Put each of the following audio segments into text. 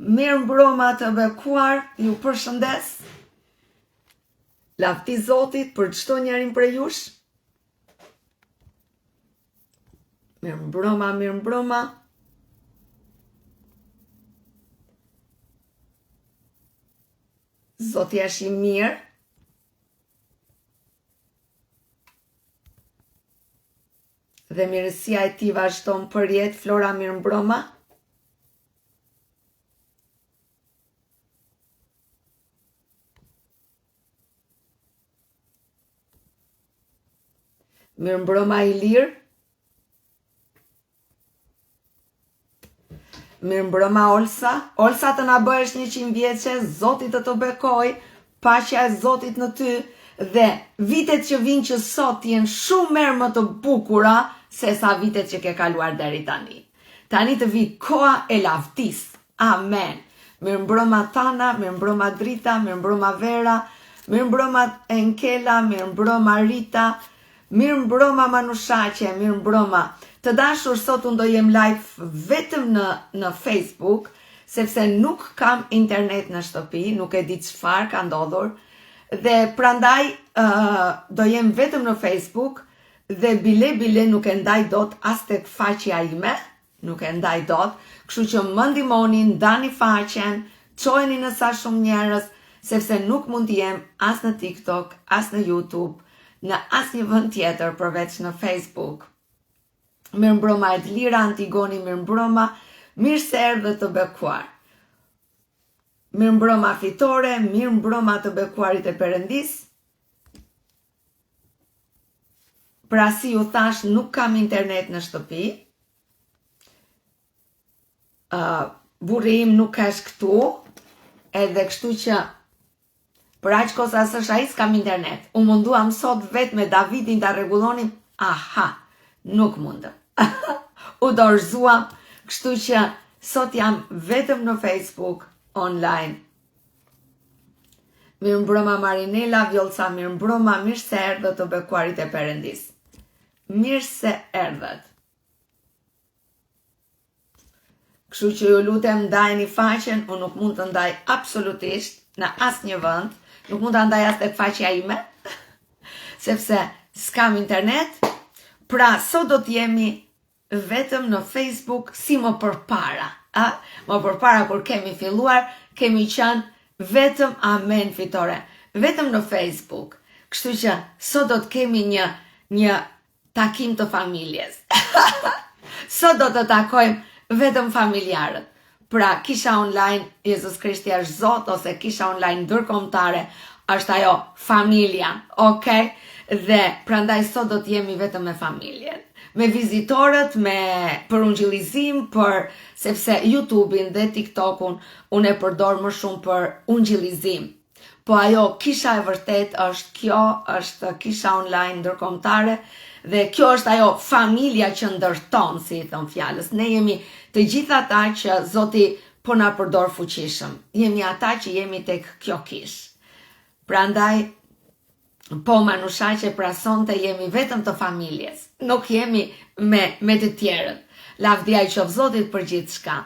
Mirë mbroma të bekuar, ju përshëndes. Lavdi Zotit për çdo njërin prej jush. Mirë mbroma, mirë mbroma. Zoti është i mirë. Dhe mirësia e tij vazhdon përjet. Flora, mirë mbroma. Mirë mbroma Ilir. Mirë mbroma Olsa. Olsa të na bëhesh 100 vjeçe, Zoti të të bekoj, paqja e Zotit në ty, dhe vitet që vinë që sot jenë shumë merë më të bukura se sa vitet që ke kaluar deri tani. Tani të vi koha e lavdis. Amen. Mirë mbroma Tana, mirë mbroma Drita, mirë mbroma Vera, mirë mbroma Enkela, mirë mbroma Rita, mirë mbroma Manushaqe, mirë mbroma. Të dashur, sot unë do jem live vetëm në Facebook, sepse nuk kam internet në shtëpi, nuk e di çfarë ka ndodhur, dhe prandaj do jem vetëm në Facebook, dhe bile nuk e ndaj dot as tek faqja ime, nuk e ndaj dot, kështu që më ndihmoni, ndani faqen, çojeni në sa shumë njerëz, sepse nuk mund të jem as në TikTok, as në YouTube, në asnjë vend tjetër përveç në Facebook. Mirë mbroma Edlira, Antigoni, mirë mbroma, mirë se erdhe të bekuar. Mirë mbroma Fitore, mirë mbroma të bekuarit e Perëndis. Pra si ju thash, nuk kam internet në shtëpi. Burri im nuk është këtu, edhe kështu që për aq kohë sa s'është ai s'kam internet. U munduam sot vetë me Davidin ta rregullonim. Aha, nuk mundëm. U dorëzuam, kështu që sot jam vetëm në Facebook online. Mirë mbroma Marinela, Vjollca, mirë mbroma, mirë se erdhët të bekuarit e Perëndis. Mirë se erdhët. Kështu që ju lutem ndajeni faqen, unë nuk mund të ndaj absolutisht në asnjë vend, nuk mund të ndaj as tek faqja ime, sepse s'kam internet. Pra, sot do t'jemi vetëm në Facebook si më përpara. Më përpara kur kemi filluar, kemi qenë vetëm Amen Fitore, vetëm në Facebook. Kështu që sot do të kemi një takim të familjes. Sot do të takojmë vetëm familjarët. Pra, kisha online Jezus Krishti është Zot, ose kisha online ndërkombëtare është ajo familja, okay? Dhe prandaj sot do të jemi vetëm me familjen, me vizitorët, për ungjillizim, sepse YouTube-in dhe TikTok-un unë e përdor më shumë për ungjillizim. Po ajo kisha e vërtet është kjo, është kisha online ndërkombëtare, dhe kjo është ajo familja që ndërton, si i thon fjalës. Ne jemi të gjithë ata që Zoti po na përdor fuqishëm. Jemi ata që jemi tek kjo kish. Prandaj po Manushaqe, pra sonte jemi vetëm të familjes, nuk jemi me të tjerët. Lavdia i qoftë Zotit për gjithçka.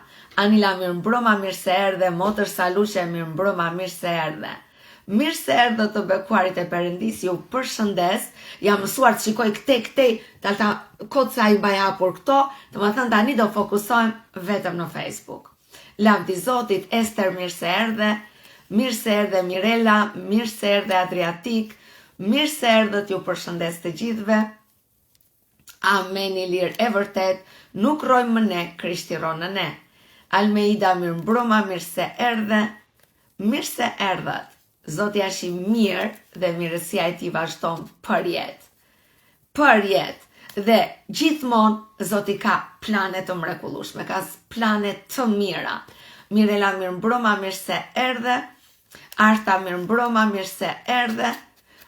Anila, mirë mbroma, mirë se erdhe. Motër Saluqe, mirë mbroma, mirë se erdhe. Mirë se erdhe të bekuarit e Perëndis, ju përshëndes. Jam mësuar të shikoj këtej, talta koca i mbaj hapur këto, domethënë tani do fokusohem vetëm në Facebook. Lavdi Zotit. Ester, mirë se erdhe. Mirë se erdhe Mirela, mirë se erdhe Adriatik. Mirë se erdhët, ju përshëndes të gjithve. Amen Ilir, e vërtet, nuk rojmë më ne, Krishti ron në ne. Almeida, mirë mbroma, mirë se erdhe. Mirë se erdhët. Zoti është i mirë dhe mirësia e tij vazhdon për jetë. Për jetë. Dhe gjithmonë Zoti ka plane të mrekullueshme, ka plane të mira. Mirela, mirë mbroma, mirë se erdhe. Arta, mirë mbroma, mirë se erdhe.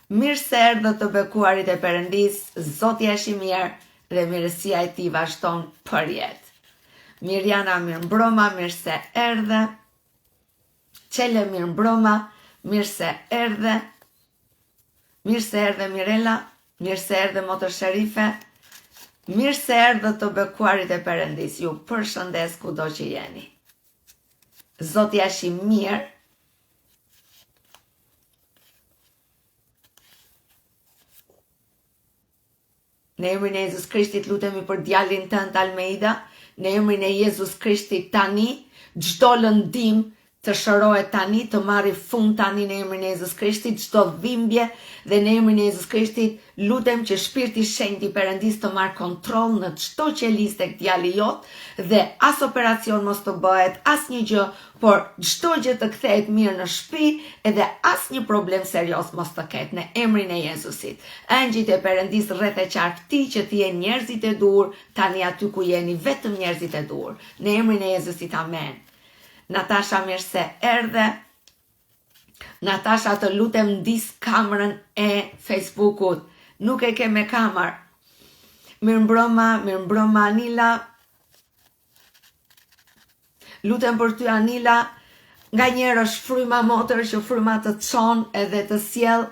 Mirë se erdhe të bekuarit e Perëndis, Zoti është i mirë dhe mirësia e tij vazhdon për jetë. Mirjana, mirë mbroma, mirë se erdhe. Qele, mirë mbroma, mirë se erdhe. Mirë se erdhe Mirela, mirë se erdhe Motër Sherife. Mirë se erdhe të bekuarit e Perëndis, ju përshëndes kudo që jeni. Zoti është i mirë. Në emrin e Jezus Krishtit lutemi për djalin tënd Almeida. Në emrin e Jezus Krishtit tani, çdo lëndim të shërohet tani, të marri fund tani në emrin e Jezus Krishtit, çdo dhimbje, dhe në emrin e Jezus Krishtit lutem që Shpirti i Shenjtë i Perëndis të marrë kontroll në çdo qelis tek djali jot dhe as operacion mos të bëhet, asnjë gjë, por çdo gjë të kthehet mirë në shtëpi edhe asnjë problem serioz mos të ketë në emrin e Jezusit. Angjëjt e Perëndis rreth e qartë që të jenë njerëzit e dur, tani aty ku jeni vetëm njerëzit e dur. Në emrin e Jezusit, amen. Natasha, mirë se erdhe. Natasha, të lutem ndis kamerën e Facebookut. Nuk e ke me kamer. Mirëmbrëma Anila. Lutem për ty Anila. Nga njerë është fryma motër që fryma të çon edhe të sjell,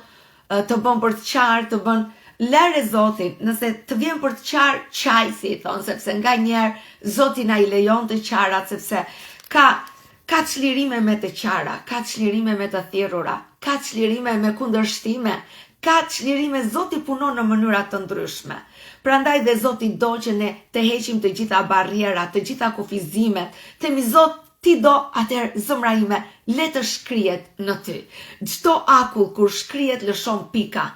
të bën për të qarë, të bën lere Zotin, nëse të vjen për të qarë, qaj si i thonë, sepse nga njerë Zotin a i lejon të qarat, sepse ka çlirime me të qara, ka çlirime me të thirrura, ka çlirime me kundërshtime, ka çlirime, Zoti punon në mënyra të ndryshme. Prandaj dhe Zoti do që ne të heqim të gjitha barrierat, të gjitha kufizimet, themi Zot, ti do, atëherë zemra ime le të shkrihet në ty. Çdo akull kur shkrihet lëshon pika.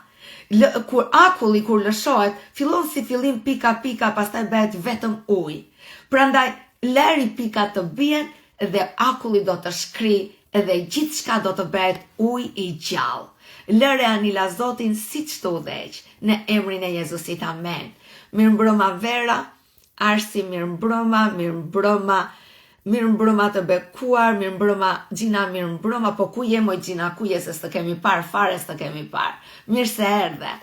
Kur akulli kur lëshohet, fillon si fillim pika, pastaj bëhet vetëm ujë. Prandaj lëri pikat të bien dhe akulli do të shkri edhe gjithçka do të bëhet ujë i gjallë. Lëre Anila Zotin siç të udhëheq, në emrin e Jezusit, amen. Mirëmbrëma Vera, Arsi, mirëmbrëma të bekuar, mirëmbrëma Gjina, mirëmbrëma, po ku je moj Gjina, ku je, se s'të kemi parë, fare s'të kemi parë. Mirë se erdhe.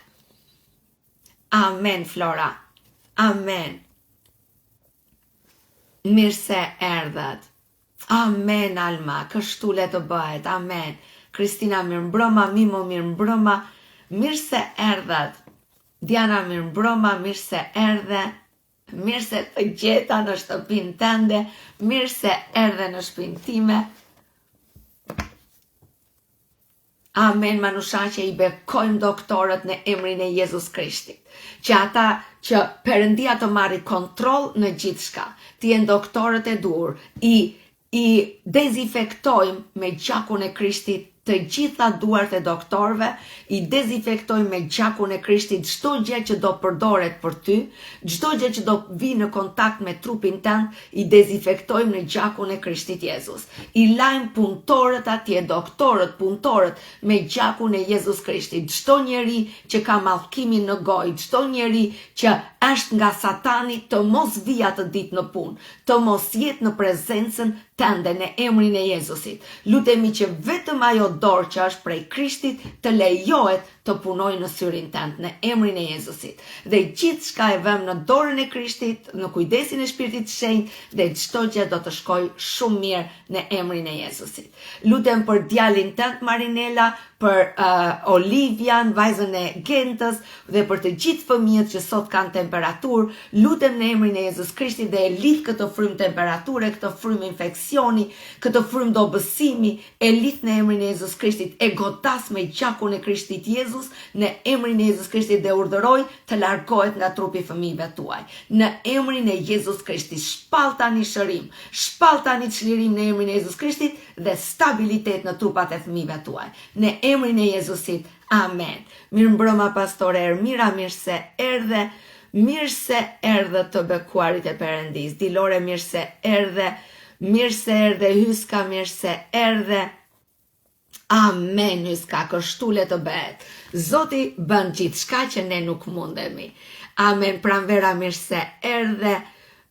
Amen, Flora. Amen. Mirë se erdhet. Amen, Alma, kështu le të bëhet, amen. Kristina, mirëmbrëma, Mimo, mirëmbrëma, mirë se erdhet. Diana, mirëmbrëma, mirë se erdhe. Mirë se të gjeta në shtëpinë tënde, mirë se erdhe në shtëpinë time. Amen, Manushaqe, i bekojmë doktorët në emrin e Jezus Krishtit. Që ata që Perëndia të marri kontroll në gjithçka, të jenë doktorët e dur, i dezinfektojmë me gjakun e Krishtit të gjitha duart e doktorëve, i dezinfektojmë me gjakun e Krishtit çdo gjë që do përdoret për ty, çdo gjë që do vi në kontakt me trupin tënd, i dezinfektojmë në gjakun e Krishtit Jezus. I lajmë punëtorët atje, doktorët, punëtorët me gjakun e Jezus Krishtit. Çdo njeri që ka mallkimin në gojë, çdo njeri që është nga Satani, të mos vi atë ditë në punë, të mos jetë në prezencën tënde në emrin e Jezusit. Lutemi që vetëm ajo dorë që është prej Krishtit të lejohet të punoj në syrin tënd në emrin e Jezusit. Dhe gjithçka e vëmë në dorën e Krishtit, në kujdesin e Shpirtit të Shenjtë, dhe çdo gjë do të shkojë shumë mirë në emrin e Jezusit. Lutem për djalin tënd Marinela, për Olivian, vajzën e Gentës, dhe për të gjithë fëmijët që sot kanë temperaturë. Lutem në emrin e Jezus Krishtit dhe e lidh këtë frymë temperature, këtë frymë infeksioni, këtë frymë dobësimi, e lidh në emrin e Jezus Krishtit, e godas me gjakun e Krishtit Jezus, në emrin e Jezus Krishtit, dhe urdhëroj të largohet nga trupi i fëmijëve tuaj. Në emrin e Jezus Krishtit, shpall tani shërim, shpall tani çlirim në emrin e Jezus Krishtit dhe stabilitet në trupat e fëmijëve tuaj. Në emrin e Jezusit, amen. Mirëmbrëma pastore Ermira, mirë se erdhe. Mirë se erdhe të bekuarit e Perëndis. Dilore, mirë se erdhe. Mirë se erdhe Hyska, mirë se erdhe. Amen, Hyska, kështu le të bëhet. Zoti bën gjithçka që ne nuk mundemi. Amen, Pranvera, mirë se erdhe.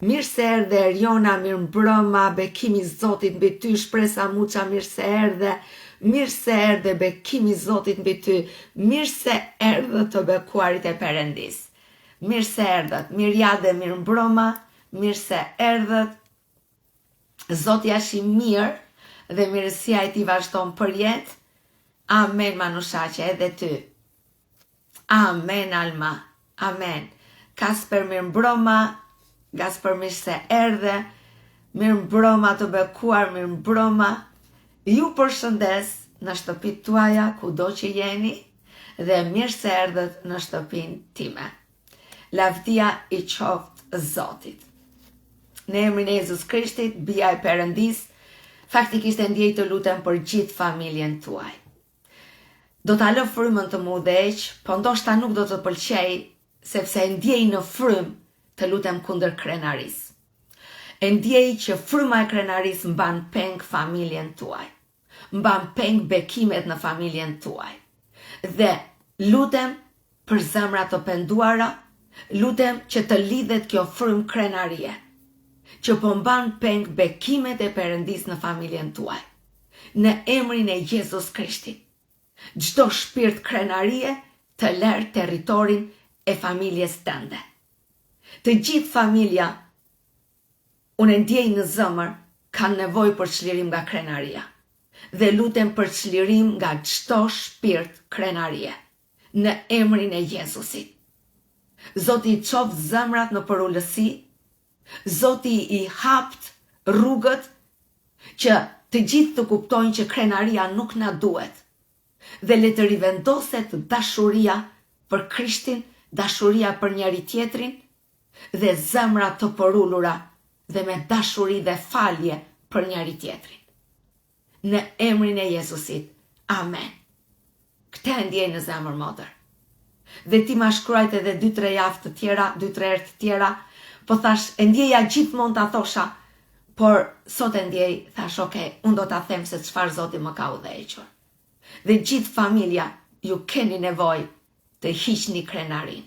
Mirë se erdhe Eriona, mirëmbrëma, bekimi Zotit mbi ty, Shpresa Muça, mirë se erdhe. Mirë se erdhe bekimi Zotit mbi ty, mirë se erdhe të bekuarit e Perëndis. Mirë se erdhet, Mirjade, mirëmbrëma, mirë se erdhet. Zoti është i mirë dhe mirësia e tij vazhdon për jetë. Amen, Manushaqe, edhe ty. Amen, Alma. Amen. Kasper, mirëmbrëma. Gasper, mirë se erdhe. Mirëmbrëma të bekuar, mirëmbrëma. Ju përshëndes në shtëpitë tuaja kudo që jeni dhe mirë se erdhët në shtëpinë time. Lavdia i qoftë Zotit. Në emrin e Jezus Krishtit, Bia e Perëndis, faktikisht e ndjej të lutem për gjithë familjen tuaj. Do ta lë frymën të më udhëheq, po ndoshta nuk do të pëlqej, sepse e ndjej në frymë të lutem kundër krenarisë. E ndjej që fryma e krenarisë mban peng familjen tuaj. Mban peng bekimet në familjen tuaj. Dhe lutem për zemra të penduara, lutem që të lidhet kjo frymë krenarie, që po mban peng bekimet e Perëndis në familjen tuaj. Në emrin e Jezus Krishtit, çdo shpirt krenarie të lërë territorin e familjes tënde. Të gjithë familja, unë ndjej në zemër, kanë nevojë për çlirim nga krenaria. Dhe lutem për çlirim nga çdo shpirt krenarie, në emrin e Jezusit. Zoti i çoft zemrat në përulësi, Zoti i hapt rrugët që të gjithë të kuptojnë që krenaria nuk na duhet. Dhe le të rivendoset dashuria për Krishtin, dashuria për njëri tjetrin dhe zemra të përullura dhe me dashuri dhe falje për njëri tjetrin. Në emrin e Jezusit. Amen. Këtë ndjej në zemër motër. Dhe ti ma shkruajt edhe 2-3 javë të tjera, 2-3 herë të tjera, po thash, e ndjeja gjithmonë ta thosha, por sot e ndjej, thash, unë do ta them se çfarë Zoti më ka udhëhequr. Dhe gjithë familja, ju keni nevojë të hiqni krenarin.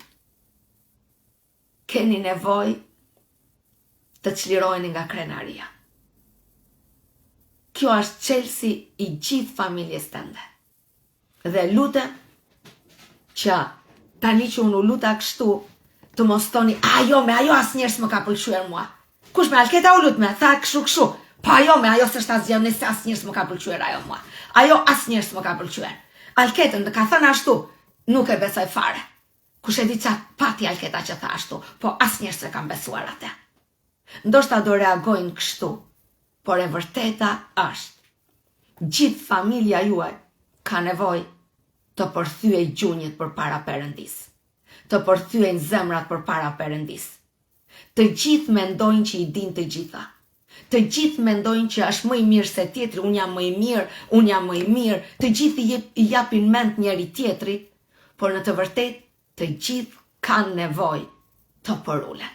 Keni nevojë të çliroheni nga krenaria. Kjo është çelësi i gjithë familjes tënde. Dhe lutem që tani që unë u luta kështu, të mos thoni, ajo asnjëherë s'më ka pëlqyer mua. Kush me Alketa u lut me, tha kështu. Po ajo s'është asgjë, nëse asnjëherë s'më ka pëlqyer ajo mua. Ajo asnjëherë s'më ka pëlqyer. Alketën të ka thënë ashtu, nuk e besoj fare. Kush e di çfarë pati Alketa që tha ashtu, po asnjëherë s'e kam besuar atë. Ndoshta do reagojnë kështu, por e vërteta është, gjithë familja juaj ka nevojë të përthyej gjunjët përpara Perëndis, të përthyejnë zemrat përpara Perëndis. Të gjithë mendojnë që i din të gjitha. Të gjithë mendojnë që është më i mirë se tjetri, unë jam më i mirë, të gjithë i japin mend njëri tjetrit, por në të vërtetë të gjithë kanë nevojë të përulen.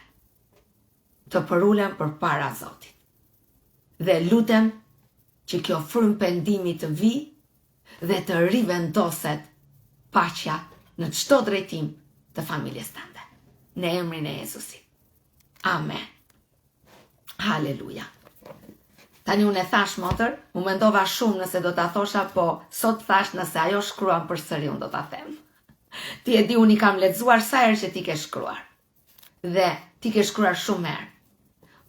Të përulen përpara Zotit. Dhe lutem që kjo frymë pendimi të vi dhe të rivendoset paqja në çdo drejtim të familjes tënde. Në emrin e Jezusit. Amen. Haleluja. Tani unë e thash motër, u mendova shumë nëse do ta thosha, po sot thash nëse ajo shkruan përsëri unë do ta them. Ti e di unë i kam lexuar sa herë që ti ke shkruar. Dhe ti ke shkruar shumë herë.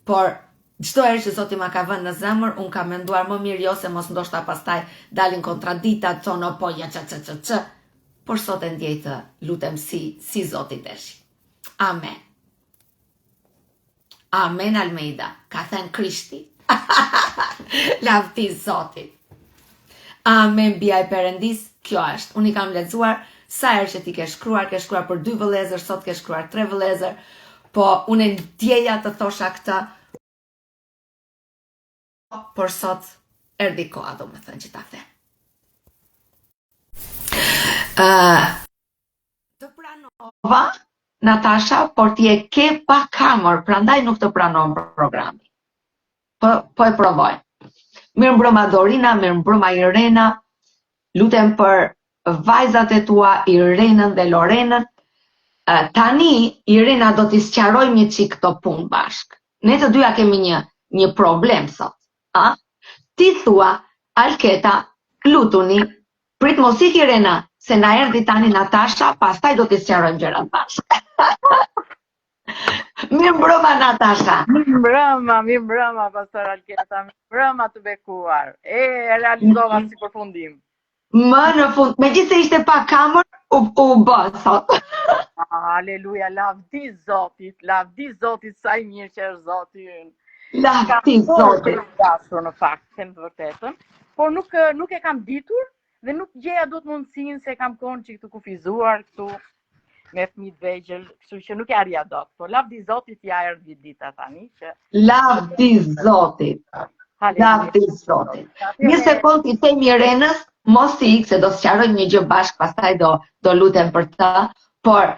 Por çdo herë që Zoti ma ka vënë në zemër, unë kam menduar më mirë jo se mos ndoshta pastaj dalin kontradikta, thonë po ja ç. Por sot e ndjej të lutem si Zoti deshi. Amen. Amen Almeida, ka thënë Krishti. Lavdi Zotit. Amen Bia e Perëndis, kjo është. Unë i kam lexuar sa herë që ti ke shkruar për 2 vëllezër, sot ke shkruar 3 vëllezër, po unë ndjeja të thosha këtë, por sot erdhi koha, do me thënë që ta them. Të pranova, Natasha, por ti e ke pa kamër, prandaj nuk të pranon programi. Po e provoj. Mirëmbrëma Dorina, mirëmbrëma Irena, lutem për vajzat e tua, Irenën dhe Lorenën. Tani, Irena, do t'i sqarojmë një çik këto punë bashk. Ne të dyja kemi një problem sot. Ti thua, Alketa, lutuni, prit mos ik Irena, se na erdhi tani Natasha, pastaj do t'i sqarojmë gjërat bashk. Mirëmbrëma Natasha. Mirëmbrëma pastor Alketa, mirëmbrëma të bekuar. E realizova si përfundim. Më në fund, megjithëse ishte pa kamër, u bë sot. Aleluja, lavdi Zotit, sa i mirë që është Zoti ynë. Lahti Zotit. Dashur në fakt, them të vërtetën, por nuk e kam ditur dhe nuk gjeja dot mundësinë se kam kohën që këtu kufizuar këtu me fëmijë të vegjël, kështu që nuk e arrija dot. Po lavdi Zotit ja erdhi dita tani që Lavdi Zotit. Lavdi Zotit. Një sekond i them Irenës, mos i ik se do sqarojmë një gjë bashkë, pastaj do lutem për të, por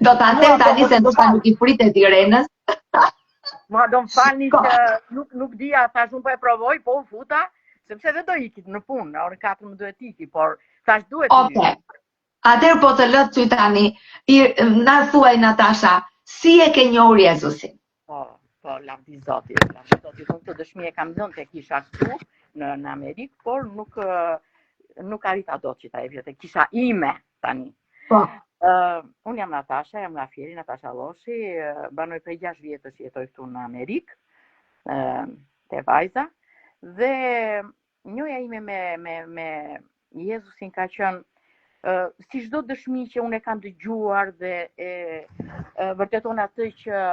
do ta them tani se ndoshta nuk i pritet Irenës. Ma do më falni që nuk dija, thash unë po e provoj, po u futa, sepse dhe do ikit në punë, në orën 4 më duhet iki, por thash duhet të Okej. Atëherë po të lë ty tani, na thuaj Natasha, si e ke njohur Jezusin? Po, lavdi Zotit, unë këtë dëshmi e kam dhënë tek kisha këtu në Amerikë, por nuk arrita dot që ta e vjetë kisha ime tani. Po. Unë jam Natasha, jam nga Fieri, Natasha Loshi, banoj prej 6 vjetës që jetoj këtu në Amerikë, te vajza, dhe njohja ime me Jezusin ka qenë si çdo dëshmi që unë e kam dëgjuar dhe vërteton atë që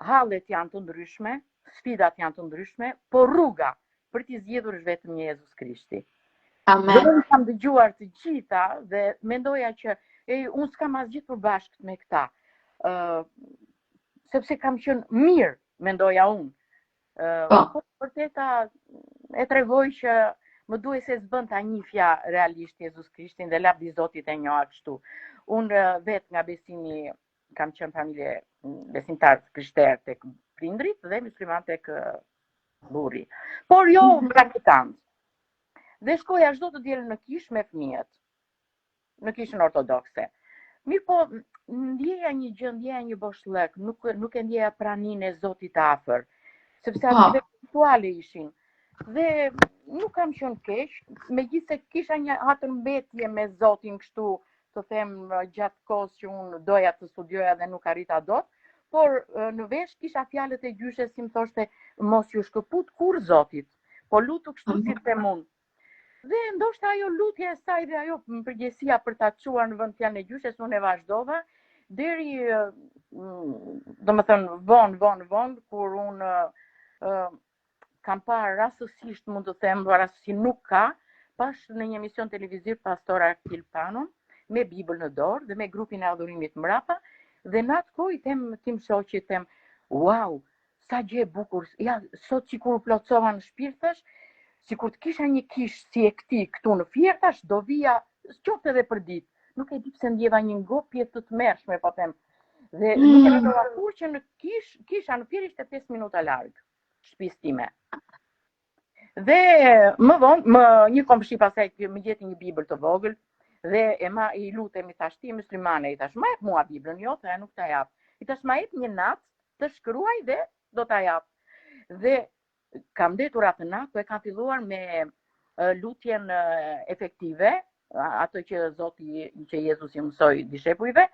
hallet janë të ndryshme, sfidat janë të ndryshme, por rruga për t'i zgjedhur është vetëm një Jezus Krishti. Amen. Dhe unë kam dëgjuar të gjitha dhe mendoja që unë s'kam asgjë të përbashkët me këta. Sepse kam qenë mirë, mendoja unë. Po vërteta e tregoj që më duhet se s'bën ta njihja realisht Jezus Krishtin dhe lavdi Zotit e njoha kështu. Unë vetë nga besimi kam qenë familje besimtar krishterë tek prindrit dhe musliman tek burri. Por jo praktikant. Dhe shkoja çdo të diel në kishë me fëmijët, në kishën ortodokse. Mirë po, ndjeja një gjë, ndjeja një boshllëk, nuk e ndjeja praninë e Zotit afër, sepse aty spirituale ishin. Dhe nuk kam qenë keq, megjithëse kisha një hatërmbetje me Zotin kështu, të them gjatë kohës që unë doja të studioja dhe nuk arrita dot, por në vesh kisha fjalët e gjyshes si më thoshte mos ju shkëput kur Zotit, po lutu kështu si them unë. Dhe ndoshta ajo lutja e saj dhe ajo përgjegjësia për ta çuar në vend fjalën e gjyshes unë e vazhdova deri domethënë vonë kur unë kam parë rastësisht, mund të them, rastësi nuk ka, pash në një emision televiziv pastora Akil Panon me Bibël në dorë dhe me grupin e adhurimit mbrapa dhe në atë kohë i them tim shoqit, them, wow, sa gjë e bukur, ja, sot sikur u plotsova në shpirt thash, sikur të kisha një kishë si e këtij këtu në Fier tash, do vija, qoftë edhe për ditë. Nuk e di pse ndjeva një ngopje të tmerrshme, po them. Dhe nuk e mendova kur që në kisha në Fier ishte 5 minuta larg shtëpisë time. Dhe më vonë, një komshi pasaj më gjeti një Bibël të vogël dhe i lutemi tash ti muslimane, i tash ma jep mua Biblën, jo, ta nuk ta jap. I tash ma jep një natë të shkruaj dhe do ta jap. Dhe kam ndetur atë natë, e kam filluar me lutjen efektive, ato që Zoti, që Jezus i mësoi dishepujve,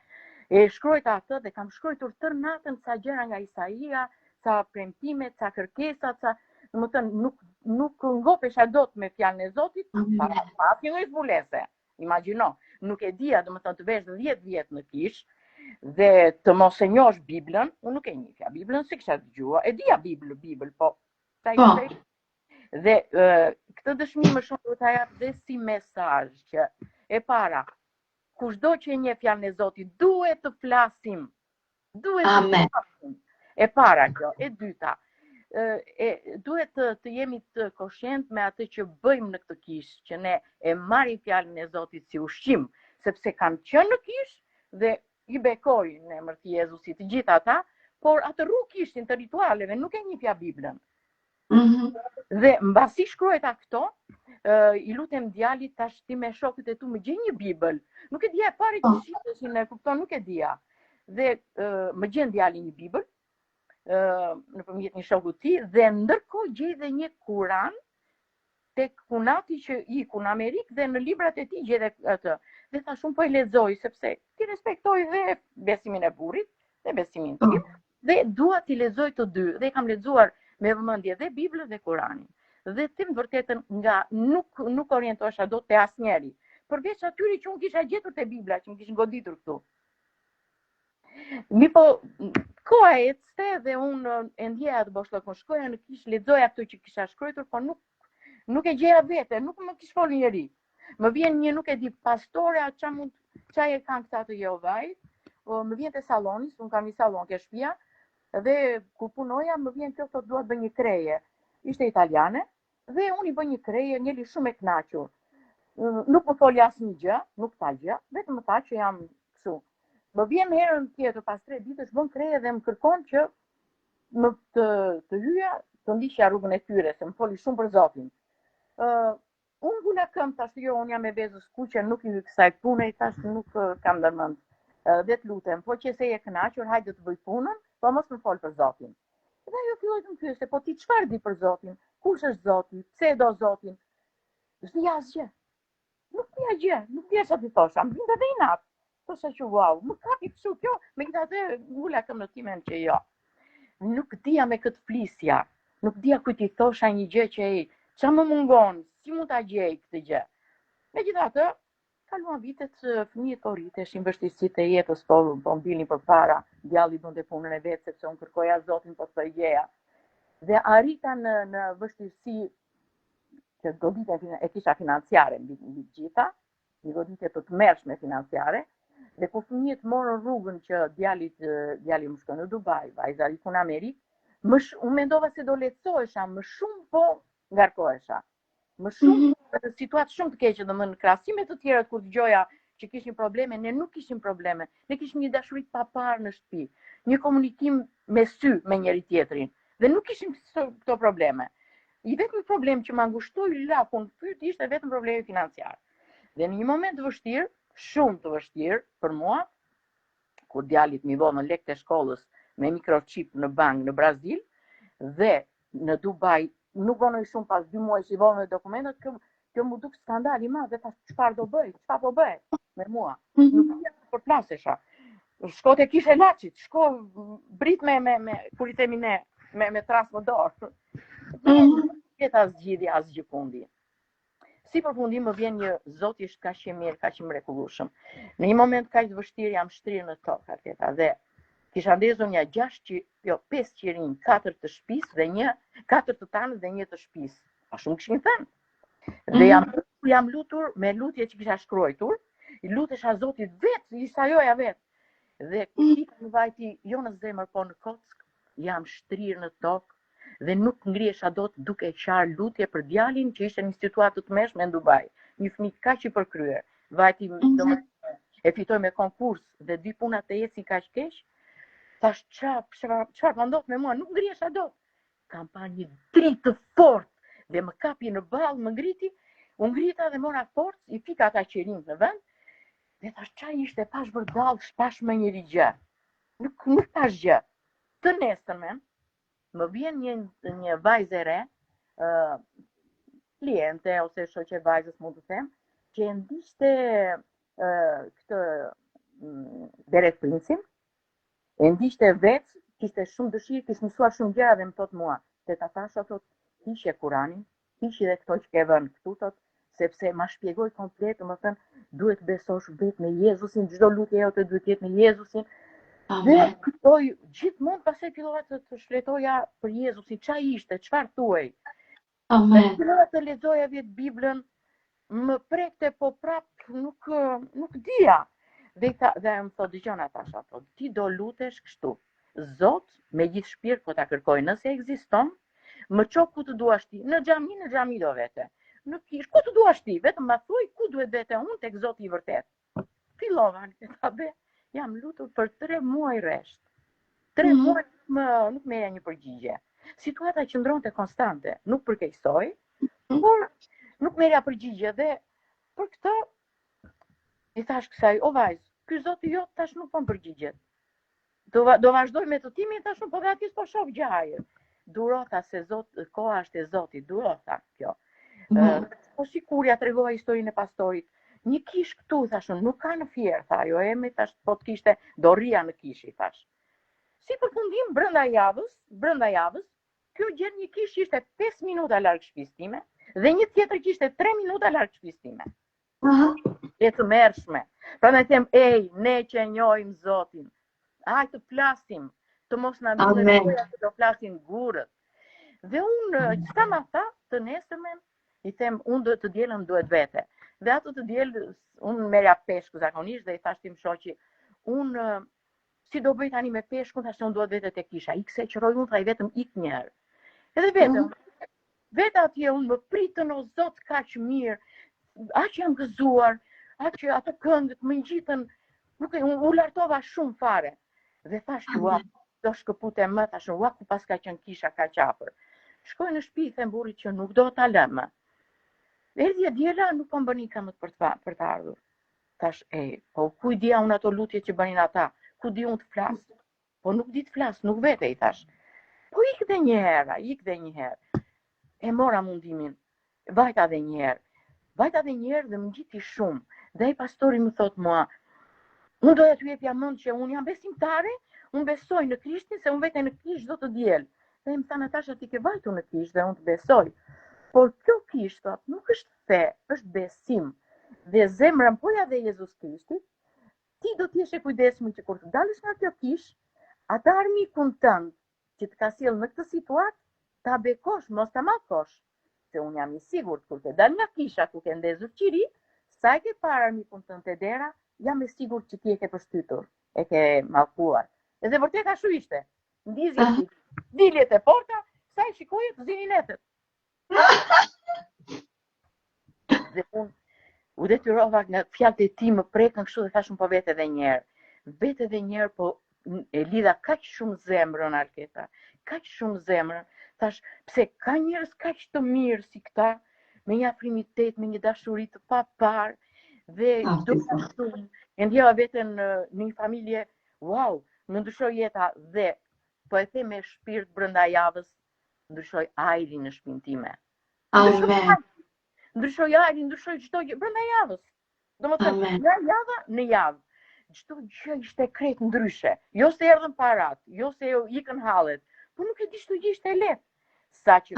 e shkruajta atë dhe kam shkruar tërë natën ca gjëra nga Isaia, ca premtime, ca kërkesa, domethënë nuk ngopesha dot me fjalën e Zotit, pa filloj zbulese. Imagjino, nuk e dija domethënë të vesh 10 vjet në kishë dhe të mos e njohësh Biblën, unë nuk e njihja Biblën, si kisha dëgjuar, e dija Bibël, po dhe këtë dëshmi më shumë duhet ta jap dhe si mesazh që e para, kushdo që e njeh fjalën e Zotit, duhet të flasim. Duhet të flasim. E para kjo, e dyta, duhet të jemi të koshient me atë që bëjmë në këtë kishë, që ne e marrim fjalën e Zotit si ushqim, sepse kam qenë në kishë dhe i bekoj në emër të Jezusit të gjithë ata, por atë rrugë kishin të ritualeve, nuk e njihja Biblën. Dhe mbasi shkruajta këto, i lutem djalit tash ti me shokët e tu më gjej një Bibël. Nuk e dija fare që shiteshin, e kupton, nuk e dija. Dhe më gjen djali një Bibël nëpërmjet një shoku ti dhe ndërkohë gjej dhe një Kuran tek kunati që iku në Amerikë dhe në librat e tij gjej atë. Dhe thash unë po e lexoj sepse ti respektoj dhe besimin e burrit dhe besimin tim dhe dua t'i lexoj të dy dhe kam lexuar me vëmendje dhe Biblën dhe Kuranin. Dhe tim vërtetën nga nuk orientohesha dot te asnjëri, përveç atyre që unë kisha gjetur te Bibla, që më kishin goditur këtu. Mi po, koha ecte dhe unë e ndjeja të boshllokun, shkoja në kishë, lexoja ato që kisha shkruar, po nuk e gjeja vete, nuk më kishte folur njëri. Më vjen një, nuk e di, pastore, çfarë e kanë këta të Jehovait, më vjen te salloni, unë kam një sallon ke shtëpia, dhe ku punoja më vjen kjo thotë dua të bëj një kreje. Ishte italiane dhe unë i bëj një kreje, njëri shumë e kënaqur. Nuk më foli asnjë gjë, nuk tha gjë, vetëm më tha që jam kështu. Më vjen herën tjetër pas 3 ditësh bën kreje dhe më kërkon që më të hyja, të ndiqja rrugën e tyre, se më foli shumë për Zotin. Unë vula këmbë, tash jo, unë jam e vezës kuqe, nuk i kësaj pune, tash nuk kam ndërmend. Dhe të lutem, po që se je kënaqur, hajde të bëj punën, po mos më fol për Zotin. Dhe ajo filloi të më pyeste, po ti çfarë di për Zotin? Kush është Zoti? Pse e do Zotin? S'di asgjë. Nuk di asgjë, nuk di sa ti thosha, më binte dhe inat. Thosha që wow, më kapi kështu kjo, megjithatë vula këmbën në timen që jo. Nuk dija me këtë flisja, nuk dija kujt i thosha një gjë që ç'a më mungon, si mund ta gjej këtë gjë. Megjithatë, kaluan vitet, fëmijët po rriteshin, vështirësitë e jetës po mbilnin përpara, djalli bënte punën e vet sepse unë kërkoja Zotin po të gjeja. Dhe arrita në vështirësi që goditja e kisha financiare mbi gjitha, një goditje të tmerrshme financiare, dhe kur fëmijët morën rrugën që djali më shkon në Dubai, vajza riku në Amerikë, unë mendova se do lehtësohesha, më shumë po ngarkohesha. Më shumë situatë shumë të keqe, domethënë në krahasim me të tjerët kur dëgjoja që kishin probleme, ne nuk kishim probleme. Ne kishim një dashuri të paparë në shtëpi, një komunikim me sy me njëri tjetrin dhe nuk kishim këto probleme. I vetmi problem që më angushtoi lakun fyt ishte vetëm problemi financiar. Dhe në një moment të vështirë, shumë të vështirë për mua, kur djalit mi vonën lekët e shkollës me microchip në bankë në Brazil dhe në Dubai nuk vonoj shumë pas 2 muaj që i vonën dokumentat, kjo mu duk skandal i madh, dhe thash çfarë do bëj, çfarë po bëj me mua. Nuk jam për plasesha. Shko te kishe laçit, shko brit me kur i themi ne me transmodor. Jeta zgjidhja asgjë fundi. Si përfundim më vjen një Zot i kaq i mirë, kaq i mrekullueshëm. Në një moment kaq të vështirë jam shtrirë në tokë atëta dhe kisha ndezur një 5 qirinj, 4 të shtëpisë dhe 4 të tanës dhe 1 të shtëpisë. A shumë kishin thënë. Dhe jam lutur me lutje që kisha shkruar, i lutesha Zotit vetë, i sajoja vetë. Dhe kika në vajti jo në zemër, po në kock, jam shtrirë në tokë dhe nuk ngrihesha dot duke qarë lutje për djalin që ishte në situatë të tmerrshme në Dubai. Një fëmijë kaq i përkryer. Vajti e fitoi me konkurs dhe 2 puna të ecin kaq keq. Tash çfarë më ndodh me mua, nuk ngrihesha dot. Kam pa një dritë të fortë dhe më kapi në ballë, më ngriti, u ngrita dhe mora forcë, i fika ata qirinj në vend. Dhe thash ç'a ishte, pash vërdall, pash më njëri gjë. Nuk pash gjë. Të nesërmen më vjen një vajzë e re, kliente ose shoqe vajzës mund të them, që e ndiqte këtë Derek Princein, e ndiqte vetë, kishte shumë dëshirë, kishte mësuar shumë gjëra dhe më thot mua, te Tatasha thot, hiqje Kuranin, hiqje dhe këto që ke vënë këtu thot, sepse ma shpjegoj komplet, më thënë, duhet besosh vetë në Jezusin, çdo lutje jote duhet jetë në Jezusin. Dhe këtoj gjithmonë pastaj fillova të shfletoja për Jezusin, ç'a ishte, çfarë thuaj. Amen. Fillova të lexoja vetë Biblën, më prekte po prap nuk dija. Dhe më thot dëgjon Natasha, thot, ti do lutesh kështu. Zot me gjithë shpirt po ta kërkoj, nëse ekziston, më çop ku të duash ti, në xhami do vete. Në kish, ku të duash ti, vetëm ma thuaj ku duhet vete unë tek Zoti i vërtet. Fillova të jam lutur për 3 muaj rresht. 3 muaj nuk merja një përgjigje. Situata qëndronte konstante, nuk përkeqësoj, por nuk merja përgjigje dhe për këtë i thash kësaj, o vajzë, ky Zoti jot tash nuk po më përgjigjet. Do vazhdoj me të timin, tash po gati s'po shoh gjë hajër. Durota se koha është e Zotit, durota kjo. Po sikurja tregova historinë e pastorit. Një kish këtu, thashun, nuk ka në Fier, tha, jo emi, thash, po të kishte, do rria në kishi, thash. Si përfundim, brenda javës, kjo gjen një kish ishte 5 minuta larg shtëpisë time, dhe një tjetër që ishte 3 minuta larg shtëpisë time. E të mërshme. Pra me them, ne që njohim Zotin, hajtë të flasim, të mos na vinë goja që do flasin gurët. Dhe unë, çka ma tha, të nesërmen, i them, unë do të dielën duhet vete. Dhe ato të dielë, unë merja peshkë zakonisht dhe i thash tim shoqi, unë si do bëj tani me peshkun, thashë unë duhet vete te kisha. Ikse qëroj unë, tha i vetëm ik njerë. Edhe vetëm, vetë atje unë më pritën o zot kaq mirë, aq jam gëzuar, aq ato këngët më ngjitën, nuk e u lartova shumë fare. Dhe thash, ua, do shkëpute më, thash, ua, ku pas ka qenë kisha ka qafër. Shkoj në shtëpi, them burrit që nuk do ta lëmë. Erdhi diela, nuk po bënin këmbët për të ardhur. Thash, po ku i dia unë ato lutje që bënin ata? Ku di unë të flas? Po nuk di të flas, nuk vete, i thash. Po ik dhe një herë. E mora mundimin. Vajta dhe një herë dhe më ngjiti shumë. Dhe ai pastori më thot mua, unë doja t'ju jepja mend që unë jam besimtare, unë besoj në Krishtin, se unë vete në kish do të diel. Dhe më tha Natasha, ti ke vajtu në kish dhe unë të besoj. Por kjo kish, thot, nuk është fe, është besim. Dhe zemrën poja dhe Jezus Krishtit, ti do t'jesh e kujdesshëm që kur të dalësh nga kjo kish, ata armikun tënd që të ka sjell në këtë situatë, ta bekosh, mos ta mallkosh. Se unë jam i sigurt kur të dal nga kisha ku ke ndezur qiri, sa e ke parë armikun tënd te dera, jam e sigurt që ti e ke përshtytur, e ke mallkuar. Edhe vërtet ashtu ishte. Ndizje diljet e porta, sa i shikoje të zinin netët. Dhe unë u detyrova nga fjalët e tij më prekën kështu dhe thash po vete edhe një herë. Vete edhe një herë, po e lidha kaq shumë zemrën Alketa, kaq shumë zemrën. Thash, pse ka njerëz kaq të mirë si këta, me një afrimitet, me një dashuri të papar, dhe do shumë. E ndjeva veten në një familje, wow, më ndryshoi jeta dhe po e them me shpirt brenda javës, ndryshoi ajri në shtëpinë time. Amen. Ndryshoi ajri, ndryshoi çdo gjë brenda javës. Domethënë, nga java në javë. Çdo gjë ishte krejt ndryshe. Jo se erdhën parat, jo se ikën hallet, po nuk e di çdo gjë ishte lehtë. Sa që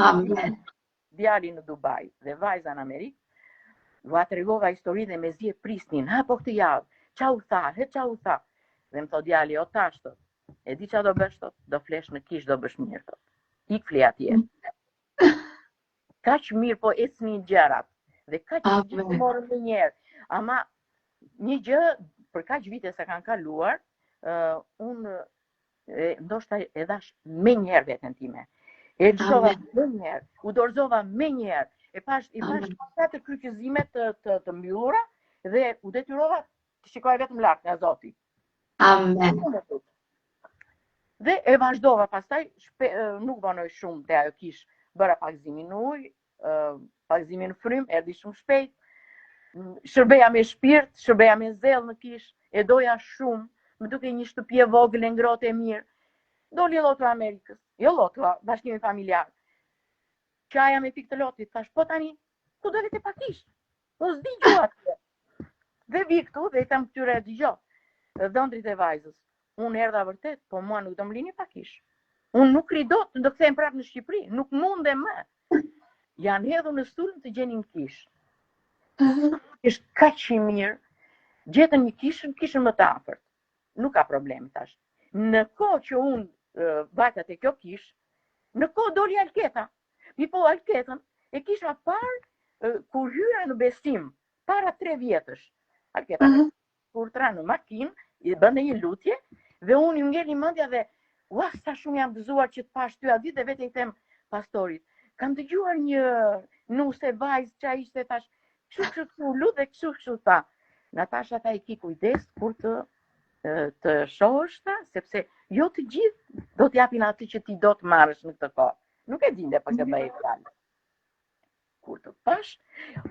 djali në Dubai dhe vajza në Amerikë, va tregova histori dhe me zi e prisnin, ha po këtë javë, qa u tha, qa u tha. Dhe më thot djali, o tash thot, e di qa do bësh thot, do flesh në kish, do bësh mirë thot. Ik fli atje. Kaq mirë po ecnin gjërat dhe kaq gjë morën më njerë. Ama një gjë, për kaq vite se kanë kaluar, unë ndoshta e dhash me njerë veten time. E lëshova me njerë, u dorëzova me njerë, i pash të kryqëzimet të mbyllura dhe u detyrova të shikoj vetëm lart nga Zoti. Amen. Dhe e vazhdova pastaj, nuk vonoj shumë te ajo kish, bëra pak zimin ujë, pak zimin frym, erdhi shumë shpejt. Shërbeja me shpirt, shërbeja me zell në kish, e doja shumë, më duke një shtëpi e vogël e ngrohtë e mirë. Doli llotra Amerikës, jo llotra, bashkimi familjar. Qaja me pikë të lotit, thash, po tani, ku do vete pa kish? Po s'di gjua atje. Dhe vi këtu dhe i them këtyre dëgjoj, dhëndrit e vajzës. Unë erdha vërtet, po mua nuk do më lini pa kish. Unë nuk ridot, do kthehem prapë në Shqipëri, nuk mundem më. Janë hedhur në stulën të gjenin kish. Është kaq i mirë, gjetën një kishën më të afërt. Nuk ka problem tash. Në kohë që unë vajta te kjo kish, në kohë doli Alketa. Mi po Alketën e kisha parë kur hyra në besim, para 3 vjetësh. Alketa kur tra në makinë, i bënte një lutje dhe unë ju ngeli mendja dhe ua, sa shumë jam gëzuar që të pash ty atë ditë dhe vetë i them pastorit. Kam dëgjuar një nuse vajzë që ishte tash, kështu lut dhe kështu tha. Natasha tha i ki kujdes kur të shohësh ta, sepse jo të gjithë do t'japin atë që ti do të marrësh në këtë kohë. Nuk e dinte për këtë bëj fjalë. Kur të pash,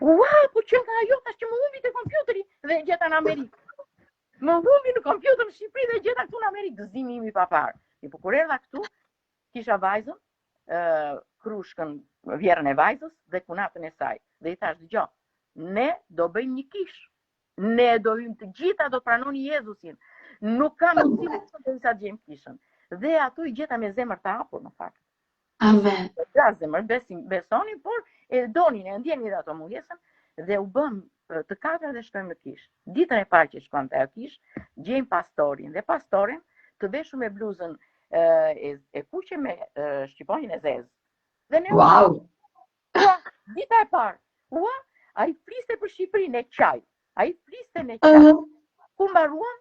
ua, po që nga ajo tash që më humbi te kompjuteri dhe gjeta në Amerikë. Më humbi në kompjuter në Shqipëri dhe gjeta këtu në Amerikë, gëzimi im i papar. Po kur erdha këtu, kisha vajzën, krushkën, vjerën e vajzës dhe kunatën e saj. Dhe i thash, dëgjoj, ne do bëjmë një kish. Ne do hyjmë të gjitha, do të pranoni Jezusin. Nuk kam mundësi të sa gjejmë kishën. Dhe ato i gjeta me zemër të hapur në fakt. Amen. Ja zemër besonin, por e donin, e ndjenin ato mungesën dhe u bëm të katër dhe shkojmë në kish. Ditën e parë që shkon te ajo kish, gjejmë pastorin dhe pastoren të veshur me bluzën e kuqe me shqiponjën e zezë. Dhe ne Wow. dita e parë, ai fliste për Shqipërinë e qaj. Ai fliste në qaj. Ku mbaruam,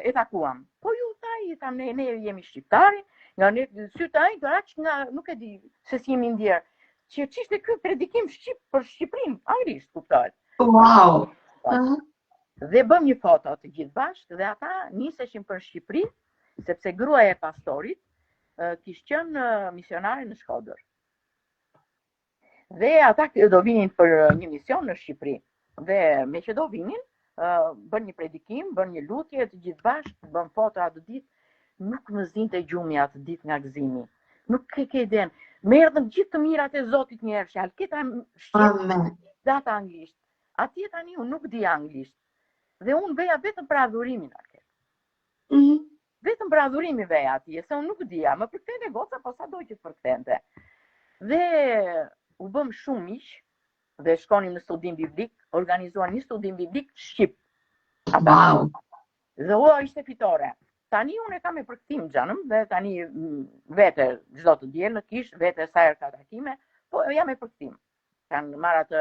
e takuam. Po ju tha, ne jemi shqiptari, nga ne sytë ai aq nga nuk e di se si jemi ndjerë. Që ç'ishte ky predikim për Shqipërinë, anglisht kuptohet. Wow. Dhe bëm një foto të gjithë bashkë dhe ata niseshin për Shqipëri, sepse gruaja e pastorit kishte qenë misionare në Shkodër. Dhe ata do vinin për një mision në Shqipëri. Dhe me që do vinin, bën një predikim, bën një lutje të gjithë bashkë, bën foto atë ditë, nuk më zinte gjumi atë ditë nga gëzimi. Nuk ke iden. Me erdhën gjithë të mirat e Zotit një herë fjalë. Këta shqip, data anglisht. Atje tani unë nuk di anglisht. Dhe unë veja vetëm për adhurimin atje. Vetëm për adhurimin veja atje, se unë nuk dija, më përkthente goca, po sa do që të përkthente. Dhe u bëm shumë miq, dhe shkonim në studim biblik, organizuan një studim biblik shqip. Wow. Dhe ishte fitore. Tani unë e kam e përkthim xhanëm, dhe tani vete çdo të diel në kish, vete sa herë ka takime, po jam e përkthim. Kanë marrë atë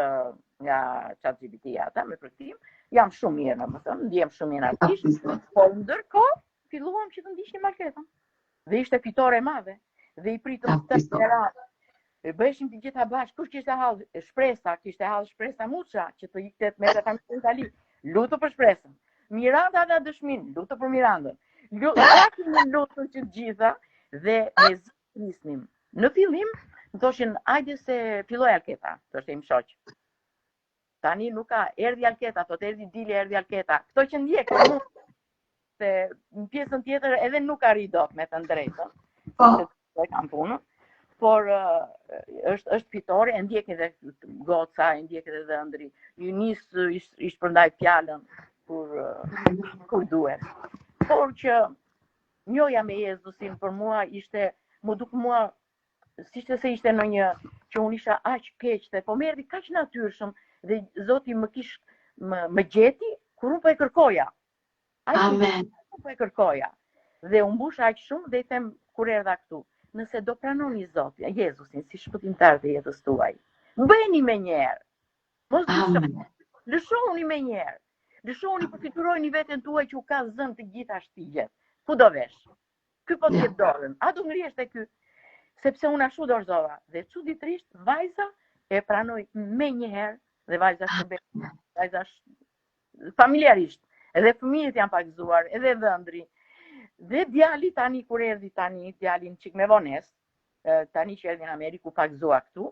nga ChatGPT ata me përkthim, jam shumë mirë, domethënë, ndjem shumë mirë artisht, po ndërkohë filluam që të ndiqnim maletën. Dhe ishte fitore e madhe. Dhe i pritëm të radhë. Bëheshim të gjitha bashkë, kush kishte hall shpresa, kishte hall shpresa Muça, që të ikte me ata në Itali. Lutu për shpresën. Miranda dha dëshmin, lutu për Mirandën. Lutu që të gjitha dhe ne zgjisnim. Në fillim, më thoshin, hajde se filloi Alketa, thoshte im shoq. Tani nuk ka, erdhi Alketa, thotë erdhi Dili, erdhi Alketa. Kto që ndjek mua se në pjesën tjetër edhe nuk arri dot me të drejtën. Se kam punën. Por është fitore, e ndjekin edhe goca, e ndjekin edhe ëndri. Ju i shpërndaj fjalën kur duhet. Por që njoja me Jezusin për mua ishte, më duk mua, s'ishte se ishte në një që unë isha aq keqte, po më erdhi kaq natyrshëm dhe Zoti më gjeti kur unë po e kërkoja. Amen. Po e kërkoja. Dhe u mbush aq shumë dhe i them kur erdha këtu. Nëse do pranoni Zotin, Jezusin, si shpëtimtar të jetës tuaj, bëni me njerë. Mos lëshoni. Lëshoni me njerë. Lëshoni, përfiturojni veten tuaj që u ka zënë të gjitha shtigjet. Ku do vesh? Ky po t'jep dorën. A do ngrihesh te ky? Sepse unë ashtu dorëzova. Dhe çuditërisht vajza e pranoi me njëherë dhe vajza shërbet. Vajza familjarisht. Edhe fëmijët janë pagëzuar, edhe dhëndri. Dhe djali tani kur erdhi djalin çik me vonesë, tani që erdhi në Amerikë u pagëzua këtu,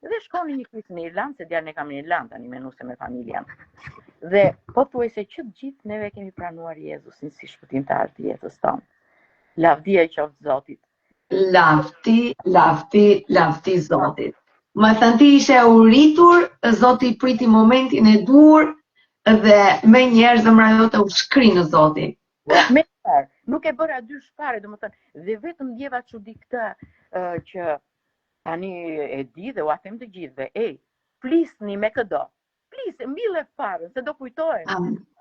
dhe shkoni një kujt në Irlandë, se djalin e kam në Irlandë tani me nuse me familjen. Dhe po thuaj se që të gjithë neve kemi pranuar Jezusin si shpëtimtar të jetës tonë. Lavdia i qoftë Zotit. Lavdi Zotit. Më thënë ti ishe uritur, Zoti priti momentin e dur dhe me njerë zemra jote u shkri në Zotin. Me njerë, nuk e bëra dy shpare, domethënë, dhe vetëm djeva çudi këtë që tani e di dhe u them të gjithëve, flisni me këdo. Flisni, mbille farën, se do kujtohet.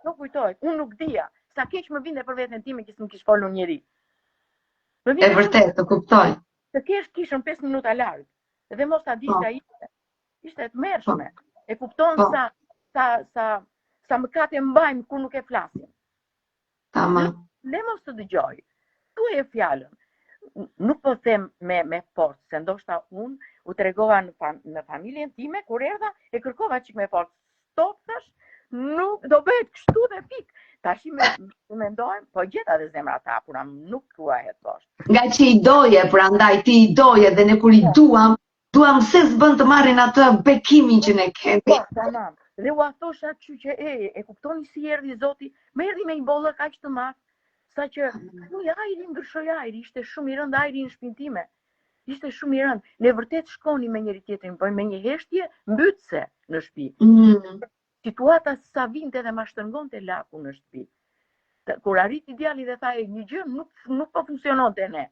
Do kujtohet. Unë nuk dija, sa keq më vinte për veten time që s'm kish folur njeri. E vërtet, të kuptoj. Të kishën 5 minuta larg. Dhe mos ta dishte ishte. Ishte të mërshme. E kupton sa mëkate mbajmë kur nuk e flasim. Tamam. Le mos të dëgjoj. Thuaj fjalën. Nuk po them me forcë, se ndoshta unë u tregova në familjen time kur erdha e kërkova çik me forcë. Stop thash, nuk do bëhet kështu dhe pik. Tash mendojmë, po gjeta dhe zemra ta hapura, nuk thuahet poshtë. Nga që i doje, prandaj ti i doje dhe ne kur i duam se s'bën të marrin atë bekimin që ne kemi. Po, tamam. Dhe u thosh atë që e kuptoni si erdhi Zoti, më erdhi me një bollë kaq të madh, saqë ajri ndryshoi ajri, ishte shumë i rënd ajri në shtëpinë time. Ishte shumë i rënd. Ne vërtet shkonim me njëri tjetrin, po me një heshtje mbytse në shtëpi. Situata sa vinte dhe ma shtrëngonte laku në shtëpi. Kur arriti djali dhe tha një gjë nuk po funksiononte ne.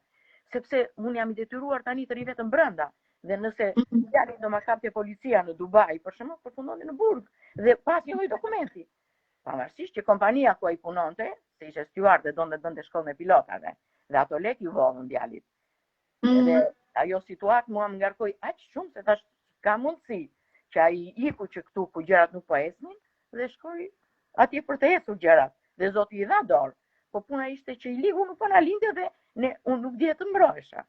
Sepse unë jam i detyruar tani të ri vetëm brenda. Dhe nëse djali do ma kapte policia në Dubai, për shembull, përfundonte në burg dhe pasi lloj dokumenti. Pavarësisht që kompania ku ai punonte, se ishte steward dhe donte bënte shkollë me pilotave. Dhe ato lek ju vodhën djalit. Edhe ajo situatë mua më ngarkoi aq shumë se thash ka mundësi që ai iku që këtu ku gjërat nuk po ecnin dhe shkoi atje për të ecur gjërat. Dhe Zoti i dha dorë. Po puna ishte që i ligu nuk po na lindte dhe unë nuk dija të mbrohesha.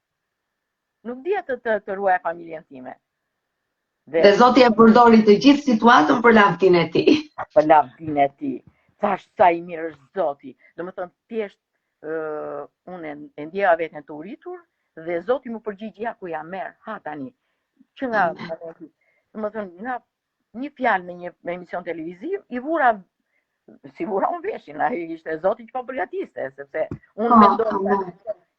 Nuk dija të ruaja familjen time. Dhe Zoti e përdori të gjithë situatën për lavdin e tij. Për lavdin e tij. Thash sa i mirë është Zoti. Domethënë thjesht unë e ndjeja veten të uritur dhe Zoti më përgjigj ja ku jam merr, ha tani. Që nga domethënë nga një fjalë në një emision televiziv i vura si vura unë veshin, ai ishte Zoti që po përgatiste, sepse unë mendoj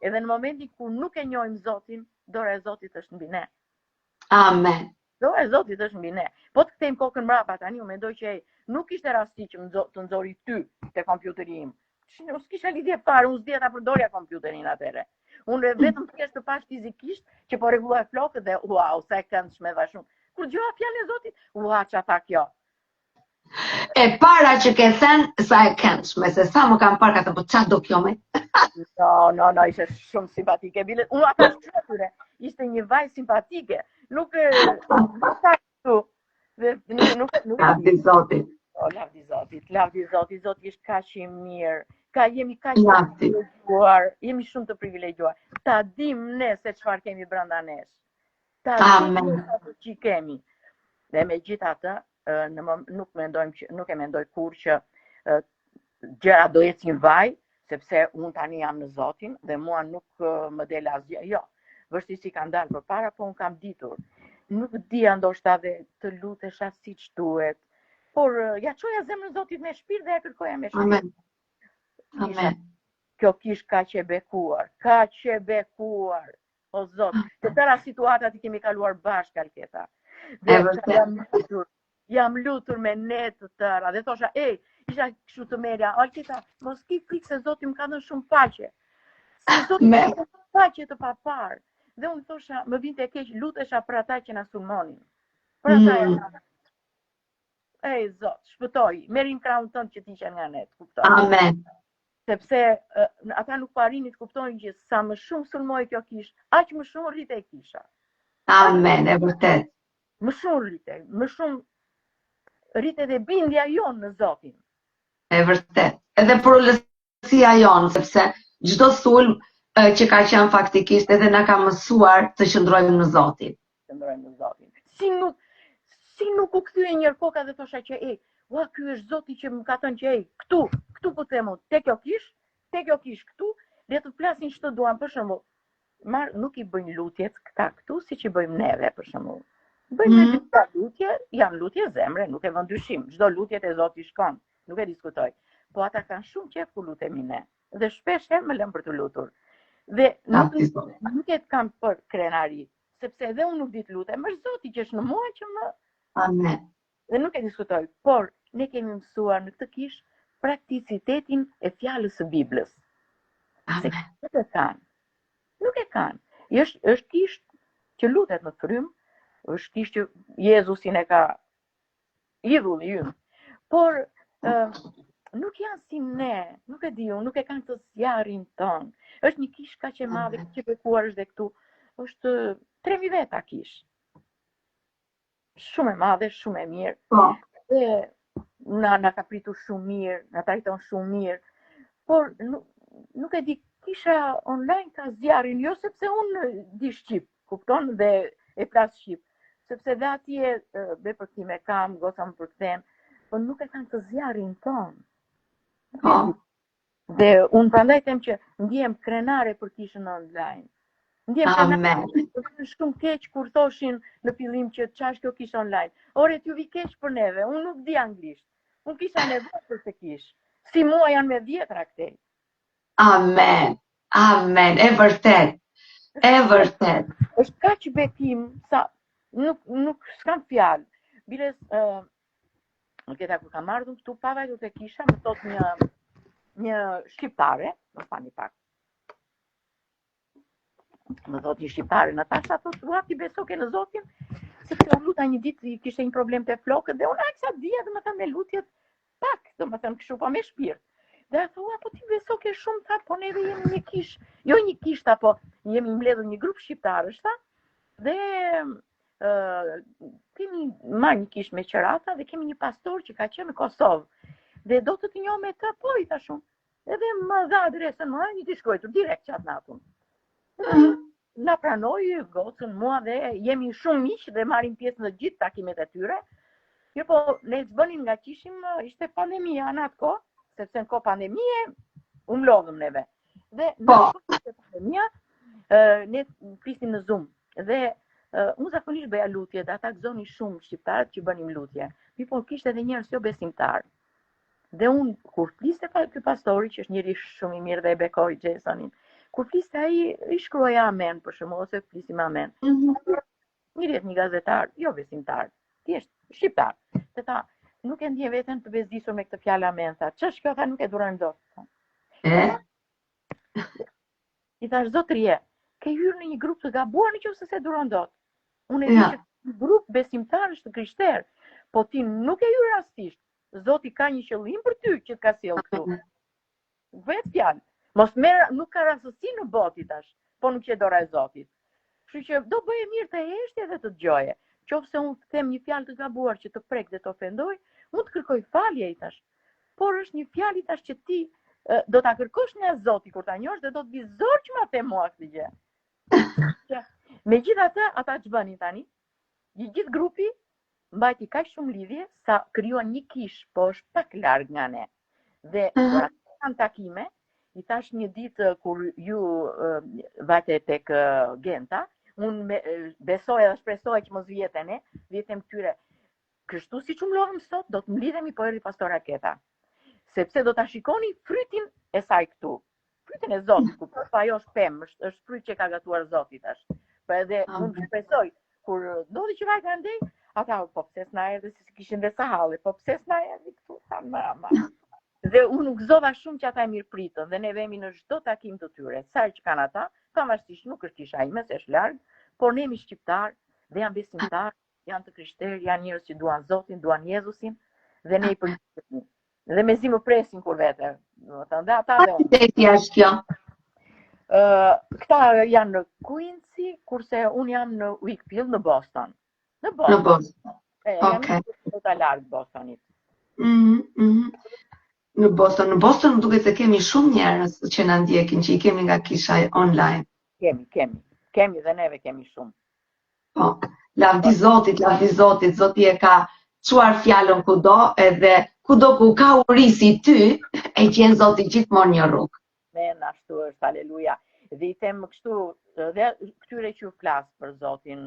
edhe në momentin ku nuk e njohim Zotin, dora e Zotit është mbi ne. Amen. Dora e Zotit është mbi ne. Po të kthejmë kokën mbrapa tani, unë mendoj që nuk ishte rasti që të nxori ty te kompjuteri im. Unë s'kisha lidhje fare, unë s'dija ta përdorja kompjuterin atëre. Unë vetëm thjesht të pash fizikisht që po rregulloj flokët dhe wow, sa e këndshme dha shumë. Kur dëgjova fjalën e Zotit, ua ç'a tha kjo. E para që ke thënë sa e këndshme, se sa më kam parë ka të po ç'a do kjo me? No, ishte shumë simpatike. Unë ata shtyre, ishte një vajzë simpatike. Nuk ka këtu. Lavdi Zotit. Lavdi Zotit, Zoti është kaq i mirë. Jemi kaq të privilegjuar, jemi shumë të privilegjuar. Ta dim ne se çfarë kemi brenda nesh. Ta dim atë që kemi. Dhe megjithatë, nuk e mendoj kur që gjëra do ecin vaj, sepse unë tani jam në Zotin dhe mua nuk më del asgjë. Jo, vështirësi kanë dalë përpara, po unë kam ditur. Nuk dija ndoshta dhe të lutesha siç duhet, por ja çoja zemrën Zotit me shpirt dhe e kërkoja me shpirt. Amen. Kjo kish kaq e bekuar. O Zot, të tëra situatat i kemi kaluar bashkë Alketa. Dhe jam lutur me ne të tëra dhe thosha, isha kështu të merja, Alketa, mos ki frikë se Zoti më ka dhënë shumë paqe. Se Zoti më ka dhënë paqe të papar. Dhe unë thosha, më vinte keq, lutesha për ata që na sulmonin. Për ata Zot, shpëtoj, merrin krahun tënd që t'ishen nga ne, kuptoj. Amen. Sepse ata nuk po arrinin të kuptojnë që sa më shumë sulmoi kjo kish, aq më shumë rritej kisha. Amen, e vërtet. Më shumë rritej, më shumë rritej dhe bindja jonë në Zotin. E vërtet. Edhe për ullësia jonë, sepse çdo sulm që ka qenë faktikisht edhe na ka mësuar të qëndrojmë në Zotin. Si nuk u kthye një koka dhe thosha që ky është Zoti që më ka thënë që këtu po them unë, te kjo kish këtu, le të flasin çdo duan, për shembull. Nuk i bëjnë lutjet këta këtu siç i bëjmë neve, për shembull. Bëjmë lutje, janë lutje zemre, nuk e vën dyshim. Çdo lutje te Zoti shkon, nuk e diskutoj. Po ata kanë shumë qejf kur lutemi ne. Dhe shpesh më lëm për të lutur. Dhe nuk e kam për krenari, sepse edhe unë nuk di të lutem, është Zoti që është në mua që më. Amen. Dhe nuk e diskutoj, por ne kemi mësuar në këtë kish prakticitetin e fjalës së Biblës. Amen. Nuk e kanë. Është kish që lutet në frym, është kish që Jezusin e ka idhull i ynë. Por nuk janë si ne, nuk e di unë, nuk e kanë të zjarrin ton. Është një kish kaq e madhe që bekuar është dhe këtu. Është 3000 veta kish. Shumë e madhe, shumë e mirë. Dhe na ka pritur shumë mirë, na trajton shumë mirë. Por nuk e di, kisha online ka zjarrin, jo sepse unë di shqip, kupton, dhe e flas shqip. Sepse dhe atje vepërtime kam, goca më përkthem, por nuk e kanë të zjarrin ton. Dhe unë prandaj them që ndjem krenare për kishën online. Ndjem krenare shumë keq kur thoshin në fillim që ç'është kjo kish online. Ore t'ju vi keq për neve, unë nuk di anglisht. Unë kisha nevojë për të kish. Si mua janë me 10 këtej. Amen. Amen, e vërtet. E vërtet. Është kaq bekim sa nuk s'kam fjalë. Bile Alketa kur kam ardhur këtu pavajtur te kisha, më thot një shqiptare, më fani pak. Më thot një shqiptare, Natasha, thot, ti beso ke në Zotin? Sepse unë luta një ditë kishte një problem te flokët dhe unë aksa dija dhe më thënë me lutjet pak, dhe më thënë kështu po me shpirt. Dhe a thua, po ti beso ke shumë, tha, po neve jemi një kish, jo një kish, tha, po jemi mbledhur një grup shqiptarësh, tha, dhe kemi marrë një kish me qerata dhe kemi një pastor që ka qenë në Kosovë. Dhe do të njoh me të, po i thashun. Edhe më dha adresën më, një të shkruar direkt qatë natën. Na pranoi gocën mua dhe jemi shumë miq dhe marrim pjesë në gjithë takimet e tyre. Jo, po ne zbënin nga qishim, ishte pandemia në atë kohë, sepse në kohë pandemie u mlodhëm neve. Dhe në kohë pandemia ne flisnim në Zoom dhe unë zakonisht bëja lutje dhe ata gëzonin shumë shqiptarët që bënim lutje. Mi po kishte edhe njerëz jo besimtar. Dhe unë kur fliste ky pastori që është njëri shumë i mirë dhe e bekoi Jasonin, kur fliste ai i shkruaja amen për shembull ose flisim amen. Një gazetar, jo besimtar, thjesht shqiptar. Se tha, nuk e ndjen veten të bezdisur me këtë fjalë amen, tha. Ç'është kjo, tha, nuk e durojmë dot. I thash, zotërie, ke hyrë në një grup të gabuar nëse se duron dot. Unë e di që një grup besimtarësh të krishterë, po ti nuk e hyrë rastisht. Zoti ka një qëllim për ty që të ka sjellë këtu. Vetë fjalë. Mos merr, nuk ka rastësi në botë tash, po nuk që dora e Zotit. Kështu që do bëje mirë të heshtje dhe të dëgjoje. Qofse unë të them një fjalë të gabuar që të prek dhe të ofendoj, unë të kërkoj falje i tash. Por është një fjalë i tash që ti do ta kërkosh nga Zoti kur ta njohësh dhe do të vi zorç ma te mua këtë gjë. Megjithatë, ata ç'bënin tani? Gjithë grupi mbajti kaq shumë lidhje sa krijuan një kish, po është pak larg nga ne. Dhe kanë takime, i thash një ditë kur ju vate tek Genta, unë besoj dhe shpresoj që mos vjete ne, vjetem këtyre, kështu si që mlodhëm sot, do të mlidhemi po erdhi pastor Aketa. Sepse do ta shikoni frytin e saj këtu. Frytin e Zotit, ku po ajo është pemë, është fryt që ka gatuar Zoti tash. Po edhe unë shpresoj kur ndodhi që vaj kanë ndej, ata po pse s'na erdhi se kishin dhe sa halli, po pse s'na erdhi këtu, tha mama. Dhe unë gëzova shumë që ata e mirë pritën dhe ne vemi në çdo takim të tyre. Sa që kanë ata, pavarësisht nuk është kisha ime, se është larg, por ne jemi shqiptar dhe janë besimtar, janë të krishterë, janë njerëz që duan Zotin, duan Jezusin dhe ne i përgjithësimi. Dhe mezi më presin kur vete. Domethënë ata dhe unë. Është kjo. Këta janë në Quincy, kurse unë jam në Wakefield në Boston. Në Boston. Okej. Jam të larg Bostonit. Në Boston më duket se kemi shumë njerëz që na ndjekin, që i kemi nga kisha online. Kemi dhe neve kemi shumë. Po, lavdi Zotit, Zoti e ka çuar fjalën kudo, edhe kudo ku ka urisi ty, e gjen Zoti gjithmonë një rrugë. Ashtu është, aleluja. Dhe i them kështu, dhe këtyre që flas për Zotin,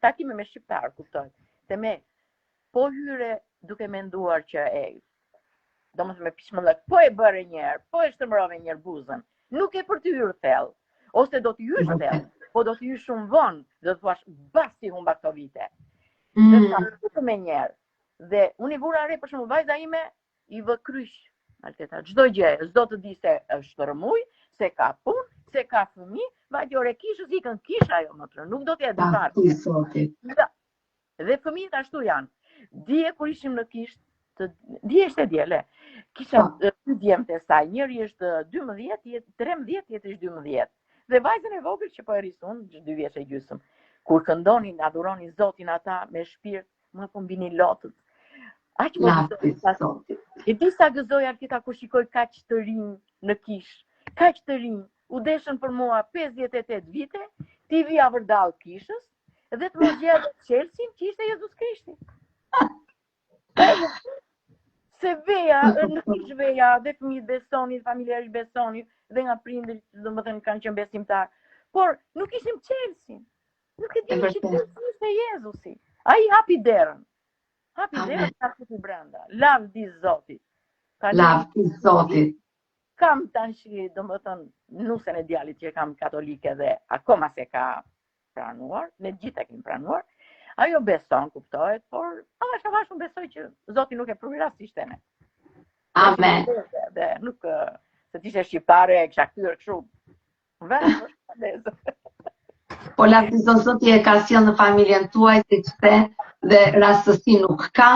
takime me shqiptar, kuptoj. Theme, po hyre duke menduar që domethënë me pishmëllëk, po e bëre njerë, po e shtëmërove njerë buzën, nuk e për të hyrë thellë, ose do të hysh thellë, po do të hysh shumë vonë, do të thuash basti humba këto vite. Dhe të me njerë. Dhe unë i vura re për shumë vajza ime, i vë kryq, Alteta, çdo gjë, s'do të di se është rëmuj, se ka punë, se ka fëmijë, vajtjore kishës ikën kisha ajo më nuk do t'ja dëfar. Dhe fëmijët ashtu janë. Dje kur ishim në kishë, dje ishte djele, kisha dy djemtë e saj, njëri është 12, 13, tjetri është 12. Dhe vajzën e vogël që po e risun, 2 vjeç e gjysmë. Kur këndonin, adhuronin Zotin ata me shpirt, më po mbinin lotët. E di sa gëzoj Arkita kur shikoj kaq të rinj në kish, kaq të rinj, u deshën për mua 58 vite, ti vija vërdall kishës, dhe të më gjellë Chelsea që ishte Jezus Krishti. Se veja, në kish veja, dhe fëmijët besonin, familjarisht besonin, dhe nga prindërit, domethënë kanë qenë besimtar. Por nuk ishim Chelsea. Nuk e di që Chelsea ishte Jezusi. Ai hapi derën. Hapi derën ka futi brenda. Lavdi Zotit. Lavdi Zotit. Kam tash, domethënë, nusën e djalit që kam katolike dhe akoma se ka pranuar, ne gjithë e kemi pranuar. Ajo beson, kuptohet, por avash unë besoj që Zoti nuk e pruvi rastisht e ne. Amen. Dhe nuk, se t'ishe shqiptare, kisha kthyer kështu. Vetëm është shpëndezë. Po lavdi Zoti e ka sjellë në familjen tuaj, siç the, dhe rastësi nuk ka.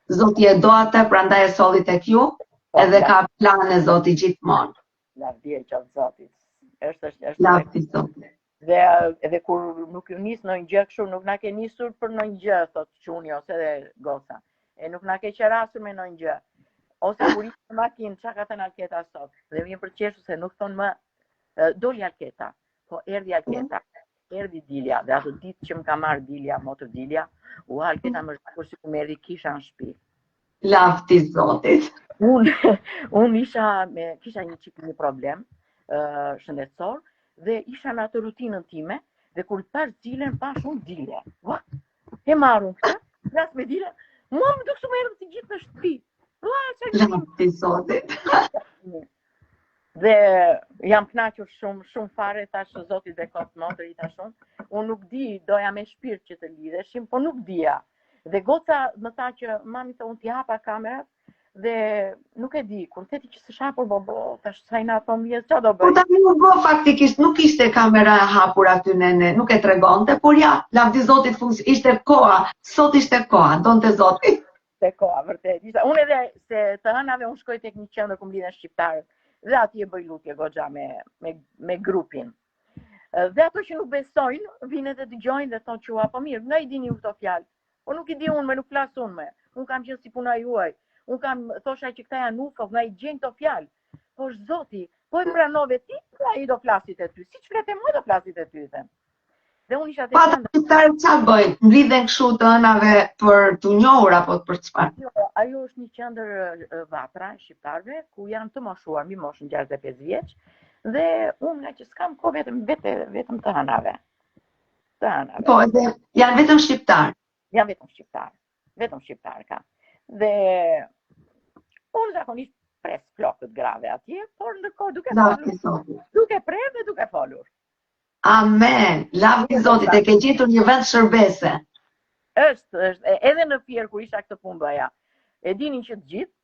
Zoti e do atë, prandaj e solli tek ju. edhe ka plane Zoti gjithmonë. Lavdi e qoftë Zotit. Është Lavdi Zotit. Dhe edhe kur nuk ju nis ndonjë gjë kështu, nuk na ke nisur për ndonjë gjë, thotë çuni ose edhe goca. E nuk na ke qerasur me ndonjë gjë. Ose kur ishte në makinë, çka ka thënë Alketa sot. Dhe vjen për qeshur se nuk thon më doli Alketa, po erdhi Alketa. Erdhi Dilja, dhe atë ditë që më ka marrë Dilja, motër Dilja, Alketa më shkur si ku më erdhi kisha në shtëpi. Lavdi Zotit. Unë kisha një problem shëndetësor, dhe isha në atë rutinën time, dhe kur pash Dilen, pash unë Dilje. E marrën këtë, flas me Dilen, mua më duk më erdhë të gjithë në shtëpi. Lavdi Zotit. Dhe jam kënaqur shumë fare, tash Zoti dhe kot motër i tashun. Unë nuk di, doja me shpirt që të lidheshim, po nuk dija. Dhe goca më tha që mami të unë t'i hapa kamerat, dhe nuk e di, kur theti që s'është hapur bobo, tash sa i na thon vjes çfarë do bëj? Po tani u bë faktikisht nuk ishte kamera e hapur aty në nuk e tregonte, por ja, lavdi Zotit ishte koha, sot ishte koha, donte Zoti. Te koha vërtet. Unë edhe se të hënave unë shkoj tek një qendër ku mblidhen shqiptarët, dhe atje bëj lutje goxha me grupin. Dhe ato që nuk besojnë, vinë dhe dëgjojnë dhe thonë që po mirë, nga i dini ju këto fjalë. Po nuk i di unë, nuk flas unë me. Unë kam qenë si puna juaj. Unë kam thosha që këta janë ufo, nga i gjejnë këto fjalë. Po Zoti, po e pranove ti, ai do flasit e ty. Siç fletë mua do flasit e ty them. Dhe unë isha Pa të çfarë bëjnë? Mblidhen kështu të ënave për t'u njohur apo për çfarë? Ajo është një qendër vatra e shqiptarëve ku janë të moshuar mbi moshën 65 vjeç, dhe unë nga që s'kam kohë vetëm të ënave. Të ënave. Po, edhe janë vetëm shqiptar. Janë vetëm shqiptar. Vetëm shqiptar ka. Dhe unë zakonisht pres flokët grave atje, por ndërkohë duke prerë dhe duke folur. Amen. Lavdi Zotit, e ke gjetur një vend shërbese. Është, edhe në Fier kur isha këtë punë bëja. E dinin që të gjithë,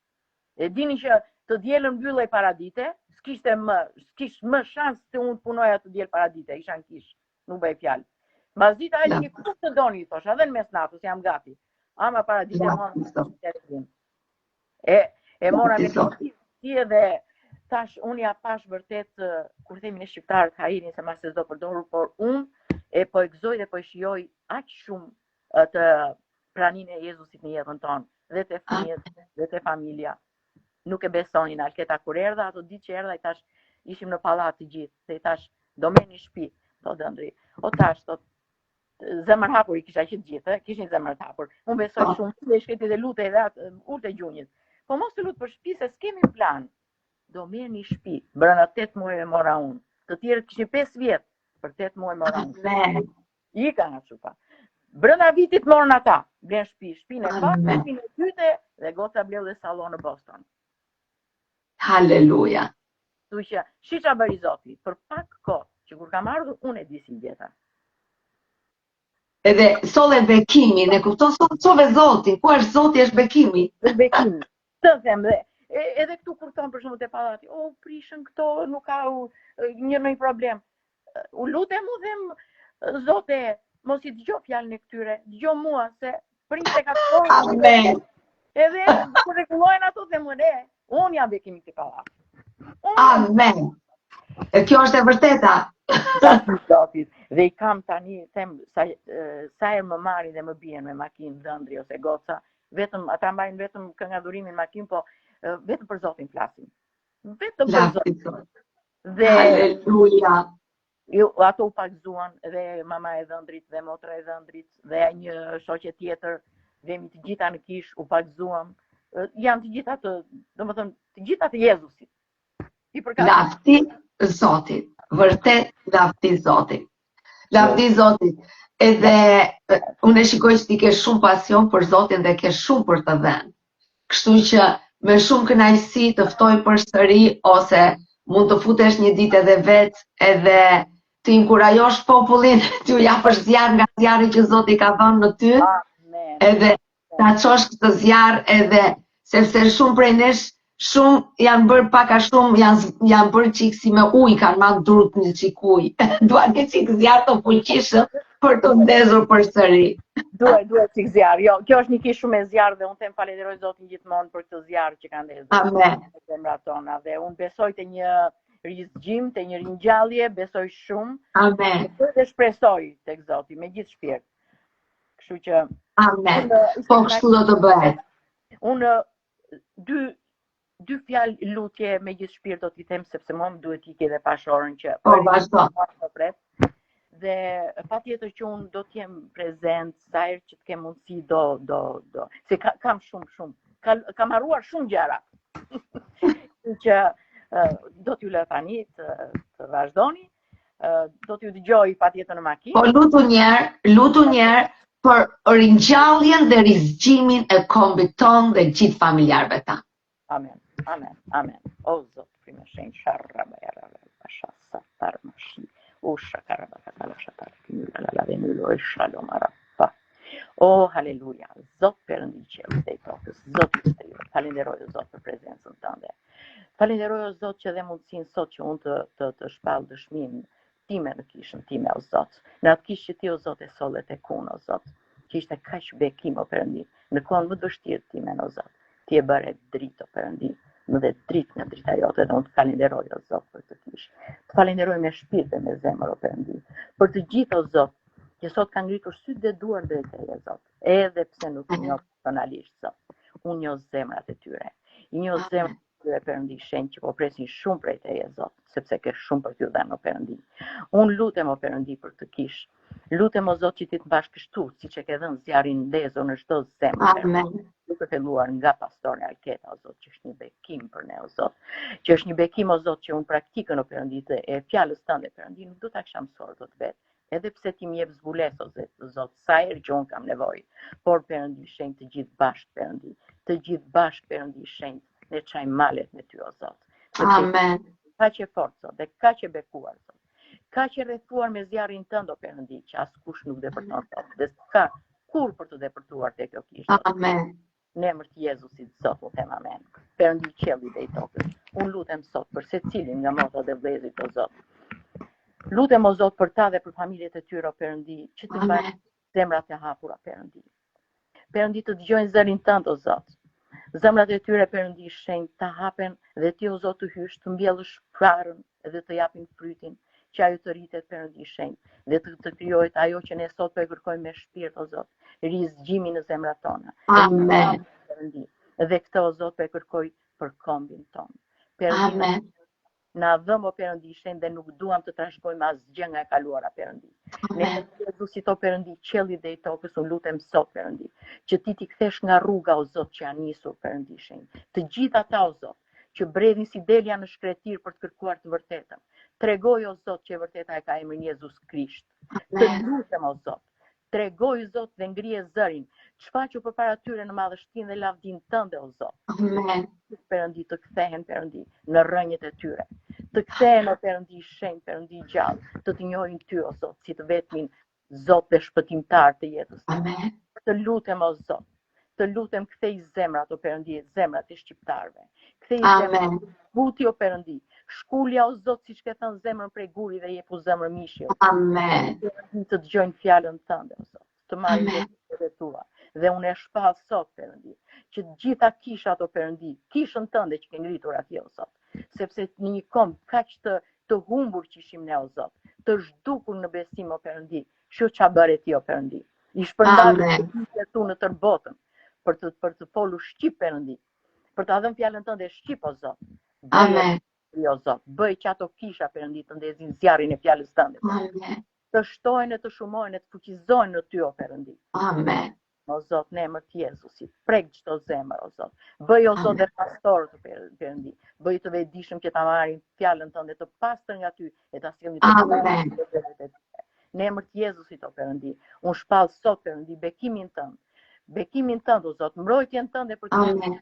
e dinin që të dielën mbyllej paradite, s'kish më shans se unë punoja të diel paradite, isha në kish, nuk bëj fjalë. Mbasdita ai që ku të doni, thosha, edhe në mesnatës jam gati. Ama paradite e mora me ti edhe tash unë ja pash vërtet kur themi në shqiptar ka irin se mas se s'do përdorur, por unë e po e gëzoj dhe po e shijoj aq shumë të praninë e Jezusit në jetën tonë, dhe te fëmijët, dhe te familja. Nuk e besonin Alketa kur erdha, ato ditë që erdha i tash ishim në pallat të gjithë, se i tash do merrni shtëpi, thotë Ëndri. O tash thotë zemër hapur i kisha që të gjithë, kishin zemër të hapur. Unë besoj shumë dhe shketi dhe lutej dhe atë urtë e gjunjit. Po mos të lutë për shtëpi se s'kemi plan. Do merr një shtëpi, brenda 8 muaj e mora unë. Të tjerët kishin 5 vjet, për 8 muaj mora unë. I kanë çupa. Brenda vitit morën ata, blen shtëpinë e parë, shtëpinë e dytë dhe goca bleu dhe sallon në Boston. Halleluja. Kështu që shiça bëri Zoti, për pak kohë, që kur kam ardhur unë e di si gjeta. Edhe solle bekimin, e kupton sove Zoti, ku është Zoti është bekimi. Është bekimi. Të them dhe edhe këtu kur thon për shembull te pallati, prishën këto, nuk ka një problem. U lutem u them Zote, mos i dëgjoj fjalën e këtyre, dëgjoj mua se printe ka kohë. Amen. Edhe kur rregullojnë ato them unë jam bekimi këtij pallati. Amen. E kjo është e vërteta. Dhe i kam tani, them, sa herë më marrin dhe më bien me makinë dhëndri ose goca, vetëm ata mbajnë vetëm këngadurimin makinë, po vetëm për Zotin flasin. Vetëm për Zotin. Dhe halleluja. Ato u pagzuan dhe mama e dhëndrit dhe motra e dhëndrit dhe një shoqe tjetër, vemi të gjitha në kish, u pagzuam. Janë të gjitha të gjitha të Jezusit. Lavdi Zotit, vërtet lavdi Zotit. Lavdi Zotit. Edhe unë e shikoj që ti ke shumë pasion për Zotin dhe ke shumë për të dhënë. Kështu që me shumë kënaqësi të ftoj përsëri ose mund të futesh një ditë edhe vetë edhe të inkurajosh popullin, t'ju japësh zjarr nga zjarri që Zoti ka dhënë në ty. Edhe ta çosh këtë zjarr edhe sepse shumë prej nesh shumë janë bërë paka shumë janë bërë çik si me ujë, kanë marrë durrët një çik ujë. Duan një çik zjarr të fuqishëm për të ndezur përsëri. Duhet çik zjarr. Jo, kjo është një kish shumë e zjarr dhe unë them falenderoj Zotin gjithmonë për këtë zjarr që ka ndezur Amen. në zemrat tona dhe unë besoj te një rizgjim, te një ringjallje, besoj shumë. Amen. Dhe shpresoj tek Zoti me gjithë shpirt. Kështu që Amen. Po kështu do të bëhet. Unë dy fjalë lutje me gjithë shpirt do t'i them sepse mua më duhet ikë edhe pas orën që Po vazhdo. Dhe patjetër që unë do të jem prezent sa herë që të kem mundësi do. Se kam shumë. Kam harruar shumë gjëra. Që do t'ju lë tani të vazhdoni. Do t'ju dëgjoj patjetër në makinë. Po lutu njerë për ringjalljen dhe rizgjimin e kombit ton dhe gjithë familjarëve ta. Amen. O Zot, primë shenjë sharrabajara bashasa tarmashi. Usha karabakala shatar la venulo e shalom arappa. O halleluja, Zot Perëndi i qiellit dhe i tokës, Zot i shtrirë. Falenderoj o Zot për prezencën tënde. Falenderoj o Zot që dhe mundësinë sot që unë të shpall dëshminë time në kishën time o Zot. Në atë kishë që ti o Zot e solle tek unë o Zot, që ishte kaq bekim o Perëndi, në kohën më të vështirë time o Zot. Ti e bëre dritë o Perëndi, më dhe dritë nga drita jote dhe unë të falenderoj o Zot për të kishë. Të falenderoj me shpirt dhe me zemër o Perëndi, për të gjithë o Zot, që sot kanë ngritur sytë dhe duar drejt teje Zot, edhe pse nuk i njoh personalisht Zot. Unë njoh zemrat e tyre. I njoh zemrat e tyre Perëndi shenjë që po presin shumë prej teje Zot, sepse ke shumë për t'ju dhënë o Perëndi. Unë lutem o Perëndi për të kishë. Lutem o Zot që ti të mbash kështu, siç e ke dhënë zjarrin ndezur në çdo zemër. Amen. Duke filluar nga pastori Alketa o Zot, që është një bekim për ne o Zot, që është një bekim o Zot që unë praktikën o Perëndi e fjalës tënde Perëndi nuk do ta kisha mësuar dot vetë, edhe pse ti më jep zbulesë o Zot, sa herë që unë kam nevojë, por Perëndi shenjtë të gjithë bashkë Perëndi, të gjithë bashkë Perëndi shenjtë ne çajm malet me ty o Zot. Amen. Kaq e fortë Zot, dhe kaq e bekuar Zot. Kaq e rrethuar me zjarrin tënd o Perëndi, që askush nuk depërton Zot, dhe s'ka kur për të depërtuar te kjo kishë. Amen. Në emër të Jezusit Zot, u them amen. Perëndi i qiellit dhe i tokës, unë lutem sot për secilin nga motrat e vëllezërit o Zot. Lutem o Zot për ta dhe për familjet e tyre o Perëndi, që të mbajnë zemrat e hapura Perëndi. Perëndi të dëgjojnë zërin tënd o Zot. Zemrat e tyre Perëndi shenjtë të hapen dhe ti o Zot të hysh të mbjellësh prarën dhe të japin frytin që ajo të rritet Perëndi shenjtë dhe të krijohet ajo që ne sot po e kërkojmë me shpirt o Zot, rizgjimi në zemrat tona. Amen. Dhe këtë o Zot po e kërkoj për kombin ton. Perëndi Amen. na dhëm o Perëndi shenjtë dhe nuk duam të trashëgojmë asgjë nga e kaluara Perëndi. Ne Jezusit o Perëndi qiellit dhe i tokës, unë lutem sot Perëndi, që ti t'i kthesh nga rruga o Zot që janë nisur Perëndi shenjtë. Të gjithë ata o Zot që bredhin si delja në shkretir për të kërkuar të vërtetën. Tregoj o Zot që e vërteta e ka emrin Jezus Krisht. Të lutem o Zot, tregoj Zot dhe ngrije zërin, shfaqu përpara tyre në madhështinë dhe lavdinë tënde o Zot. Amen. Perëndi të kthehen Perëndi në rrënjët e tyre. Të kthehen o Perëndi shenjtë, Perëndi gjallë, të njohin ty o Zot si të vetmin Zot dhe shpëtimtar të jetës. Amen. Të lutem o Zot, të lutem kthej zemrat o Perëndi, zemrat e shqiptarëve. Kthej zemrat, buti o Perëndi. Shkulja o Zot siç ke thënë zemrën prej guri dhe jepu zemrën mishi. Amen. Të dëgjojnë fjalën tënde o Zot, të marrin vetë tua. Dhe unë e shpall sot Perëndi, që të gjitha kishat o Perëndi, kishën tënde që ke ngritur atje o Zot, sepse në një komb kaq të humbur që ishim ne o Zot, të zhdukur në besim o Perëndi, shu ç'a bëre ti o Perëndi. I shpërndarë tu në tërë botën për të folur shqip Perëndi, për ta dhënë fjalën tënde shqip o Zot. Amen. O Zot, bëj që ato kisha Perëndi të ndezin zjarrin e fjalës tënde. Amen. Të shtojnë e të shumojnë e të fuqizojnë në ty o Perëndi. Amen. O Zot, në emër të Jezusit, prek çdo zemër o Zot. Bëj o Zot dhe pastorët o Perëndi. Bëj të vetëdijshëm që ta marrin fjalën tënde të pastër nga ty e ta sillni të Amen. Në emër të Jezusit o Perëndi, unë shpall sot Perëndi bekimin tënd. Bekimin tënd o Zot, mbrojtjen tënde për Amen.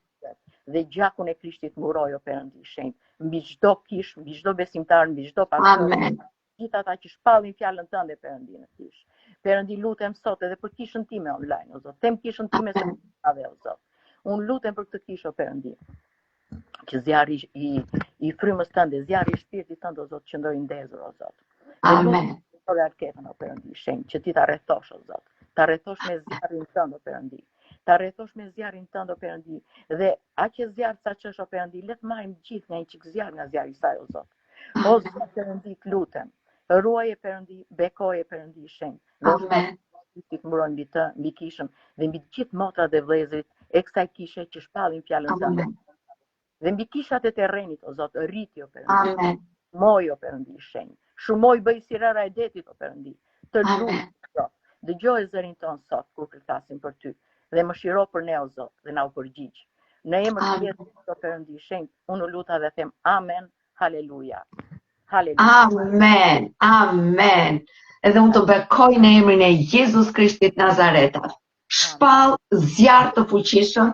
dhe gjakun e Krishtit muroj o Perëndi shenjtë, mbi çdo kish, mbi çdo besimtar, mbi çdo pastor. Amen. Gjithë ata që shpallin fjalën tënde Perëndi në kish. Perëndi lutem sot edhe për kishën time online o Zot. Them kishën time se ave o Zot. Unë lutem për këtë kishë o Perëndi. Që zjarri i frymës tënde, zjarri i shpirtit tënd o Zot, qëndrojë ndezur o Zot. Amen. Për arketën o Perëndi shenjtë, që ti ta rrethosh o Zot. ta rrethosh me zjarrin tënd, o Perëndi. Ta rrethosh me zjarrin tënd, o Perëndi. Dhe aq e zjarr sa ç'është, o Perëndi, le të marrim gjithë nga një çik zjarr nga zjarri i saj, o Zot. O Zot Perëndi, të lutem. Ruaje Perëndi, bekoje Perëndi i shenjtë. Amen. Dhe mbrojnë mbi të, mbi kishën dhe mbi të gjithë motrat e vëllezërit e kësaj kishe që shpallin fjalën tënde. Amen. Dhe mbi kishat e terrenit, o Zot, rriti, o Perëndi. Amen. Moj, o Perëndi i shenjtë. Shumoj bëj si rëra e detit, o Perëndi. Të Amen. lutem, Zot. Dëgjoj zërin ton sot kur kërkasim për ty dhe më shiro për ne, o Zot, dhe na u përgjigj. Në emër të Jezusit, o Perëndi i shenjtë, unë luta dhe them amen, haleluja. Haleluja. Amen. Amen. Edhe unë të bekoj në emrin e Jezus Krishtit Nazaretat. Shpall zjarr të fuqishëm,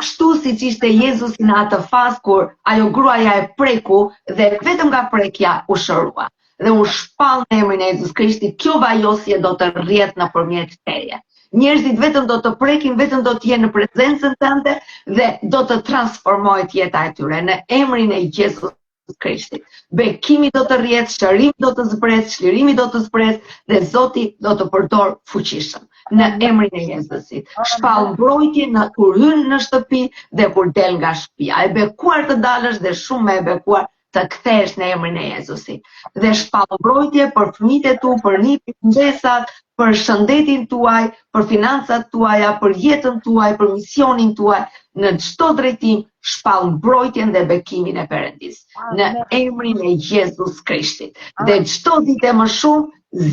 kështu siç ishte Jezusi në atë fazë kur ajo gruaja e preku dhe vetëm nga prekja u shërua. Dhe unë shpall në emrin e Jezus Krishtit, kjo vajosje do të rrjet nëpërmjet teje. Njerëzit vetëm do të prekin, vetëm do të jenë në prezencën tënde dhe do të transformohet jeta e tyre në emrin e Jezus Krishtit. Bekimi do të rrjet, shërimi do të zbret, çlirimi do të zbret dhe Zoti do të përdor fuqishëm në emrin e Jezusit. Shpall mbrojtje në kur hyn në shtëpi dhe kur del nga shtëpia. E bekuar të dalësh dhe shumë e bekuar të kthehesh në emrin e Jezusit. Dhe shpall mbrojtje për fëmijët e tu, për nipit, ndesat, për shëndetin tuaj, për financat tuaja, për jetën tuaj, për misionin tuaj, në çdo drejtim, shpall mbrojtjen dhe bekimin e Perëndis. Në emrin e Jezus Krishtit. Dhe çdo ditë më shumë,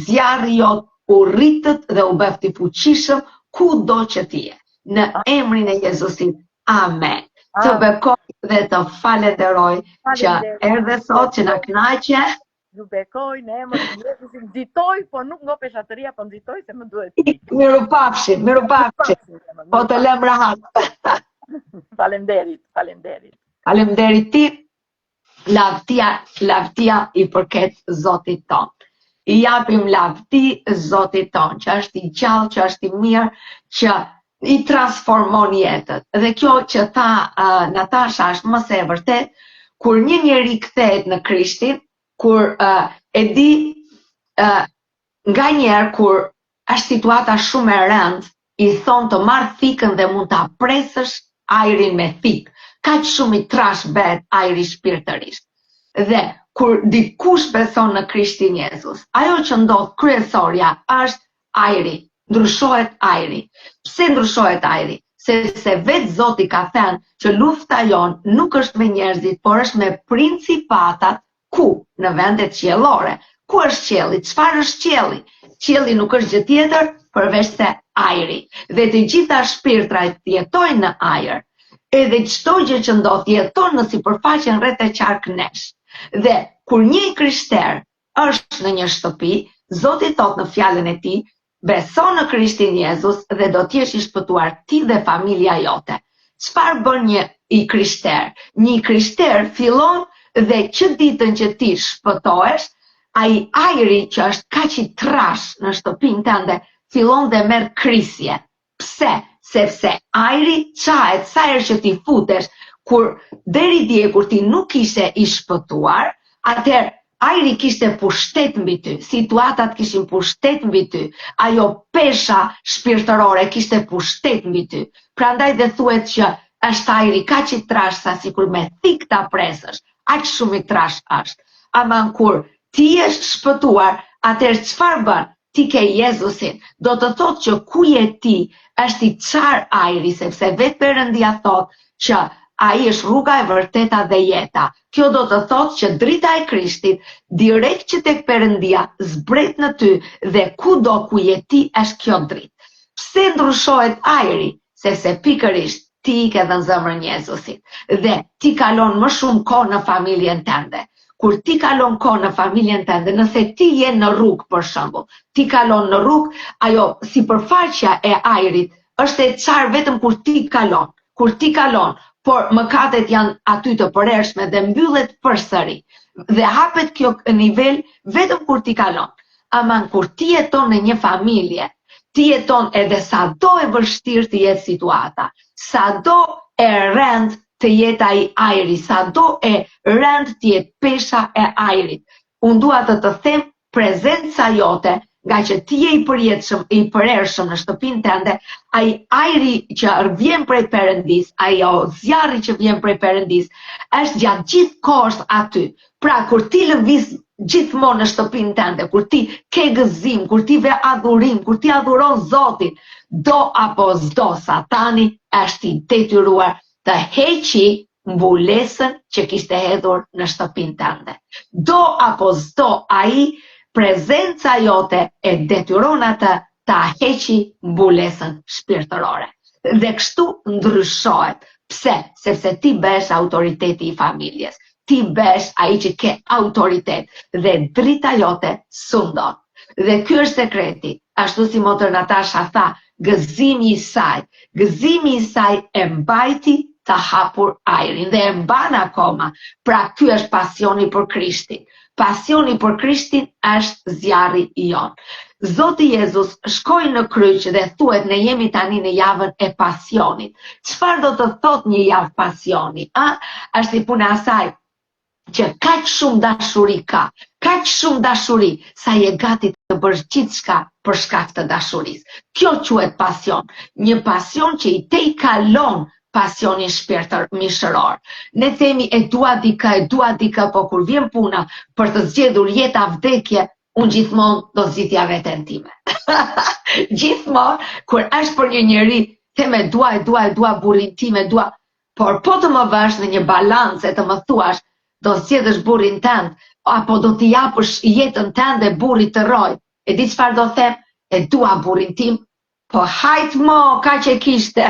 zjarri jot u rritët dhe u bëfti fuqishëm kudo që ti je. Në emrin e Jezusit. Amen. Të bekoj dhe të falenderoj që erdhe sot, që na kënaqe. Ju bekoj në emrin e Jezusit, nxitoj, po nuk nga peshatëria, po nxitoj se më duhet. Mirupafshim. Po të lëm rahat. Faleminderit. Faleminderit ti. Lavdia i përket Zotit ton. I japim lavdi Zotit ton, që është i gjallë, që është i mirë, që i transformon jetët. Dhe kjo që tha Natasha është mëse e vërtet, kur një njeri kthehet në Krishtin, kur e di nga njerë kur është situata shumë e rëndë, i thonë të marrë thikën dhe mund të apresësh ajrin me thikë. Kaq shumë i trash bëhet ajri shpirtërisht. Dhe kur dikush beson në Krishtin Jezus, ajo që ndodh kryesorja është ajri, ndryshohet ajri. Pse ndryshohet ajri? Sepse vetë Zoti ka thënë që lufta jon nuk është me njerëzit, por është me principatat. Ku? Në vendet qiellore. Ku është qielli? Çfarë është qielli? Qielli nuk është gjë tjetër përveç se ajri. Dhe të gjitha shpirtrat jetojnë në ajër. Edhe çdo gjë që ndodh jeton në sipërfaqen rreth e qark nesh. Dhe kur një krishter është në një shtëpi, Zoti thot në fjalën e tij, beso në Krishtin Jezus dhe do të jesh i shpëtuar ti dhe familja jote. Çfarë bën një krishter? Një krishter fillon dhe që ditën që ti shpëtohesh, ai ajri që është kaq i trash në shtëpinë tënde fillon dhe merr krisje. Pse? Sepse ajri qahet sa herë që ti futesh, kur deri dje kur ti nuk ishe i shpëtuar, atëherë ajri kishte pushtet mbi ty, situatat kishin pushtet mbi ty, ajo pesha shpirtërore kishte pushtet mbi ty. Prandaj dhe thuhet që është ajri kaq i trash sa sikur me thik ta presësh, aq shumë i trash është. Ama kur ti je shpëtuar, atëherë çfarë bën? Ti ke Jezusin. Do të thotë që ku je ti është i çar ajri, sepse vetë Perëndia thotë që ai është rruga e vërteta dhe jeta. Kjo do të thotë që drita e Krishtit direkt që tek Perëndia zbret në ty dhe kudo ku je ti është kjo dritë. Pse ndryshohet ajri? Sepse pikërisht ti i ke dhënë zemrën Jezusit dhe ti kalon më shumë kohë në familjen tënde. Kur ti kalon kohë në familjen tënde, nëse ti je në rrugë për shembull, ti kalon në rrugë, ajo sipërfaqja e ajrit është e çarë vetëm kur ti kalon. Kur ti kalon, por mëkatet janë aty të përhershme dhe mbyllet përsëri. Dhe hapet kjo nivel vetëm kur ti kalon. Ama kur ti jeton në një familje, ti jeton edhe sado e vështirë të jetë situata, sado e rënd të jetë ai ajri, sado e rënd të jetë pesha e ajrit. Unë dua të them, prezenca jote nga që ti je i përjetshëm, i përershëm në shtëpinë tënde, ai ajri që vjen prej Perëndis, ajo zjarri që vjen prej Perëndis, është gjatë gjithë kohës aty. Pra, kur ti lëviz gjithmonë në shtëpinë tënde, kur ti ke gëzim, kur ti ve adhurim, kur ti adhuron Zotin, do apo s'do, Satani është i detyruar të heqi mbulesën që kishte hedhur në shtëpinë tënde. Do apo s'do, ai prezenca jote e detyron atë ta heqi mbulesën shpirtërore. Dhe kështu ndryshohet. Pse? Sepse ti besh autoriteti i familjes. Ti besh ai që ke autoritet dhe drita jote sundon. Dhe ky është sekreti. Ashtu si motër Natasha tha, gëzimi i saj e mbajti të hapur ajrin dhe e mban akoma. Pra ky është pasioni për Krishtin. Pasioni për Krishtin është zjarri i jon. Zoti Jezus shkoi në kryq dhe thuhet ne jemi tani në javën e pasionit. Çfarë do të thot një javë pasioni? Është i puna asaj që kaq shumë dashuri ka, kaq shumë dashuri sa je gati të bësh gjithçka për shkak të dashurisë. Kjo quhet pasion. Një pasion që i tejkalon pasionin mishëror. Ne themi e dua dika, po kur vjen puna për të zgjedhur jeta vdekje, unë gjithmonë do zgjidhja veten time. Gjithmonë, kur është për një njeri, theme dua burrin tim, por po të më vësh në një balancë e të më thuash, do zgjedhësh burrin tënd, apo do t'i japësh jetën tënde burrit të roj. E di çfarë do them? E dua burrin tim, po hajt mo, ka që kishte.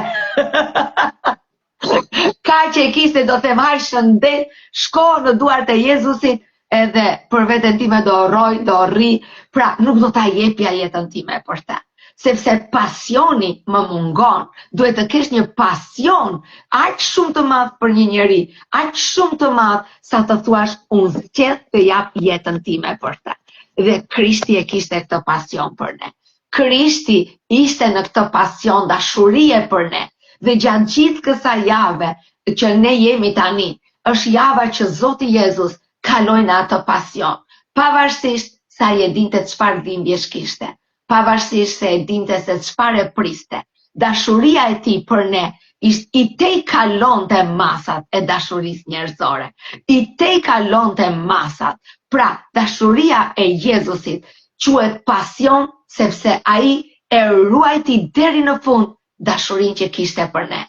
Ka që kishte, do them hajt shëndet, shko në duart e Jezusit, edhe për veten time do rroj, do rri, pra nuk do ta jepja jetën time për te. Sepse pasioni më mungon, duhet të kesh një pasion aq shumë të madh për një njeri, aq shumë të madh sa të thuash unë zgjedh të jap jetën time për te. Dhe Krishti e kishte këtë pasion për ne. Krishti ishte në këtë pasion dashurie për ne. Dhe gjatë gjithë kësaj jave që ne jemi tani, është java që Zoti Jezus kaloi në atë pasion. Pavarësisht sa e dinte çfarë dhimbjesh kishte. Pavarësisht se e dinte se çfarë e priste. Dashuria e tij për ne i tejkalonte masat e dashurisë njerëzore. I tejkalonte masat. Pra, dashuria e Jezusit quhet pasion sepse ai e ruajti deri në fund dashurinë që kishte për ne.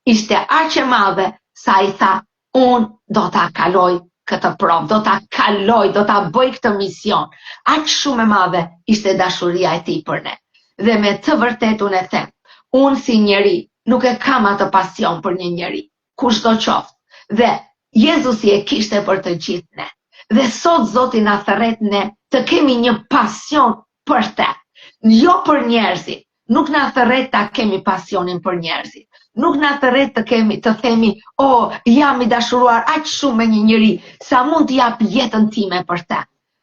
Ishte aq e madhe sa i tha, unë do ta kaloj këtë provë, do ta kaloj, do ta bëj këtë mision. Aq shumë e madhe ishte dashuria e tij për ne. Dhe me të vërtetë unë e them, unë si njeri nuk e kam atë pasion për një njeri, kushdo qoftë. Dhe Jezusi e kishte për të gjithë ne. Dhe sot Zoti na thërret ne të kemi një pasion për te. Jo për njerëzit. Nuk na thërret ta kemi pasionin për njerëzit. Nuk na thërret të themi, jam i dashuruar aq shumë me një njeri, sa mund të jap jetën time për te.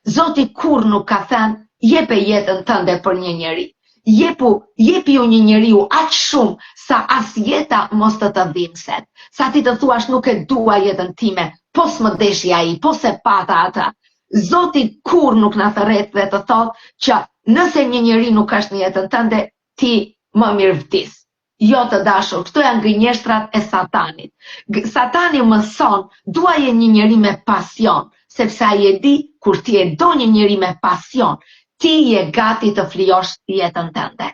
Zoti kur nuk ka thënë, jepe jetën tënde për një njeri. Jepi u një njeriu aq shumë sa as jeta mos të dhimbset. Sa ti të thuash nuk e dua jetën time, po s'më deshi ai, po se pata ata. Zoti kur nuk na thërret dhe të thotë që nëse një njeri nuk është në jetën tënde, ti më mirë vdis. Jo të dashur, këto janë gënjeshtrat e Satanit. Satani mëson, duaje një njeri me pasion, sepse ai e di kur ti e do një njeri me pasion, ti je gati të flijosh jetën tënde.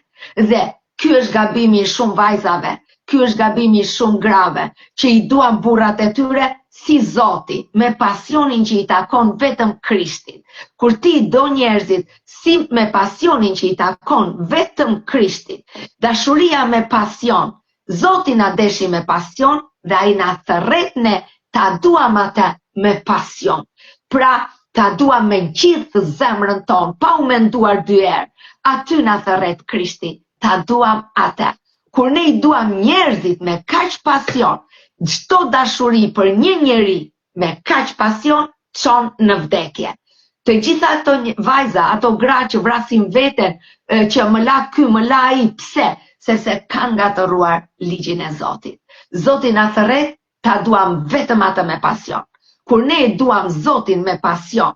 Dhe ky është gabimi i shumë vajzave, ky është gabimi i shumë grave, që i duan burrat e tyre si Zoti, me pasionin që i takon vetëm Krishtit. Kur ti do njerëzit si me pasionin që i takon vetëm Krishtit, dashuria me pasion, Zoti na deshi me pasion dhe ai na thërret ne ta duam atë me pasion. Pra, ta duam me gjithë zemrën tonë, pa u menduar dy herë. Aty na thërret Krishti, ta duam atë. Kur ne i duam njerëzit me kaq pasion, çdo dashuri për një njeri me kaq pasion çon në vdekje. Të gjitha ato vajza, ato gra që vrasin veten, që më la ky, më la ai, pse? Sepse kanë ngatëruar ligjin e Zotit. Zoti na thërret, ta duam vetëm atë me pasion. Kur ne duam Zotin me pasion,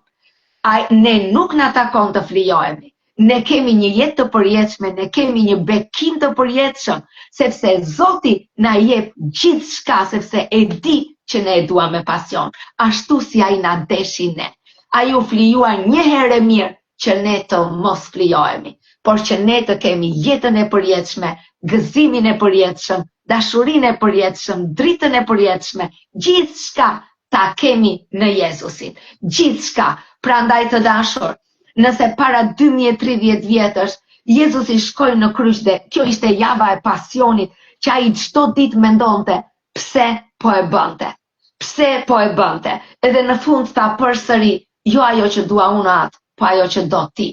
ne nuk na takon të flijohemi. ne kemi një jetë të përjetshme, ne kemi një bekim të përjetshëm, sepse Zoti na jep gjithçka, sepse e di që ne e duam me pasion, ashtu si ai na deshi ne. Ai u flijuar një herë e mirë që ne të mos flijohemi, por që ne të kemi jetën e përjetshme, gëzimin e përjetshëm, dashurinë e përjetshëm, dritën e përjetshme, gjithçka ta kemi në Jezusin. Gjithçka. Prandaj të dashur, nëse para 2030 vjetësh Jezusi shkoi në kryq dhe kjo ishte java e pasionit që ai çdo ditë mendonte, pse po e bënte? Pse po e bënte? Edhe në fund tha përsëri, jo ajo që dua unë atë, po ajo që do ti.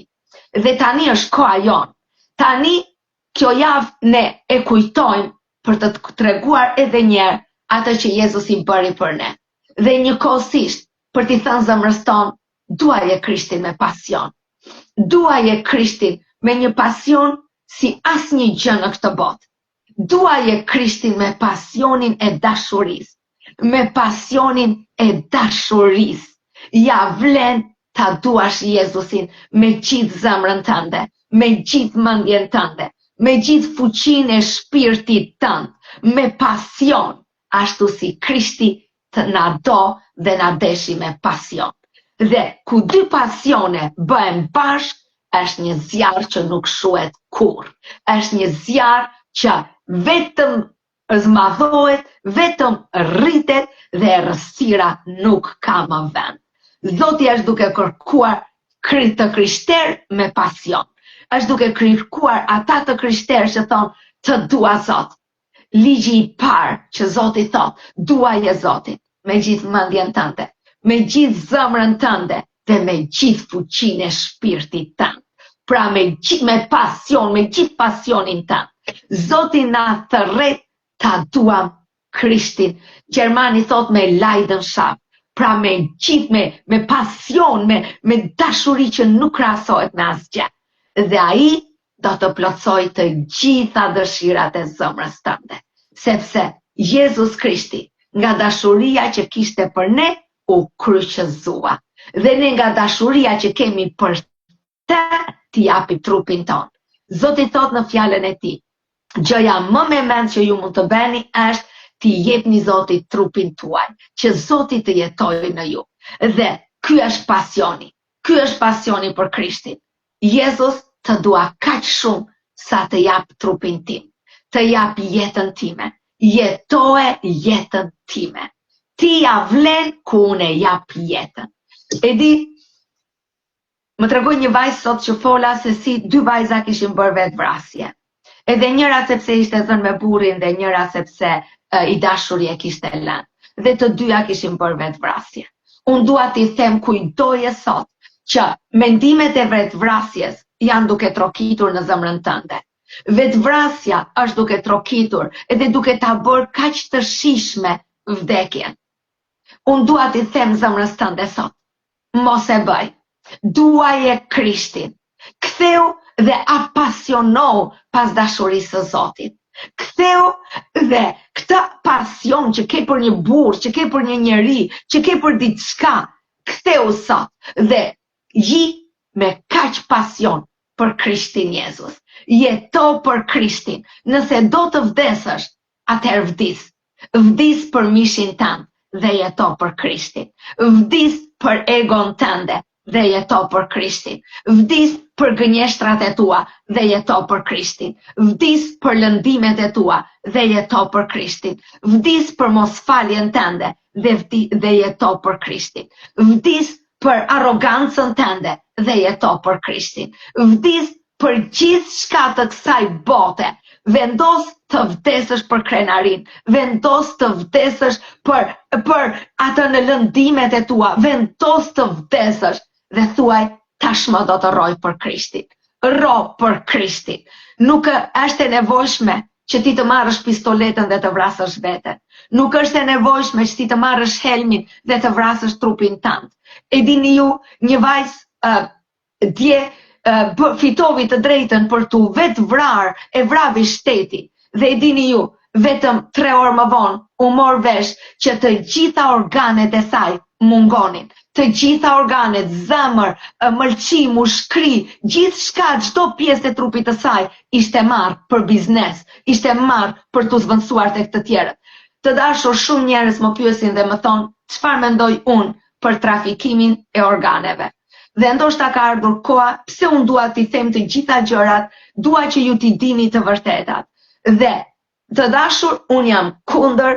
Dhe tani është koha jon. Tani kjo javë ne e kujtojmë për të treguar edhe një herë atë që Jezusi bëri për ne. Dhe njëkohësisht për t'i thënë zemrës tonë, duaje Krishtin me pasion. Duaje Krishtin me një pasion si asnjë gjë në këtë botë. Duaje Krishtin me pasionin e dashurisë. Me pasionin e dashurisë. Ja vlen ta duash Jezusin me gjithë zemrën tënde, me gjithë mendjen tënde, me gjithë fuqinë e shpirtit tënd, me pasion, ashtu si Krishti të na do dhe na deshi me pasion. Dhe ku dy pasione bëhen bashkë, është një zjarr që nuk shuhet kurrë. Është një zjarr që vetëm zmadhohet, vetëm rritet dhe errësira nuk ka më vend. Zoti është duke kërkuar të krishterë me pasion. Është duke kërkuar ata të krishterë që thonë, të dua Zot. Ligji i parë që Zoti thotë, duaje Zotin me gjithë mendjen tënde, me gjithë zemrën tënde dhe me gjithë fuqinë e shpirtit tënd. Pra me pasion, me gjithë pasionin tënd. Zoti na thërret ta duam Krishtin. Gjermani thot me Leidenschaft. Pra me gjithë, me pasion, me dashuri që nuk krahasohet me asgjë. Dhe ai do të plotësoj të gjitha dëshirat e zemrës tënde. Sepse Jezus Krishti, nga dashuria që kishte për ne, u kryqëzua. Dhe ne nga dashuria që kemi për të, t'i japi trupin tonë. Zoti thot në fjalën e tij, gjëja më me mend që ju mund të bëni është t'i jepni Zotit trupin tuaj, që Zoti të jetojë në ju. Dhe ky është pasioni. Ky është pasioni për Krishtin. Jezus të dua kaq shumë sa të jap trupin tim, të jap jetën time. Jetoje jetën time. Ti ja vlen ku unë jap jetën. E di, më tregoi një vajzë sot që fola se si dy vajza kishin bërë vetvrasje. Edhe njëra sepse ishte dhënë me burrin dhe njëra sepse i dashuri e kishte lënë. Dhe të dyja kishin bërë vetvrasje. Unë dua t'i them kujtoje sot që mendimet e vetvrasjes janë duke trokitur në zemrën tënde. Vetvrasja është duke trokitur edhe duke ta bërë kaq të shishme vdekjen. Unë dua t'i them zemrës tënde sot, mos e bëj. Duaje Krishtin. Ktheu dhe apasionohu pas dashurisë së Zotit. Ktheu dhe këtë pasion që ke për një burr, që ke për një njeri, që ke për diçka, ktheu sot dhe ji me kaq pasion për Krishtin Jezus. Jeto për Krishtin. Nëse do të vdesësh, atëherë vdis. Vdis për mishin tënd dhe jeto për Krishtin. Vdis për egon tënde dhe jeto për Krishtin. Vdis për gënjeshtrat e tua dhe jeto për Krishtin. Vdis për lëndimet e tua dhe jeto për Krishtin. Vdis për mosfaljen tënde dhe jeto për Krishtin. Vdis për arrogancën tënde dhe jeto për Krishtin. Vdis për gjithçka të kësaj bote. Vendos të vdesësh për krenarin, vendos të vdesësh për atë në lëndimet e tua, vendos të vdesësh dhe thuaj tashmë do të roj për Krishtin. Ro për Krishtin. Nuk është e nevojshme që ti të marrësh pistoletën dhe të vrasësh veten. Nuk është e nevojshme që ti të marrësh helmin dhe të vrasësh trupin tënd. E dini ju, një vajzë dje fitovi të drejtën për tu vetë vrarë e vravi shtetin. Dhe e dini ju, vetëm 3 orë më vonë u mor vesh që të gjitha organet e saj mungonin. të gjitha organet, zemër, mëlçi, mushkri, gjithçka, çdo pjesë e trupit të saj ishte marrë për biznes, ishte marrë për t'u zvendësuar tek të tjerët. Të dashur, shumë njerëz më pyesin dhe më thonë, çfarë mendoj unë për trafikimin e organeve? Dhe ndoshta ka ardhur koha, pse unë dua t'i them të gjitha gjërat, dua që ju t'i dini të vërtetat. Dhe të dashur, unë jam kundër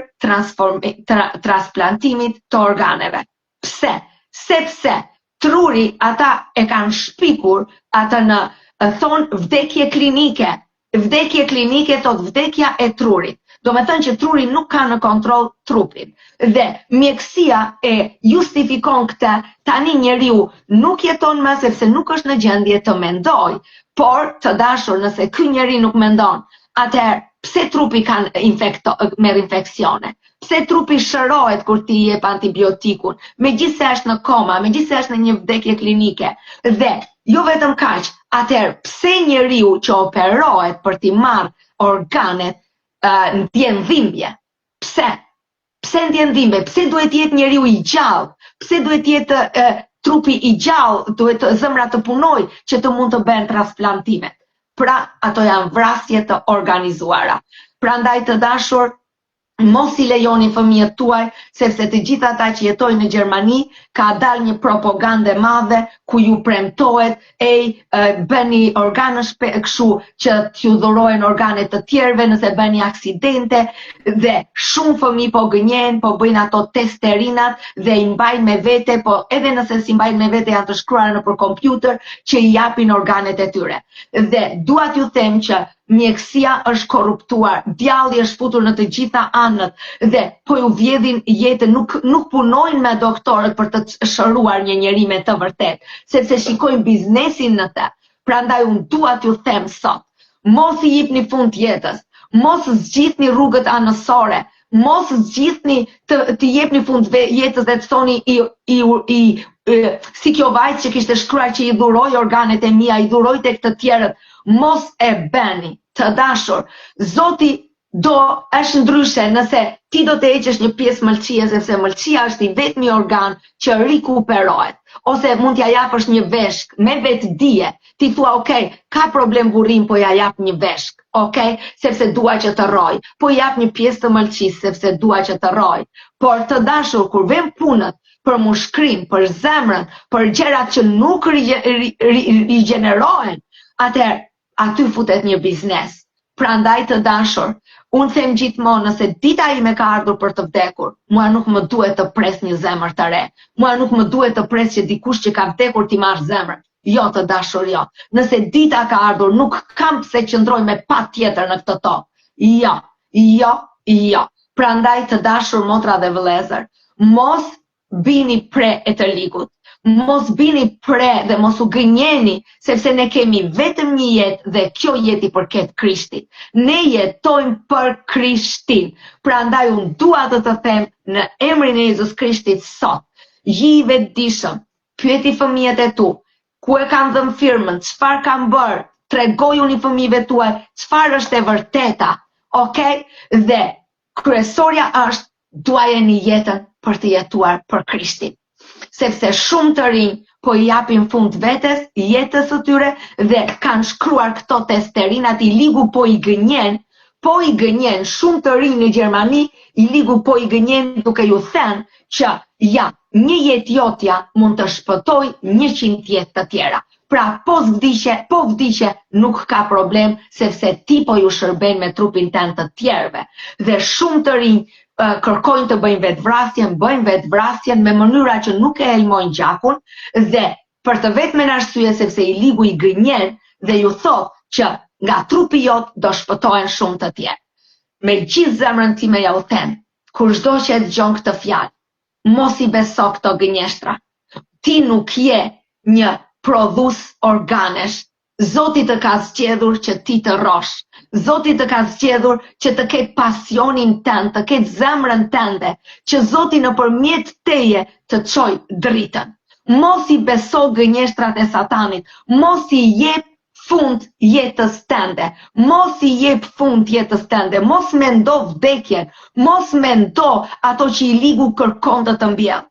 transplantimit të organeve. Pse? Sepse truri ata e kanë shpikur ata në thonë vdekje klinike. Vdekje klinike thot vdekja e trurit. Do me thënë që truri nuk ka në kontroll trupin. Dhe mjekësia e justifikon këtë, tani njeriu nuk jeton më sepse nuk është në gjendje të mendoj. Por të dashur, nëse ky njeri nuk mendon, atëherë pse trupi merr infeksione? Pse trupi shërohet kur ti jep antibiotikun? Megjithse është në koma, megjithse është në një vdekje klinike. Dhe jo vetëm kaq, atëherë pse njeriu që operohet për t'i marrë organet ndjen dhimbje? Pse? Pse ndjen dhimbje? Pse duhet jetë njeriu i gjallë? Pse duhet jetë trupi i gjallë? Duhet zemra të punoj që të mund të bëhen transplantimet. Pra, ato janë vrasje të organizuara. Prandaj të dashur, mos i lejoni fëmijët tuaj, sepse të gjithë ata që jetojnë në Gjermani, ka dalë një propagandë e madhe ku ju premtohet, bëni organësh kështu që t'ju dhurohen organet të tjerëve nëse bëni aksidente, dhe shumë fëmijë po gënjen, po bëjnë ato testerinat dhe i mbajnë me vete, po edhe nëse si mbajnë me vete janë të shkruara nëpër kompjuter që i japin organet e tyre. Dhe dua t'ju them që mjekësia është korruptuar, djalli është futur në të gjitha anët dhe po ju vjedhin jetën, nuk punojnë me doktorët për të shëruar një njeri me të vërtet, sepse shikojnë biznesin në të. Prandaj unë dua t'ju them sot, mos i jepni fund jetës, mos zgjidhni rrugët anësore, mos zgjidhni të jepni fund jetës dhe të thoni si kjo vajzë që kishte shkruar që i dhuroj organet e mia, i dhuroj tek të tjerët, mos e bëni. Të dashur, Zoti është ndryshe nëse ti do të heqësh një pjesë mëlçie, sepse mëlçia është i vetmi organ që rikuperohet. Ose mund t'ja japësh një veshk me vetdije. Ti thua, okay, ka problem burrim, po ja jap një veshk, okay, sepse dua që të rroj. Po jap një pjesë të mëlçisë sepse dua që të rroj. Por të dashur, kur vjen punët për mushkrim, për zemrën, për gjërat që nuk rigjenerohen, atëherë aty futet një biznes. Prandaj të dashur, unë them gjithmonë, nëse dita ime ka ardhur për të vdekur, mua nuk më duhet të pres një zemër të re. Mua nuk më duhet të pres që dikush që ka vdekur t'i marrë zemrën. Jo të dashur, jo. Nëse dita ka ardhur, nuk kam pse qëndroj me patjetër në këtë tokë. Jo, jo, jo. Prandaj të dashur motra dhe vëllezër, mos bini pre e të ligut. Mos bini pre dhe mos u gënjeni, sepse ne kemi vetëm një jetë dhe kjo jetë i përket Krishtit. Ne jetojmë për Krishtin. Prandaj unë dua të them në emrin e Jezus Krishtit sot, ji i vetëdijshëm, pyeti fëmijët e tu, ku e kanë dhënë firmën, çfarë kanë bërë, tregojuni fëmijëve tuaj çfarë është e vërteta, okay? Dhe kryesorja është duajeni jetën për të jetuar për Krishtin. Sepse shumë të rinj po i japin fund vetes, jetës së tyre dhe kanë shkruar këto testerinat, i ligu po i gënjen, shumë të rinj në Gjermani, i ligu po i gënjen duke ju thënë që ja, një jetë jotja mund të shpëtoj 100 jetë të tjera. Pra, po vdiqe nuk ka problem, sepse ti po ju shërben me trupin tënd të tjerëve. Dhe shumë të rinj kërkojnë të bëjnë vetvrasjen me mënyra që nuk e elmojnë gjakun dhe për të vetmen arsye sepse i ligu i gënjen dhe ju thot që nga trupi jot do shpëtohen shumë të tjerë. Me gjithë zemrën time ja u them, kur çdo që e dëgjon këtë fjalë, mos i beso këto gënjeshtra. Ti nuk je një prodhues organesh. Zoti të ka zgjedhur që ti të rrosh. Zoti të ka zgjedhur që të ketë pasionin tënd, të ketë zemrën tënde, që Zoti nëpërmjet teje të çojë dritën. Mos i beso gënjeshtrat e Satanit, mos i jep fund jetës tënde, mos i jep fund jetës tënde, mos mendo vdekjen, mos mendo ato që i ligu kërkon të mbjell.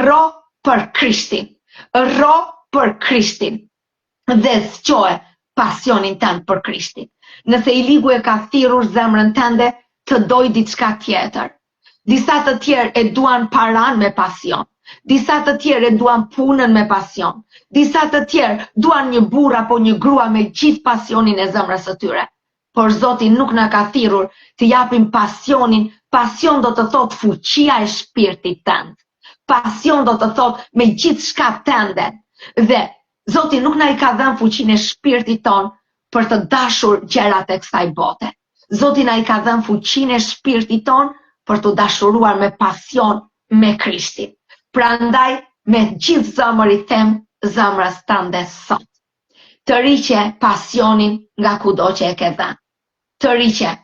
Rro për Krishtin. Ro për Krishtin. Dhe zgjohe pasionin tënd për Krishtin. Nëse i ligu e ka thirrur zemrën tënde të doj diçka tjetër. Disa të tjerë e duan paran me pasion. Disa të tjerë e duan punën me pasion. Disa të tjerë duan një burr apo një grua me gjithë pasionin e zemrës së tyre. Por Zoti nuk na ka thirrur të japim pasionin. Pasion do të thotë fuqia e shpirtit tënd. Pasion do të thotë me gjithë shka tënde. Dhe Zoti nuk na i ka dhënë fuqinë e shpirtit ton për të dashur gjërat e kësaj bote. Zoti na i ka dhënë fuqinë e shpirtit ton për të dashuruar me pasion me Krishtin. Prandaj me gjithë zemër i them zemrës tënde sot. Të riqe pasionin nga kudo që e ke dhënë. Të riqe.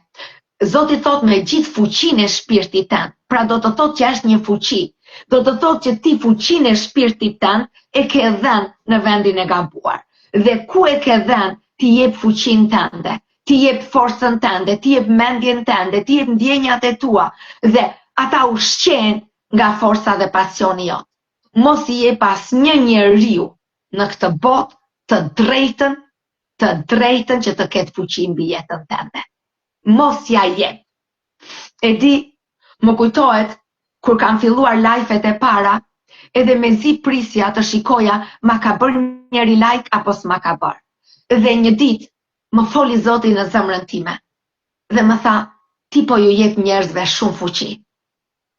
Zoti thot me gjithë fuqinë e shpirtit tënd. Pra do të thot që është një fuqi. Do të thot që ti fuqinë e shpirtit tënd e ke dhënë në vendin e gabuar. Dhe ku e ke dhënë, ti jep fuqinë tënde, ti jep forcën tënde, ti jep mendjen tënde, ti jep ndjenjat e tua dhe ata ushqen nga forca dhe pasioni jot. Mos i jep asnjë njeriu në këtë botë të drejtën që të ketë fuqi mbi jetën tënde. Mos ja jep. E di, më kujtohet kur kam filluar live-et e para, edhe me zi prisja të shikoja ma ka bërë njeri like apo s'ma ka bërë. Dhe një ditë më foli Zoti në zemrën time. Dhe më tha, ti po ju jep njerëzve shumë fuqi.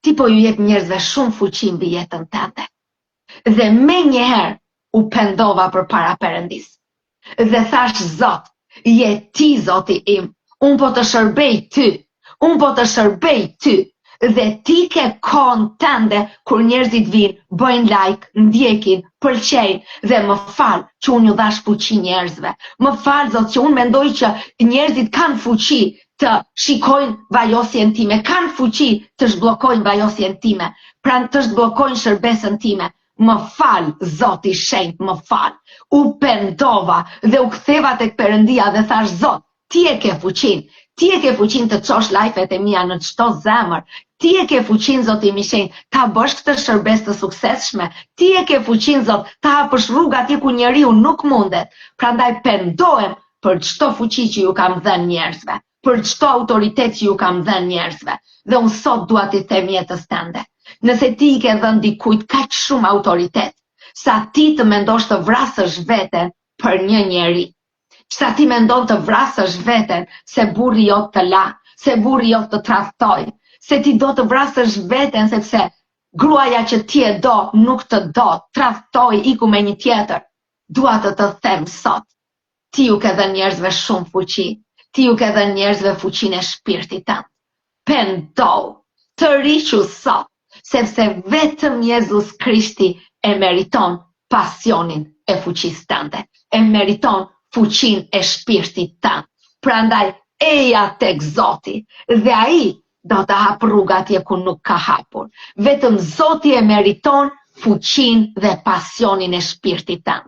Ti po ju jep njerëzve shumë fuqi mbi jetën tënde. Dhe me njëherë u pendova për para Perëndis. Dhe thash, Zot, je ti Zoti im, unë po të shërbej ty, dhe ti ke kohën tënde kur njerëzit vinë, bëjnë like, ndjekin, pëlqejnë dhe më fal që unë ju dhash fuqi njerëzve. Më fal Zot që unë mendoj që njerëzit kanë fuqi të shikojnë vajosjen time, kanë fuqi të zhbllokojnë vajosjen time, pra të zhbllokojnë shërbesën time. Më fal, Zoti i shenjtë, më fal. U pendova dhe u ktheva tek Perëndia dhe thash, Zot, ti e ke fuqinë. Ti e ke fuqinë të çosh live-et e mia në çdo zemër. Ti e ke fuqinë, Zoti i shenjtë, ta bësh këtë shërbes të suksesshme. Ti e ke fuqinë, Zot, ta hapësh rrugë atje ku njeriu nuk mundet. Prandaj pendohem për çdo fuqi që ju kam dhënë njerëzve, për çdo autoritet që ju kam dhënë njerëzve. Dhe unë sot dua t'i them jetës tënde. Nëse ti i ke dhënë dikujt kaq shumë autoritet, sa ti të mendosh të vrasësh veten për një njeri. Sa ti mendon të vrasësh veten se burri jot të la, se burri jot të tradhtoj, se ti do të vrasësh veten sepse gruaja që ti e do nuk të do, tradhtoj, iku me një tjetër. Dua të them sot, ti ju ke dhënë njerëzve shumë fuqi, ti ju ke dhënë njerëzve fuqinë e shpirtit tënd. Pendohu, të riqu sot, sepse vetëm Jezus Krishti e meriton pasionin e fuqisë tënde, e meriton fuqinë e shpirtit tënd. Prandaj eja tek Zoti dhe ai do të hap rruga atje ku nuk ka hapur. Vetëm Zoti e meriton fuqinë dhe pasionin e shpirtit tënd.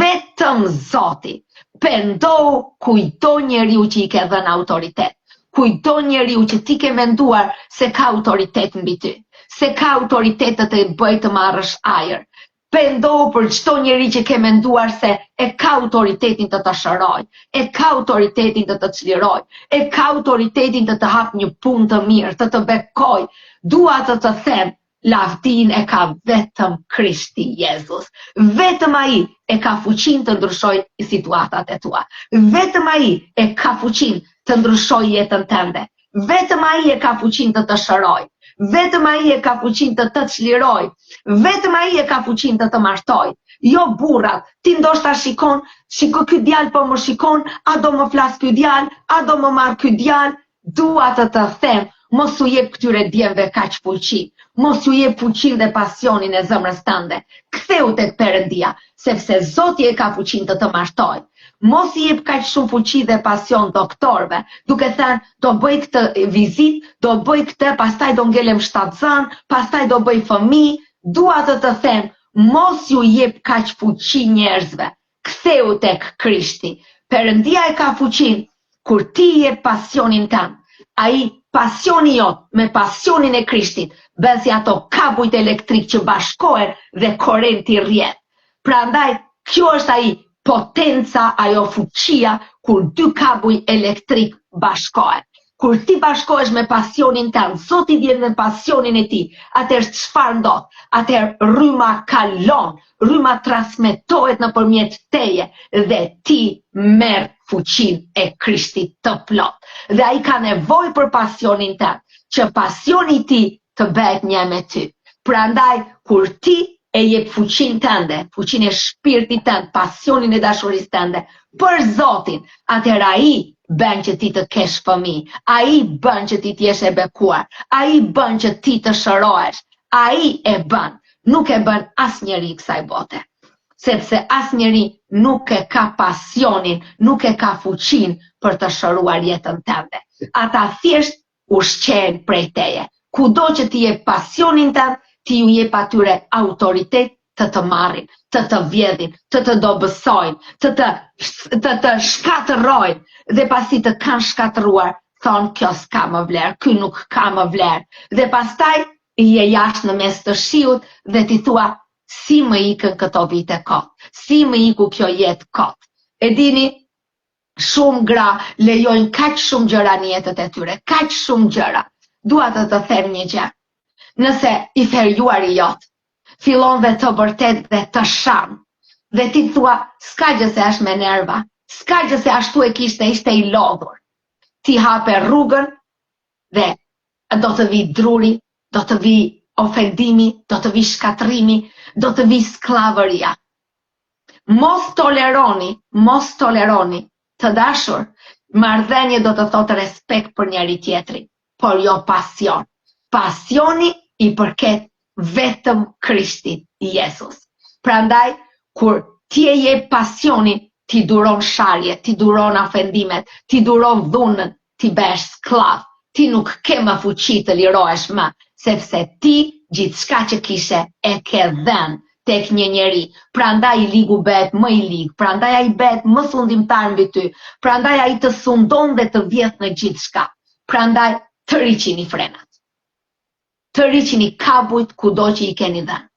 Vetëm Zoti. Pendohu kujdo njeriu që i ke dhënë autoritet. Kujdo njeriu që ti ke menduar se ka autoritet mbi ty, se ka autoritet të të bëjë të marrësh ajër. Pendohu për çdo njeri që ke menduar se e ka autoritetin të të shëroj, e ka autoritetin të të çliroj, e ka autoritetin të të hap një punë të mirë, të të bekoj. Dua të të them, lavdin e ka vetëm Krishti Jezus. Vetëm ai e ka fuqinë të ndryshojë situatat e tua. Vetëm ai e ka fuqinë të ndryshojë jetën tënde. Vetëm ai e ka fuqinë të të shërojë. Vetëm ai e ka fuqinë të të çliroj. Vetëm ai e ka fuqinë të të martoj. Jo burrat, ti ndoshta shiko ky djalë po më shikon, a do më flas ky djalë, a do më marr ky djalë. Dua të them, mos u jep këtyre djemve kaq fuqi. Mos u jep fuqinë dhe pasionin e zemrës tënde. Ktheu tek Perëndia, sepse Zoti e ka fuqinë të të martoj. Mos i jep kaq shumë fuqi dhe pasion doktorëve, duke thënë do bëj këtë vizit, do bëj këtë, pastaj do ngelem shtatzan, pastaj do bëj fëmijë. Dua të them, mos ju jep kaq fuqi njerëzve. Ktheu tek Krishti. Perëndia e ka fuqinë kur ti jep pasionin tënd. ai pasioni jot me pasionin e Krishtit, bën si ato kabujt elektrik që bashkohen dhe korrenti rrjedh. Prandaj, kjo është ai potenca, ajo fuqia kur dy kabuj elektrik bashkohen. Kur ti bashkohesh me pasionin tënd, Zoti vjen me pasionin e tij, atëherë çfarë ndodh? Atëherë rryma kalon, rryma transmetohet nëpërmjet teje dhe ti merr fuqinë e Krishtit të plot. Dhe ai ka nevojë për pasionin tënd, që pasioni i tij të bëhet një me ty. Prandaj, kur ti e jep fuqinë tënde, fuqinë e shpirtit tënd, pasionin e dashurisë tënde për Zotin, atëherë ai bën që ti të kesh fëmijë, ai bën që ti të jesh e bekuar, ai bën që ti të shërohesh, ai e bën, nuk e bën asnjëri kësaj bote. Sepse asnjëri nuk e ka pasionin, nuk e ka fuqinë për të shëruar jetën tënde. Ata thjesht ushqehen prej teje. Kudo që ti jep pasionin tënd, ti ju jep atyre autoritet të marrin, të vjedhin, të dobësojnë, të shkatërrojnë, dhe pasi të kanë shkatëruar, thonë kjo s'ka më vlerë, ky nuk ka më vlerë. Dhe pastaj je jashtë në mes të shiut dhe ti thua, si më ikën këto vite kot, si më iku kjo jetë kot. E dini, shumë gra lejojnë kaq shumë gjëra në jetët e tyre, kaq shumë gjëra. Dua të them një gjë. Nëse i ferjuari jot fillon dhe të vërtet dhe të shan, dhe ti thua, s'ka gjë se është me nerva, s'ka gjë se ashtu e kishte, ishte i lodhur. Ti hape rrugën dhe do të vi druri, do të vi ofendimi, do të vi shkatrimi, do të vi sklavëria. Mos toleroni, të dashur, marrëdhënie do të thotë respekt për njëri tjetrin, por jo pasion. Pasioni i përket vetëm Krishtit Jezus. Prandaj, kur ti e jep pasionin, ti duron sharje, ti duron ofendimet, ti duron dhunën, ti bëhesh sklav, ti nuk ke më fuqi të lirohesh më, sepse ti gjithçka që kishe e ke dhënë tek një njeri. Prandaj ligu bëhet më i lig, prandaj ai bëhet më sundimtar mbi ty, prandaj ai të sundon dhe të vjedh në gjithçka. Prandaj të riqini frenat. Të riqini kabujt kudo që i keni dhënë.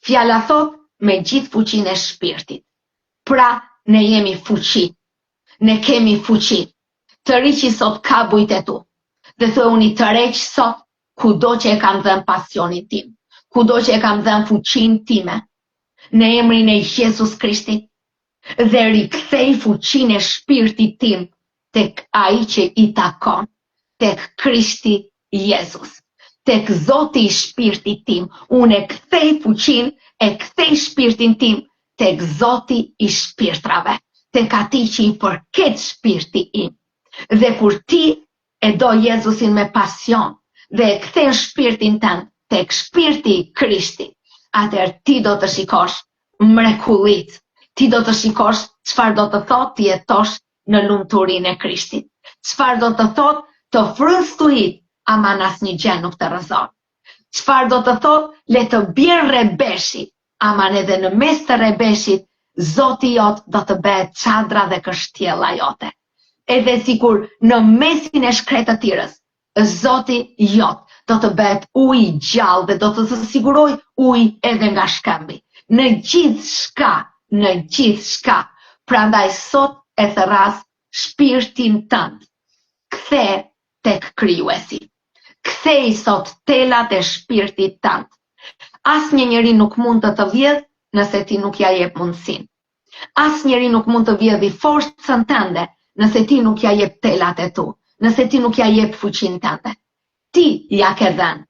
Fjala thot me gjithë fuqinë e shpirtit. Pra, ne jemi fuqi. Ne kemi fuqi. Të riqi sot kabujt e tu. Dhe thoni të req sot kudo që e kam dhënë pasionin tim. Kudo që e kam dhënë fuqinë time. Në emrin e Jezus Krishtit. Dhe rikthej fuqinë e shpirtit tim tek ai që i takon. Tek Krishti Jezus. Tek Zoti i shpirtit tim, unë e kthej fuqinë, e kthej shpirtin tim tek Zoti i shpirtrave, tek ati që i përket shpirti im. Dhe kur ti e do Jezusin me pasion dhe e kthen shpirtin tënd tek shpirti i Krishtit, atëherë ti do të shikosh mrekullit, ti do të shikosh çfarë do të thotë ti jetosh në lumturinë e Krishtit, çfarë do të thotë të frynstuhit, ama asnjë gjë nuk të rrezon. Çfarë do të thotë le të bjerë rebeshi, ama edhe në mes të rebeshit, Zoti jot do të bëhet çadra dhe kështjella jote. Edhe sikur në mesin e shkretëtirës, Zoti jot do të bëhet ujë i gjallë dhe do të të siguroj ujë edhe nga shkëmbi. Në gjithë shka. Prandaj sot e thërras shpirtin tënd. Kthe tek Krijuesi. Kthej sot telat e shpirtit tënd. Asnjë njeri nuk mund të vjedh nëse ti nuk ja jep mundësinë. Asnjëri nuk mund të vjedhë forcën tënde nëse ti nuk ja jep telat e tu, nëse ti nuk ja jep fuqinë tënde. Ti ja ke dhënë.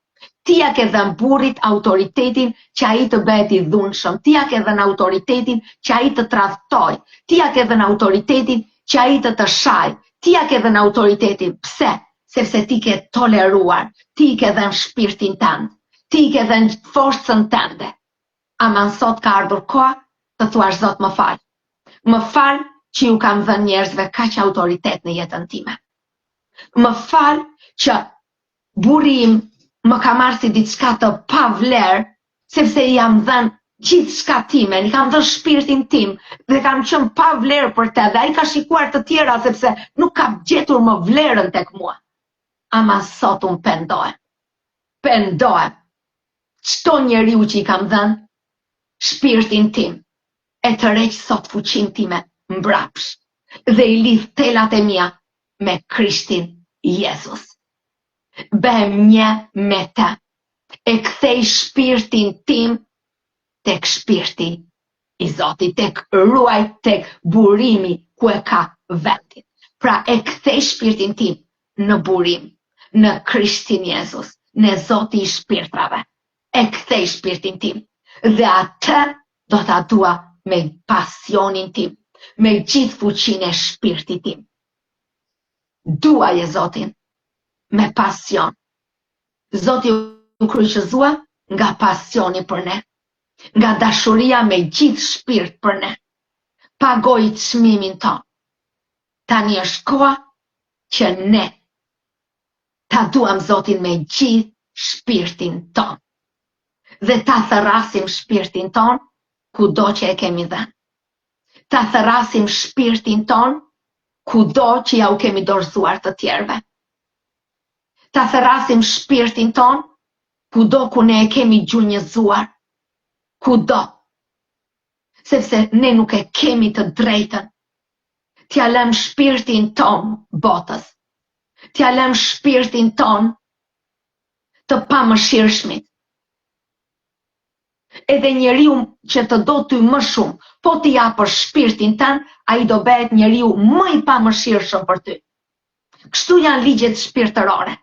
Ti ja ke dhënë burrit autoritetin që ai të bëhet i dhunshëm. Ti ja ke dhënë autoritetin që ai të tradhtoj. Ti ja ke dhënë autoritetin që ai të shaj. Ti ja ke dhënë autoritetin. Pse? Sepse ti ke toleruar, ti ke dhënë shpirtin tënd, ti ke dhënë forcën tënde. Ama sot ka ardhur koha të thuash Zot më fal. Më fal që ju kam dhënë njerëzve kaq autoritet në jetën time. Më fal që burri im më ka marrë si diçka të pavlerë, sepse jam dhënë gjithë shka time, i kam dhënë shpirtin tim dhe kam qënë pa vlerë për te dhe ai ka shikuar të tjera sepse nuk ka gjetur më vlerën tek mua. Ama sot unë pendohem. Çdo njeriu që i kam dhënë shpirtin tim e të req sot fuqin time mbrapsh dhe i lidh telat e mia me Krishtin Jezus. Bëhem një me te. E kthej shpirtin tim tek shpirti i Zotit, tek ruaj, tek burimi ku e ka vendin. Pra e kthej shpirtin tim në burim, në Krishtin Jezus, në Zoti i shpirtrave. E kthej shpirtin tim dhe atë do ta dua me pasionin tim, me gjithë fuqinë e shpirtit tim. Duaj e Zotin me pasion. Zoti u kryqëzua nga pasioni për ne, nga dashuria me gjithë shpirt për ne. Pagoi çmimin ton. Tani është koha që ne ta duam Zotin me gjithë shpirtin ton. Dhe ta thërrasim shpirtin ton kudo që e kemi dhënë. Ta thërrasim shpirtin ton kudo që ja u kemi dorëzuar të tjerëve. Ta thërrasim shpirtin ton kudo ku ne e kemi gjunjëzuar. Kudo. Sepse ne nuk e kemi të drejtën. T'ja lëm shpirtin ton botës. T'ja lëm shpirtin ton të pamëshirshmit. Edhe njeriu që të do ty më shumë, po t'i japësh shpirtin tën, ai do bëhet njeriu më i pamëshirshëm për ty. Kështu janë ligjet shpirtërore.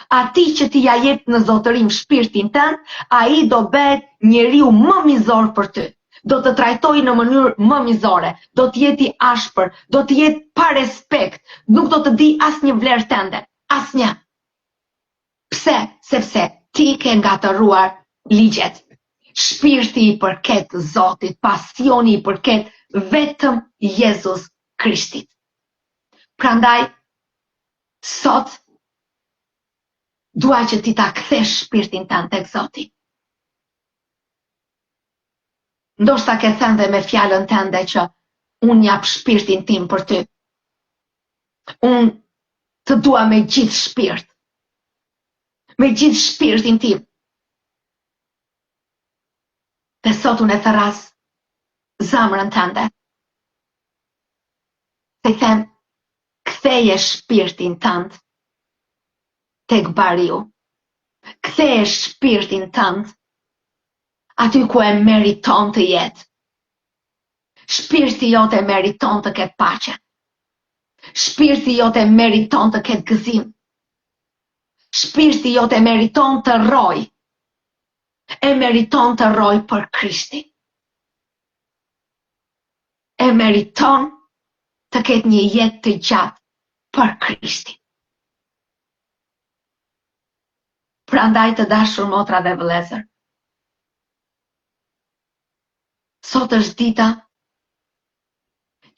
Ati që ti ja jep në zotërim shpirtin tën, ai do bëhet njeriu më mizor për ty. Do të trajtoj në mënyrë më mizore, do të jeti ashpër, do të jetë pa respekt, nuk do të di asnjë vlerë tënde, asnjë. Pse? Sepse ti ke ngatëruar ligjet. Shpirti i përket Zotit, pasioni i përket vetëm Jezus Krishtit. Prandaj, sot, dua që ti ta kthesh shpirtin tënd tek Zoti. Ndoshta ke thënë dhe me fjalën tënde që unë jap shpirtin tim për ty. Unë të dua me gjithë shpirt. Me gjithë shpirtin tim. Dhe sot unë e thërras zemrën tënde. Dhe i them, ktheje shpirtin tënd tek bariu. Ktheje shpirtin tënd aty ku e meriton të jetë. Shpirti jote meriton të ketë paqe. Shpirti jote meriton të ketë gëzim. Shpirti jote meriton të rroj. E meriton të rroj për Krishtin. E meriton të ketë një jetë të gjatë për Krishtin. Prandaj të dashur motra dhe vëllezër, sot është dita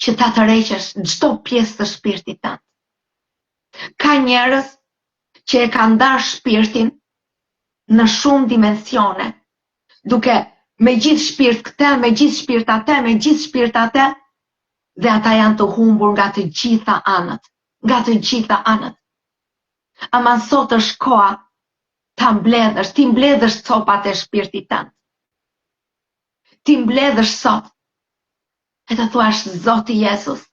që ta tërheqësh çdo pjesë të shpirtit tënd. Ka njerëz që e kanë ndarë shpirtin në shumë dimensione, duke me gjithë shpirt këtë, me gjithë shpirt atë, me gjithë shpirt atë, dhe ata janë të humbur nga të gjitha anët, nga të gjitha anët. Ama sot është koha ta mbledhësh, ti mbledhësh copat e shpirtit tënd. Ti mbledhësh sot e të thuash Zoti Jezus.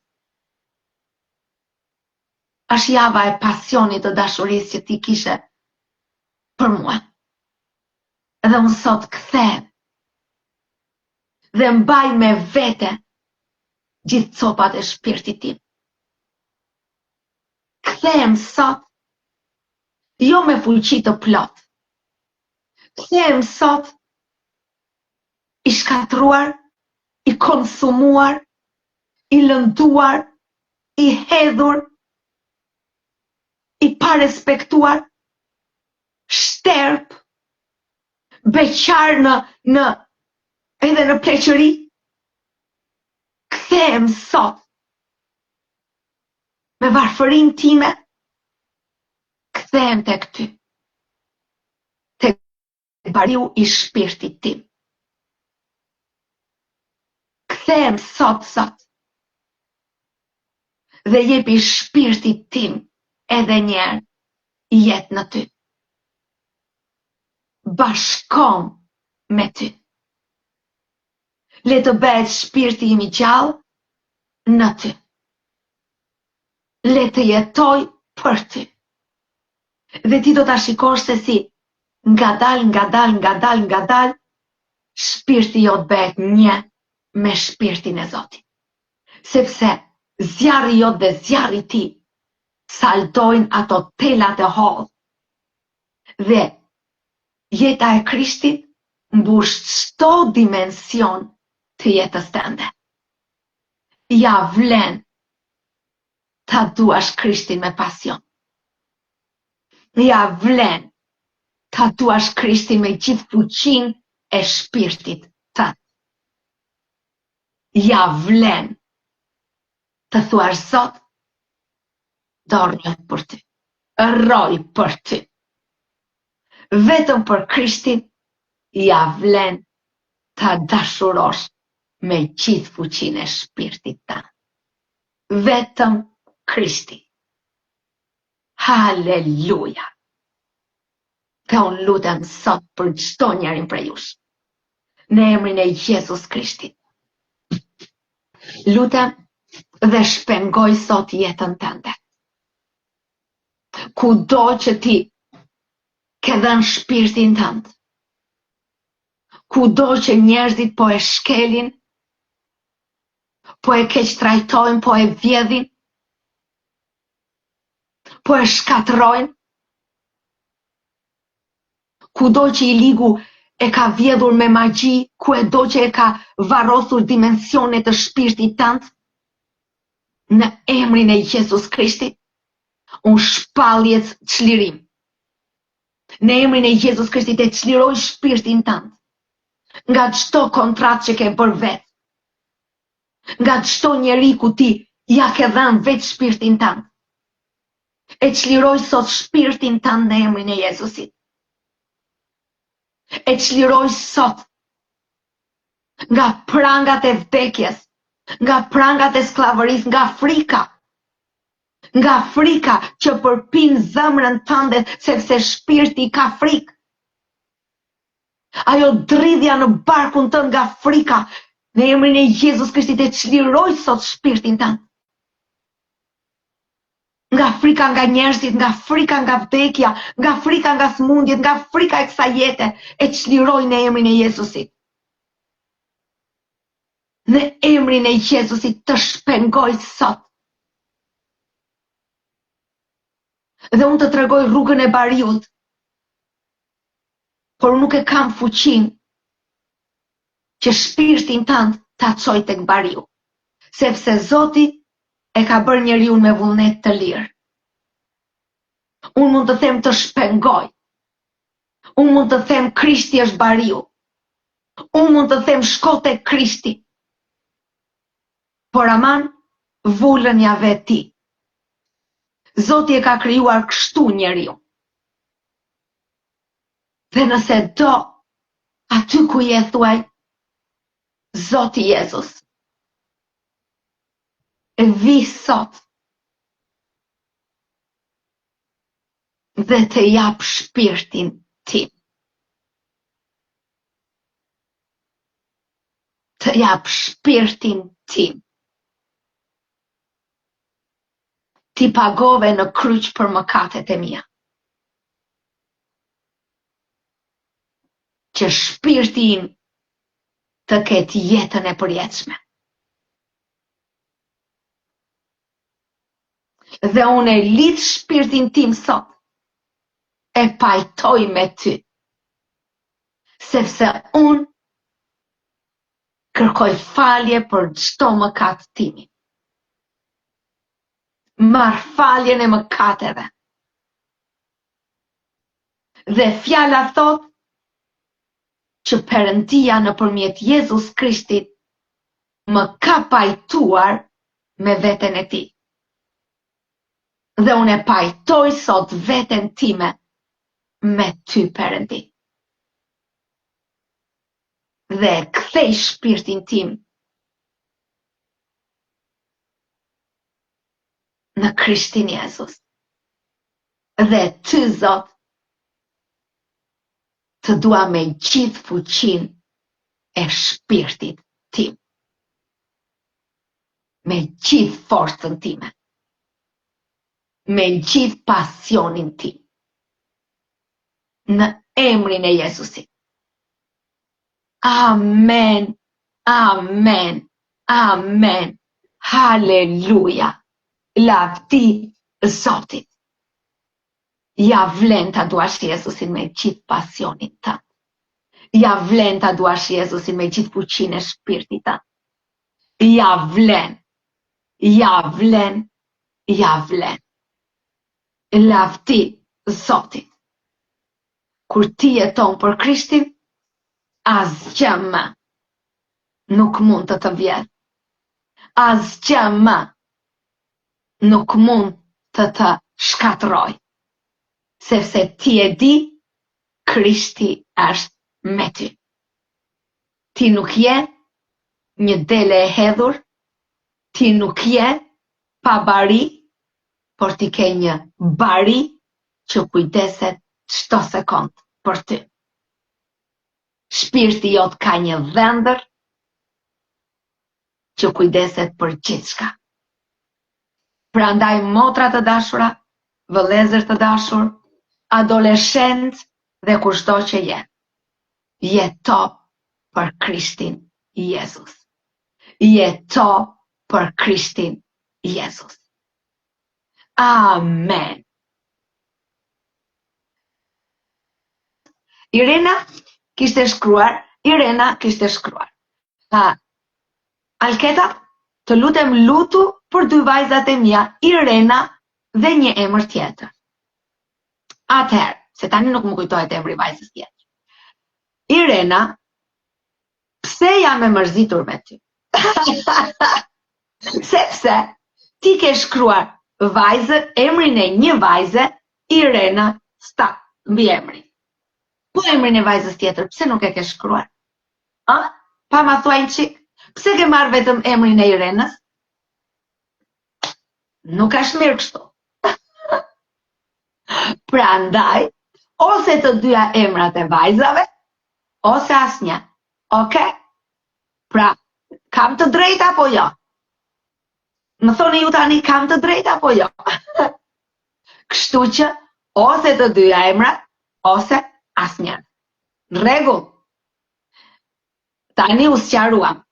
Është java e pasionit të dashurisë që ti kishe për mua. Edhe unë sot kthem dhe mbaj me vete gjithë copat e shpirtit tim. Kthem sot jo me fuqi të plot. Kthem sot i shkatruar, i konsumuar, i lënduar, i hedhur, i parespektuar, shterp, beqar edhe në pleqëri. Kthem sot me varfërinë time, kthem tek ty, tek bariu i shpirtit tim. them sot, dhe jepi shpirtit tim edhe njerë jetë në ty. Bashkom me ty. Le të bëhet shpirti im i gjallë në ty. Le të jetoj për ty. Dhe ti do ta shikosh se si ngadal, shpirti jot bëhet një me shpirtin e Zotit. Sepse zjarri jot dhe zjarri ti saltojnë ato telat e hollë. Dhe jeta e Krishtit mbush çdo dimension të jetës tënde. Ja vlen ta duash Krishtin me pasion. Ja vlen ta duash Krishtin me gjithë fuqinë e shpirtit tënd. Ja vlen të thuash Zot, dorë për ty, rroj për ty. Vetëm për Krishtin ja vlen ta dashurosh me gjithë fuqinë e shpirtit tënd. Vetëm Krishti. Haleluja. Dhe unë lutem sot për çdo njërin prej jush. Në emrin e Jezus Krishtit. Lutem dhe shpengoj sot jetën tënde. Kudo që ti ke dhënë shpirtin tënd, kudo që njerëzit po e shkelin, po e keq trajtojnë, po e vjedhin, po e shkatrojnë, kudo që i ligu e ka vjedhur me magji, kudo që e ka varrosur dimensionet të shpirtit tënd, në emrin e Jezus Krishtit, unë shpalljes çlirim. Në emrin e Jezus Krishtit e çliroj shpirtin tënd nga çdo kontratë që ke bërë vetë, nga çdo njeri ku ti ja ke dhënë vetë shpirtin tënd. E çliroj sot shpirtin tënd në emrin e Jezusit. E çliroj sot nga prangat e vdekjes, nga prangat e skllavërisë, nga frika që përpin zemrën tënde sepse shpirti ka frikë. Ajo dridhja në barkun tënd nga frika, në emrin e Jezus Krishtit e çliroj sot shpirtin tënd. Nga frika nga njerëzit, nga frika nga vdekja, nga frika nga smundjet, nga frika e kësaj jete, e çliroj në emrin e Jezusit. Në emrin e Jezusit të shpengoj sot. Dhe unë të tregoj rrugën e bariut, por nuk e kam fuqinë që shpirtin tënd ta çoj tek bariu, sepse Zoti e ka bërë njeriu me vullnet të lirë. Unë mund të them të shpengoj. Unë mund të them Krishti është bariu. Unë mund të them shko tek Krishti. Por aman, vullën ja vetë ti. Zoti e ka krijuar kështu njeriu. Dhe nëse do, aty ku je thuaj, Zoti Jezus, e vi sot dhe të jap shpirtin tim. Të jap shpirtin tim. Ti pagove në kryq për mëkatet e mia. Që shpirti im të ketë jetën e përjetshme. Dhe unë e lidh shpirtin tim sot, e pajtoj me ty, sepse unë kërkoj falje për çdo mëkat timi. Marr faljen e mëkateve. Dhe fjala thot që Perëndia nëpërmjet Jezus Krishtit më ka pajtuar me veten e tij. Dhe unë e pajtoj sot veten time me ty, Perëndi. Dhe kthej shpirtin tim në Krishtin Jezus. Dhe ty, Zot, të dua me gjithë fuqin e shpirtit tim. Me gjithë forcën time. Me gjithë pasionin tim. Në emrin e Jezusit. Amen, amen, amen. Haleluja. Lavdi Zotit. Ja vlen të duash Jezusin me gjithë pasionin të. Ja vlen të duash Jezusin me gjithë fuqin e shpirtit të. Ja vlen, ja vlen, ja vlen. Lavdi Zotit. Kur ti jeton për Krishtin, asgjë më nuk mund të vjedhë. Asgjë më nuk mund të shkatërroj. Sepse ti e di, Krishti është me ty. Ti nuk je një dele e hedhur, ti nuk je pa bari, por ti ke një bari që kujdeset çdo sekond për ty. Shpirti jot ka një dhëndër që kujdeset për gjithçka. Prandaj motra të dashura, vëllezër të dashur, adoleshent dhe kushto që je, jeto për Krishtin Jezus. Jeto për Krishtin Jezus. Amen. Irena kishte shkruar. Alketa, të lutem lutu për dy vajzat e mia, Irena dhe një emër tjetër. Atëherë, se tani nuk më kujtohet emri vajzës tjetër. Irena, pse jam e mërzitur me ty? Sepse ti ke shkruar emrin e një vajze, Irena sta, mbi emrin. Po emrin e vajzës tjetër, pse nuk e ke shkruar? Pa ma thuaj një qik, pse ke marrë vetëm emrin e Irenës? Nuk është mirë kështu. Prandaj, ose të dyja emrat e vajzave, ose asnjë. Okay? Pra, kam të drejtë apo jo? Më thoni ju tani, kam të drejtë apo jo? Kështu që, ose të dyja emrat, ose asnjë. Në rregull. Tani u sqaruam.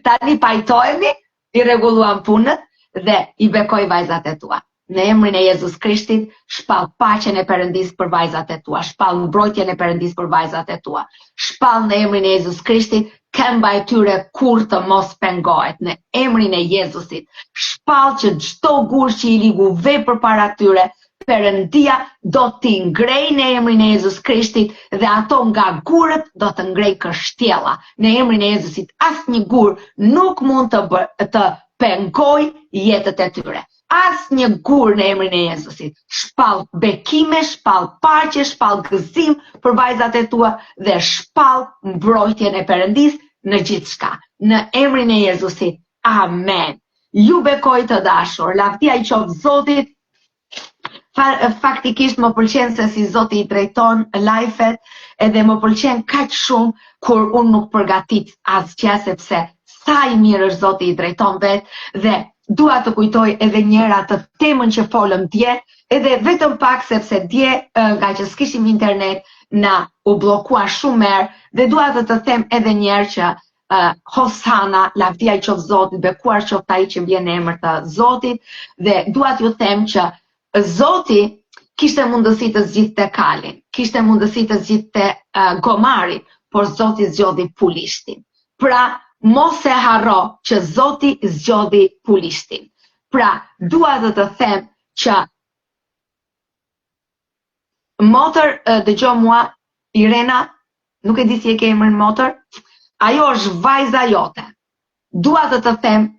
Tani pajtohemi, i rregulluam punën dhe i bekoj vajzat e tua. Në emrin e Jezus Krishtit, shpall paqen e Perëndis për vajzat e tua, shpall mbrojtjen e Perëndis për vajzat e tua. Shpall në emrin e Jezus Krishtit, këmba e tyre kur të mos pengohet. Në emrin e Jezusit, shpall që çdo gur që i ligu vepër para tyre, Perëndia do t'i ngrej në emrin e Jezus Krishtit dhe ato nga gurët do të ngrej kështjella. Në emrin e Jezusit asnjë gur nuk mund të pengoj jetët e tyre. Asnjë gur në emrin e Jezusit. Shpall bekime, shpall paqe, shpall gëzim për vajzat e tua dhe shpall mbrojtjen e Perëndis në gjithçka. Në emrin e Jezusit. Amen. Ju bekoj të dashur. Lavdia i qoftë Zotit. Faktikisht më pëlqen se si Zoti i drejton live-et, edhe më pëlqen kaq shumë kur unë nuk përgatit asgjë, sepse sa i mirë është Zoti i drejton vetë dhe dua të kujtoj edhe njëra të temën që folëm dje, edhe vetëm pak sepse dje nga që s'kishim internet na u bllokua shumë herë dhe dua të them edhe një herë që Hosana, lavdia i qoftë Zotit, bekuar qoftë ai që vjen në emër të Zotit dhe dua t'ju them që Zoti kishte mundësi të zgjidhte kalin, kishte mundësi të zgjidhte gomarin, por Zoti zgjodhi pulishtin. Pra, mos e harro që Zoti zgjodhi pulishtin. Pra, dua të them që motër, dëgjoj mua, Irena, nuk e di si e ke emrin motër, ajo është vajza jote. Dua të them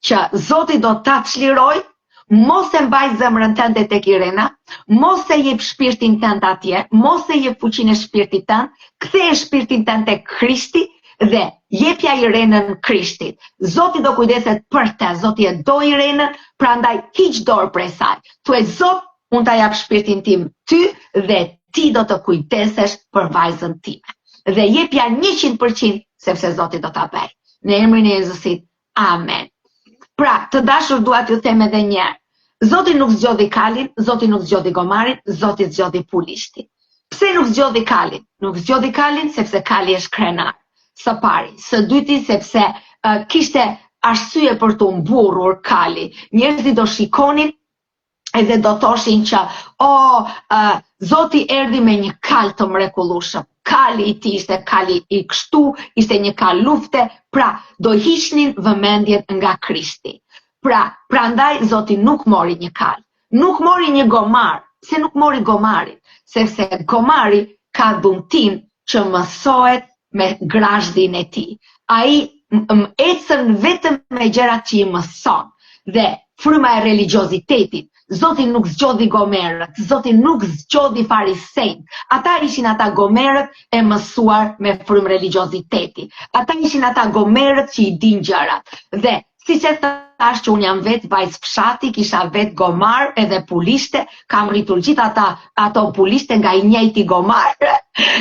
që Zoti do ta çliroj. Mos e mbaj zemrën tënde tek Irena, mos e jep shpirtin tënd atje, mos e jep fuqinë e shpirtit tënd, ktheje shpirtin tënd tek Krishti dhe jepja Irenën Krishtit. Zoti do kujdeset për te, Zoti e do Irenën, prandaj hiq dorë prej saj. Thuaj Zot, unë ta jap shpirtin tim ty dhe ti do të kujdesesh për vajzën time. Dhe jepja 100% sepse Zoti do ta bëj. Në emrin e Jezusit. Amen. Pra, të dashur dua t'ju them edhe një herë. Zoti nuk zgjodhi kalin, Zoti nuk zgjodhi gomarin, Zoti zgjodhi Pulishtin. Pse nuk zgjodhi kalin? Nuk zgjodhi kalin sepse kali është krenar. Së pari, së dyti sepse kishte arsye për të mburur kali. Njerëzit do shikonin edhe do thoshin që Zoti erdhi me një kal të mrekullueshëm. Kali i tij ishte kali i kështu, ishte një kal lufte, pra do hiqnin vëmendjen nga Krishti. Prandaj Zoti nuk mori një kal, nuk mori një gomar. Pse nuk mori gomarin? Sepse gomari ka dhuntin që mësohet me grazhdin e tij. Ai ecën vetëm me gjërat që i mëson. Dhe fryma e religiozitetit, Zoti nuk zgjodhi gomerët, Zoti nuk zgjodhi farisejt. Ata ishin ata gomerët e mësuar me frymë religioziteti. Ata ishin ata gomerët që i din gjërat. Dhe siç e thash që unë jam vetë vajzë fshati, kisha vetë gomar edhe pulishte, kam rritur gjithë ato pulishte nga i njëjti gomar.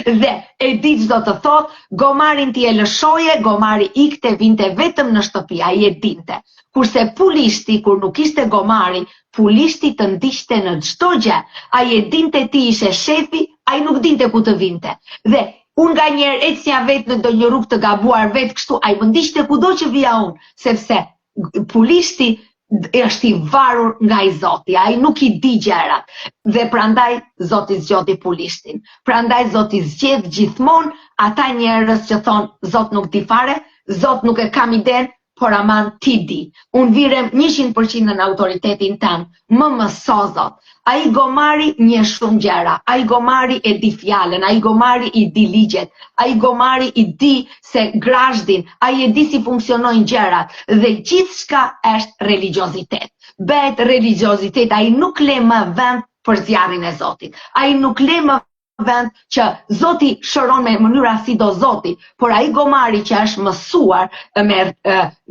Dhe e di çdo të thot, gomarin ti e lëshoje, gomari ikte vinte vetëm në shtëpi, ai e dinte. Kurse pulishti, kur nuk ishte gomari, pulishti të ndiqte në çdo gjë. Ai e dinte ti ishe shefi, ai nuk dinte ku të vinte. Dhe unë nga njerë ecja vetë në ndonjë rrugë të gabuar vetë kështu, ai më ndiqte kudo që vija unë, sepse pulishti është i varur nga i Zoti, ai nuk i di gjërat. Dhe prandaj Zoti zgjodhi pulishtin. Prandaj Zoti zgjedh gjithmonë ata njerëz që thonë Zot nuk di fare, Zot nuk e kam iden, por aman ti di. Unë virem 100% në autoritetin tënd. Më mëso Zot. Ai gomari njeh shumë gjëra. Ai gomari e di fjalën, ai gomari i di ligjet, ai gomari i di se grazhdin, ai e di si funksionojnë gjërat dhe gjithçka është religiozitet. Bëhet religiozitet, ai nuk le më vend për zjarrin e Zotit. Ai nuk le më vend që Zoti shëron me mënyra si do Zoti, por ai gomari që është mësuar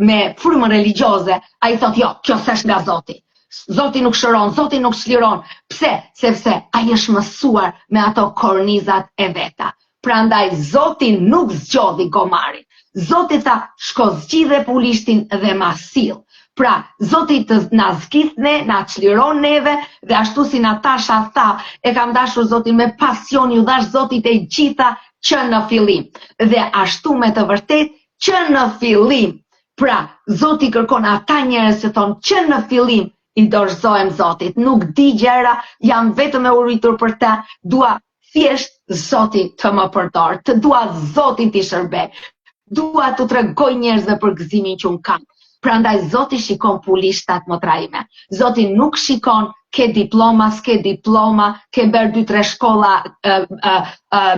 me frymën religioze, ai thotë jo, kjo s'është nga Zoti. Zoti nuk shëron, Zoti nuk çliron. Pse? Sepse ai është mësuar me ato kornizat e veta. Prandaj Zoti nuk zgjodhi gomarin. Zoti tha, shko zgjidhe pulishtin dhe ma sill. Pra, Zoti të na zgjidh ne, na çliron neve, dhe ashtu si Natasha tha, e kam dashur Zotin me pasion, ju dash Zotit e gjitha që në fillim. Dhe ashtu me të vërtet që në fillim. Pra, Zoti kërkon ata njerëz që thonë që në fillim i dorëzohem Zotit, nuk di gjëra, jam vetëm e uritur për ta, dua thjesht Zoti të më përdor, të dua Zotin të shërbej, dua të tregoj njerëzve për gëzimin që unë kam. Prandaj Zoti shikon pulishtat motra ime. Zoti nuk shikon ke diploma, s'ke diploma, ke bërë 2-3 shkolla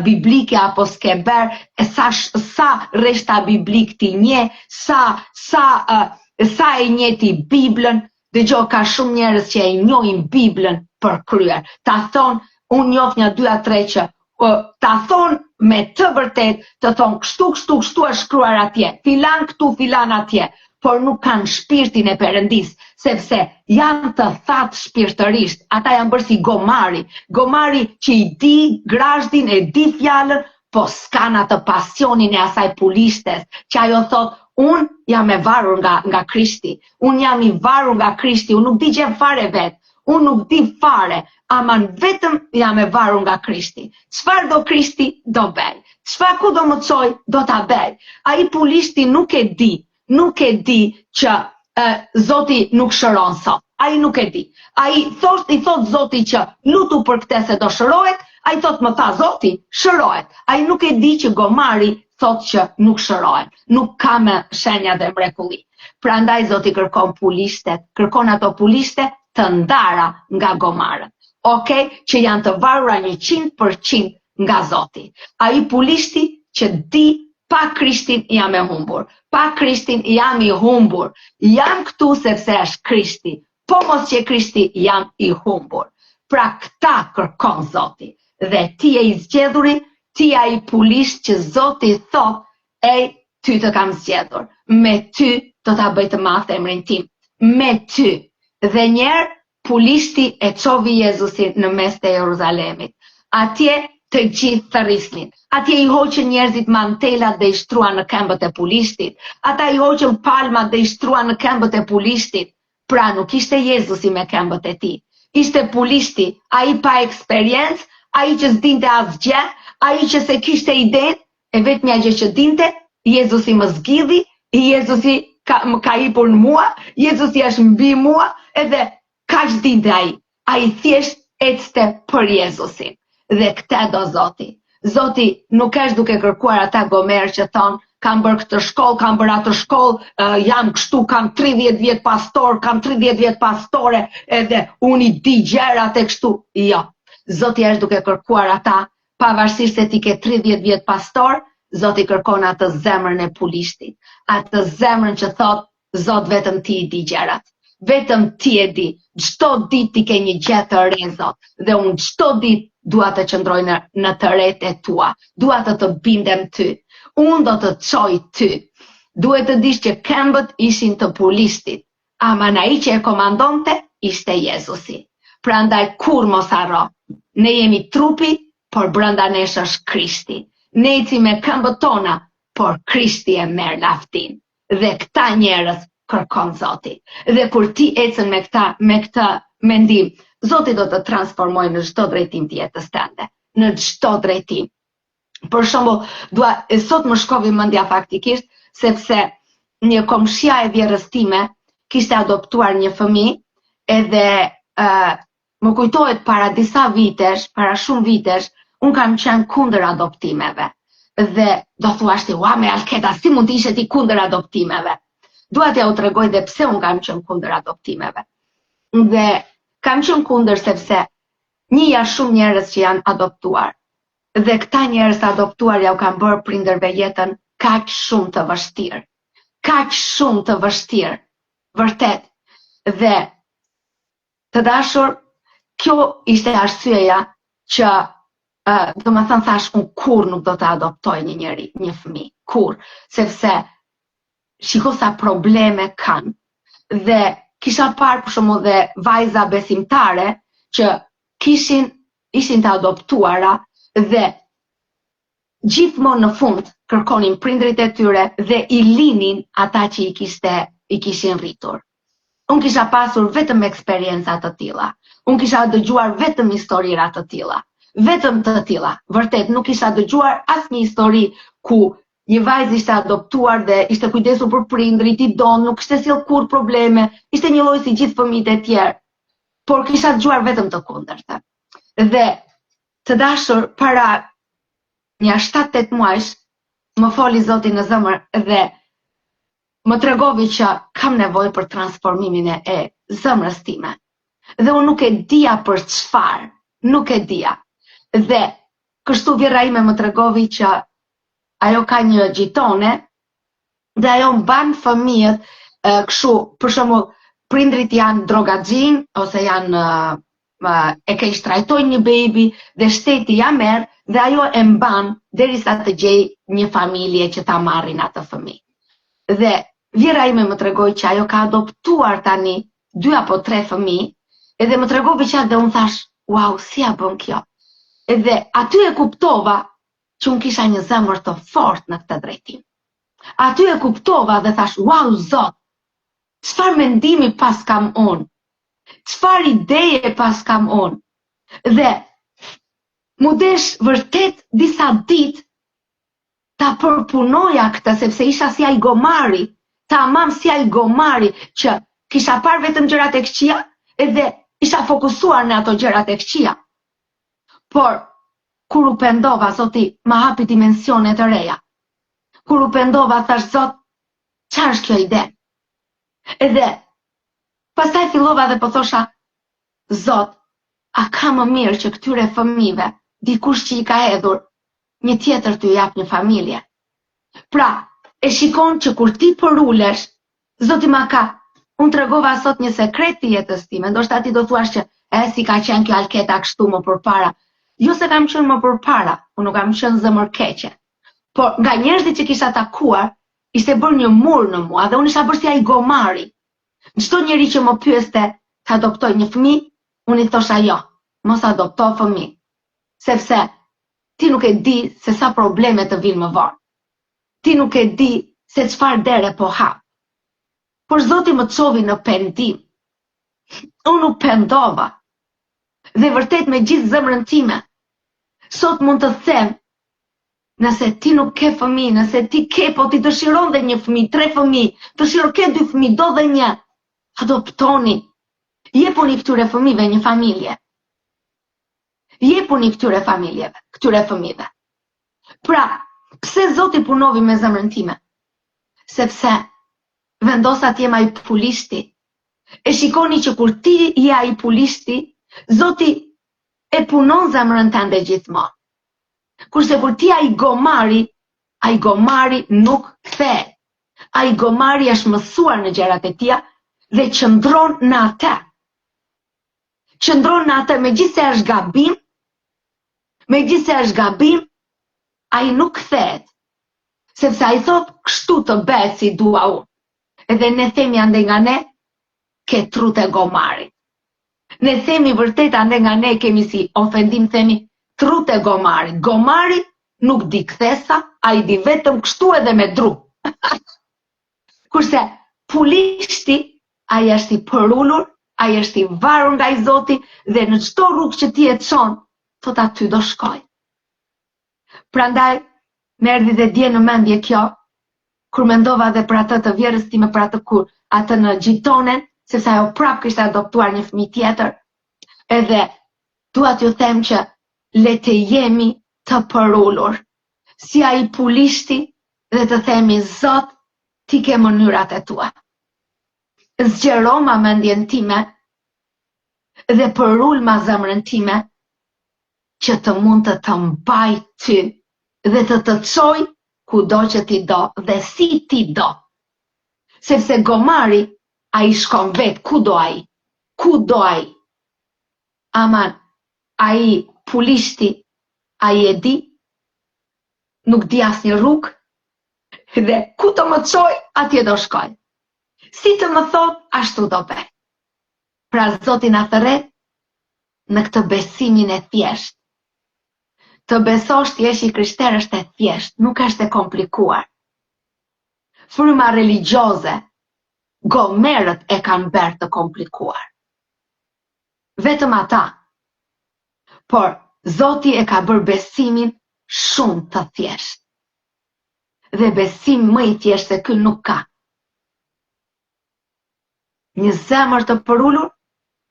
biblike apo s'ke bërë, sa rreshta biblik ti nje, sa e nje ti Biblën. Dëgjoj, ka shumë njerëz që e njohin Biblën për kryer. Ta thon, unë njoh një 2-3 që ta thon me të vërtet, të thon kështu është shkruar atje, filan këtu, filan atje. Por nuk kanë shpirtin e Perëndis, sepse janë të thatë shpirtërisht. Ata janë bërë si gomari që i di grazhdin, e di fjalën, po s'kan atë pasionin e asaj pulishtes, që ajo thot, unë jam e varur nga Krishti, unë jam i varur nga Krishti, unë nuk di gjë fare vetë, unë nuk di fare, aman vetëm jam e varur nga Krishti. Çfarë do Krishti, do bëj. Çfarë ku do më çoj, do ta bëj. Ai pulishti nuk e di që Zoti nuk shëron sot. Ai nuk e di. Ai i thot Zoti që lutu për këtë se do shërohet, ai thot më tha Zoti, shërohet. Ai nuk e di që gomari thot që nuk shërohet. Nuk ka me shenja dhe mrekulli. Prandaj Zoti kërkon pulishtet, kërkon ato pulishte të ndara nga gomarët. Okej, që janë të varura 100% nga Zoti. Ai pulishti që di pa Krishtin jam e humbur. Pa Krishtin jam i humbur. Jam këtu sepse është Krishti. Po mos që Krishti jam i humbur. Pra këta kërkon Zoti. Dhe ti e i zgjedhuri, ti e i pulisht që Zoti thot, ty të kam zgjedhur, me ty do ta bëj të madh emrin tim, me ty. Dhe njerë pulisti e çovi Jezusin në mes të Jeruzalemit. Atje të gjithë thërrisnin. Atje i hoqën njerëzit mantelat dhe i shtruan në këmbët e pulistit. Ata i hoqën palmat dhe i shtruan në këmbët e pulistit. Pra nuk ishte Jezusi me këmbët e tij. Ishte pulisti, ai pa eksperiencë, ai që s'dinte asgjë, ai që se kishte idenë, e vetmja gjë që dinte, Jezusi më zgjidhi, Jezusi më ka hipur në mua, Jezusi është mbi mua, edhe kaq dinte ai. Ai thjesht ecte për Jezusin. Dhe këtë do Zoti. Zoti nuk është duke kërkuar ata gomerë që thonë, kam bërë këtë shkollë, kam bërë atë shkollë, jam kështu, kam 30 vjet pastor, kam 30 vjet pastore, edhe unë i di gjërat e kështu. Jo. Zoti është duke kërkuar ata, pavarësisht se ti ke 30 vjet pastor, Zoti kërkon atë zemrën e pulistit. Atë zemrën që thot, Zot vetëm ti i di gjërat. Vetëm ti e di. Çdo ditë ti ke një gjë të re, Zot. Dhe unë çdo ditë dua të qëndroj në të retë e tua. Dua të bindem ty. Unë do të çoj ty. Duhet të dish që këmbët ishin të pulistit. Ama ai që e komandonte ishte Jezusi. Prandaj kur mos harro. Ne jemi trupi, por brenda nesh është Krishti. Ne eci me këmbët tona, por Krishti e merr laftin. Dhe këta njerëz kërkon Zoti. Dhe kur ti ecën me këtë mendim, Zoti do të transformojë në çdo drejtim të jetës tënde, në çdo drejtim. Për shembull, sot më shkovi mendja faktikisht sepse një komshia e vjerrës time kishte adoptuar një fëmijë, edhe më kujtohet para disa vitesh, para shumë vitesh, unë kam qenë kundër adoptimeve. Dhe do thuash ti, ua me Alketa, si mund të ishe ti kundër adoptimeve? Dua t'ja u tregoj dhe pse unë kam qenë kundër adoptimeve. Dhe kam qenë kundër sepse njëja shumë njerëz që janë adoptuar. Dhe këta njerëz adoptuar ja u kanë bërë prindërve jetën kaq shumë të vështirë. Kaq shumë të vështirë. Vërtet. Dhe të dashur, kjo ishte arsyeja që do më thënë thash, unë kur nuk do të adoptoj një fëmijë. Kur. Sepse shiko sa probleme kanë. Dhe kisha parë për shembull dhe vajza besimtare që ishin të adoptuara dhe gjithmonë në fund kërkonin prindrit e tyre dhe i linin ata që i kishin rritur. Unë kisha pasur vetëm eksperienca të tilla. Unë kisha dëgjuar vetëm historira të tilla. Vetëm të tilla. Vërtet nuk kisha dëgjuar asnjë histori ku një vajzë ishte adoptuar dhe ishte kujdesur për prindrit, i don, nuk ishte sjell kurrë probleme, ishte një lloj si gjithë fëmijët e tjerë. Por kisha dëgjuar vetëm të kundërta. Dhe të dashur, para një 7-8 muajsh, më foli Zoti në zemër dhe më tregovi që kam nevojë për transformimin e zemrës time. Dhe unë nuk e dija për çfarë, nuk e dija. Dhe kështu vjera ime më tregovi që ajo ka një gjitone dhe ajo mban fëmijët kështu, për shembull, prindrit janë drogaxhin ose janë e ke shtrajtojnë një baby dhe shteti ja merr dhe ajo e mban derisa të gjej një familje që ta marrin atë fëmijë. Dhe vjera ime më tregoi që ajo ka adoptuar tani 2 apo 3 fëmijë, edhe më tregoi që dhe unë thash, wow, si ja bën kjo? Edhe aty e kuptova që unë kisha një zemër të fortë në këtë drejtim. Aty e kuptova dhe thash, wow, Zot, çfarë mendimi pas kam unë? Çfarë ideje pas kam unë? Dhe mu desh vërtet disa ditë ta përpunoja këtë, sepse isha si ai gomari, tamam si ai gomari që kisha parë vetëm gjërat e këqija edhe isha fokusuar në ato gjërat e këqija. Por kur u pendova, Zoti më hapi dimensione të reja. Kur u pendova, thash, Zot, çfarë është kjo ide? Edhe pastaj fillova dhe po thosha, Zot, a ka më mirë që këtyre fëmijëve dikush që i ka hedhur një tjetër t'ju jap një familje? Pra, e shikon që kur ti përulesh, Zoti ma ka, unë tregova sot një sekret të jetës time, ndoshta ti do thuash që si ka qenë kjo Alketa kështu më përpara. Jo se kam qenë më përpara, unë nuk kam qenë zemër keqe. Por nga njerëzit që kisha takuar, ishte bërë një mur në mua dhe unë isha bërë si ai gomari. Çdo njeri që më pyeste të adoptoj një fëmijë, unë i thosha jo, mos adopto fëmijë, sepse ti nuk e di se sa probleme të vinë më vonë. Ti nuk e di se çfarë dere po hap. Por Zoti më çovi në pendim. Unë nuk pendova. Dhe vërtet me gjithë zemrën time, sot mund të them, nëse ti nuk ke fëmijë, nëse ti ke, po ti dëshiron dhe një fëmijë, 3 fëmijë, dëshiron ke 2 fëmijë, do dhe një, adoptoni. Jepuni këtyre fëmijëve një familje. Jepuni këtyre familjeve, këtyre fëmijëve. Pra, pse Zoti punovi me zemrën time? Sepse vendosa të jem ai pulishti. E shikoni që kur ti je ai pulishti, Zoti e punon zemrën tënde gjithmonë. Kurse kur ti ai gomari nuk kthehet. Ai gomari është mësuar në gjërat e tija dhe qëndron në atë. Qëndron në atë, megjithse është gabim, ai nuk kthehet. Sepse ai thot, kështu të bëhet si dua unë. Edhe ne themi ande nga ne, ke trut e gomarit. Ne themi vërtet ande nga ne kemi si ofendim, themi trut e gomarit. Gomari nuk di kthesa, ai di vetëm kështu edhe me dru. Kurse pulishti, ai është i përullur, ai është i varur nga i Zoti dhe në çdo rrugë që ti e çon, thot aty do shkoj. Prandaj, më erdhi dhe dje në mendje kjo, kur mendova dhe për atë të vjerës time, për atë kur atë në gjitonen, sepse ajo prap kishte adoptuar një fëmijë tjetër, edhe dua t'ju them që le të jemi të përullur, si ai pulishti dhe të themi Zot, ti ke mënyrat e tua. Zgjero ma mendjen time dhe përull ma zemrën time që të mund të mbaj ty dhe të çoj kudo që ti do dhe si ti do. Sepse gomari, ai shkon vet, ku do ai. Aman, ai pulishti, ai e di, nuk di asnjë rrugë, dhe ku të më çoj, atje do shkoj. Si të më thot, ashtu do bëj. Pra Zoti na thërret në këtë besimin e thjesht. Të besosh ti jesh i krishter është e thjesht, nuk është e komplikuar. Fryma religioze, gomerët e kanë bërë të komplikuar. Vetëm ata. Por Zoti e ka bërë besimin shumë të thjesht. Dhe besim më i thjesht se ky nuk ka. Një zemër të përullur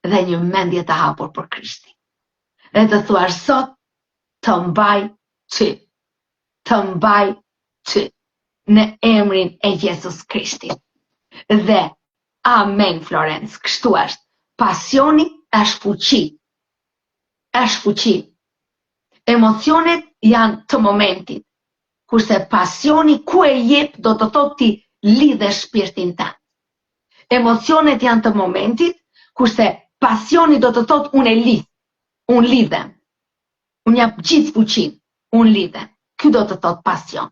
dhe një mendje të hapur për Krishtin. Dhe të thuash sot, të mbaj ty, në emrin e Jezus Krishtit. Dhe amen, Florence, kështu është. Pasioni është fuqi. Emocionet janë të momentit. Kurse pasioni ku e jep do të thotë ti lidhe shpirtin tënd. Emocionet janë të momentit, kurse pasioni do të thotë unë lidhem. Unë jap gjithë fuqin, unë lidhem. Ky do të thotë pasion.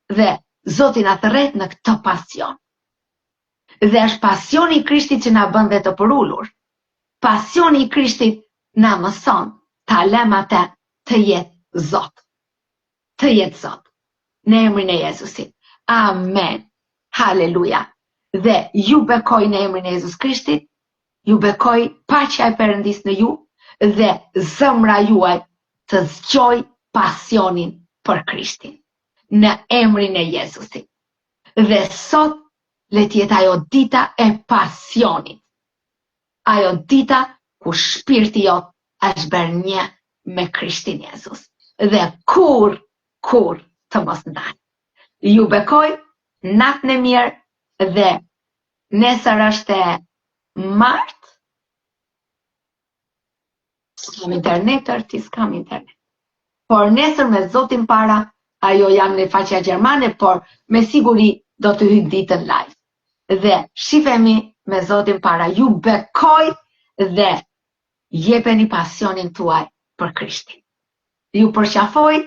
Dhe Zoti na thërret në këtë pasion. Dhe është pasioni i Krishtit që na bën dhe të përullur. Pasioni i Krishtit na mëson ta lëm atë të jetë Zot. Në emrin e Jezusit. Amen. Haleluja. Dhe ju bekoj në emrin e Jezus Krishtit, ju bekoj paqja e Perëndis në ju dhe zemra juaj të zgjoj pasionin për Krishtin. Në emrin e Jezusit. Dhe sot le të jetë ajo dita e pasionit. Ajo dita ku shpirti jot është bërë një me Krishtin Jezus. Dhe kur të mos ndalë. Ju bekoj, natën e mirë dhe nesër është martë. S'kam internet. Por nesër me Zotin para, ajo jam në faqja gjermane, por me siguri do të hyj ditën live. Dhe shifemi me Zotin para, ju bekoj dhe jepeni pasionin tuaj për Krishtin. Ju përqafoj,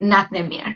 natën e mirë.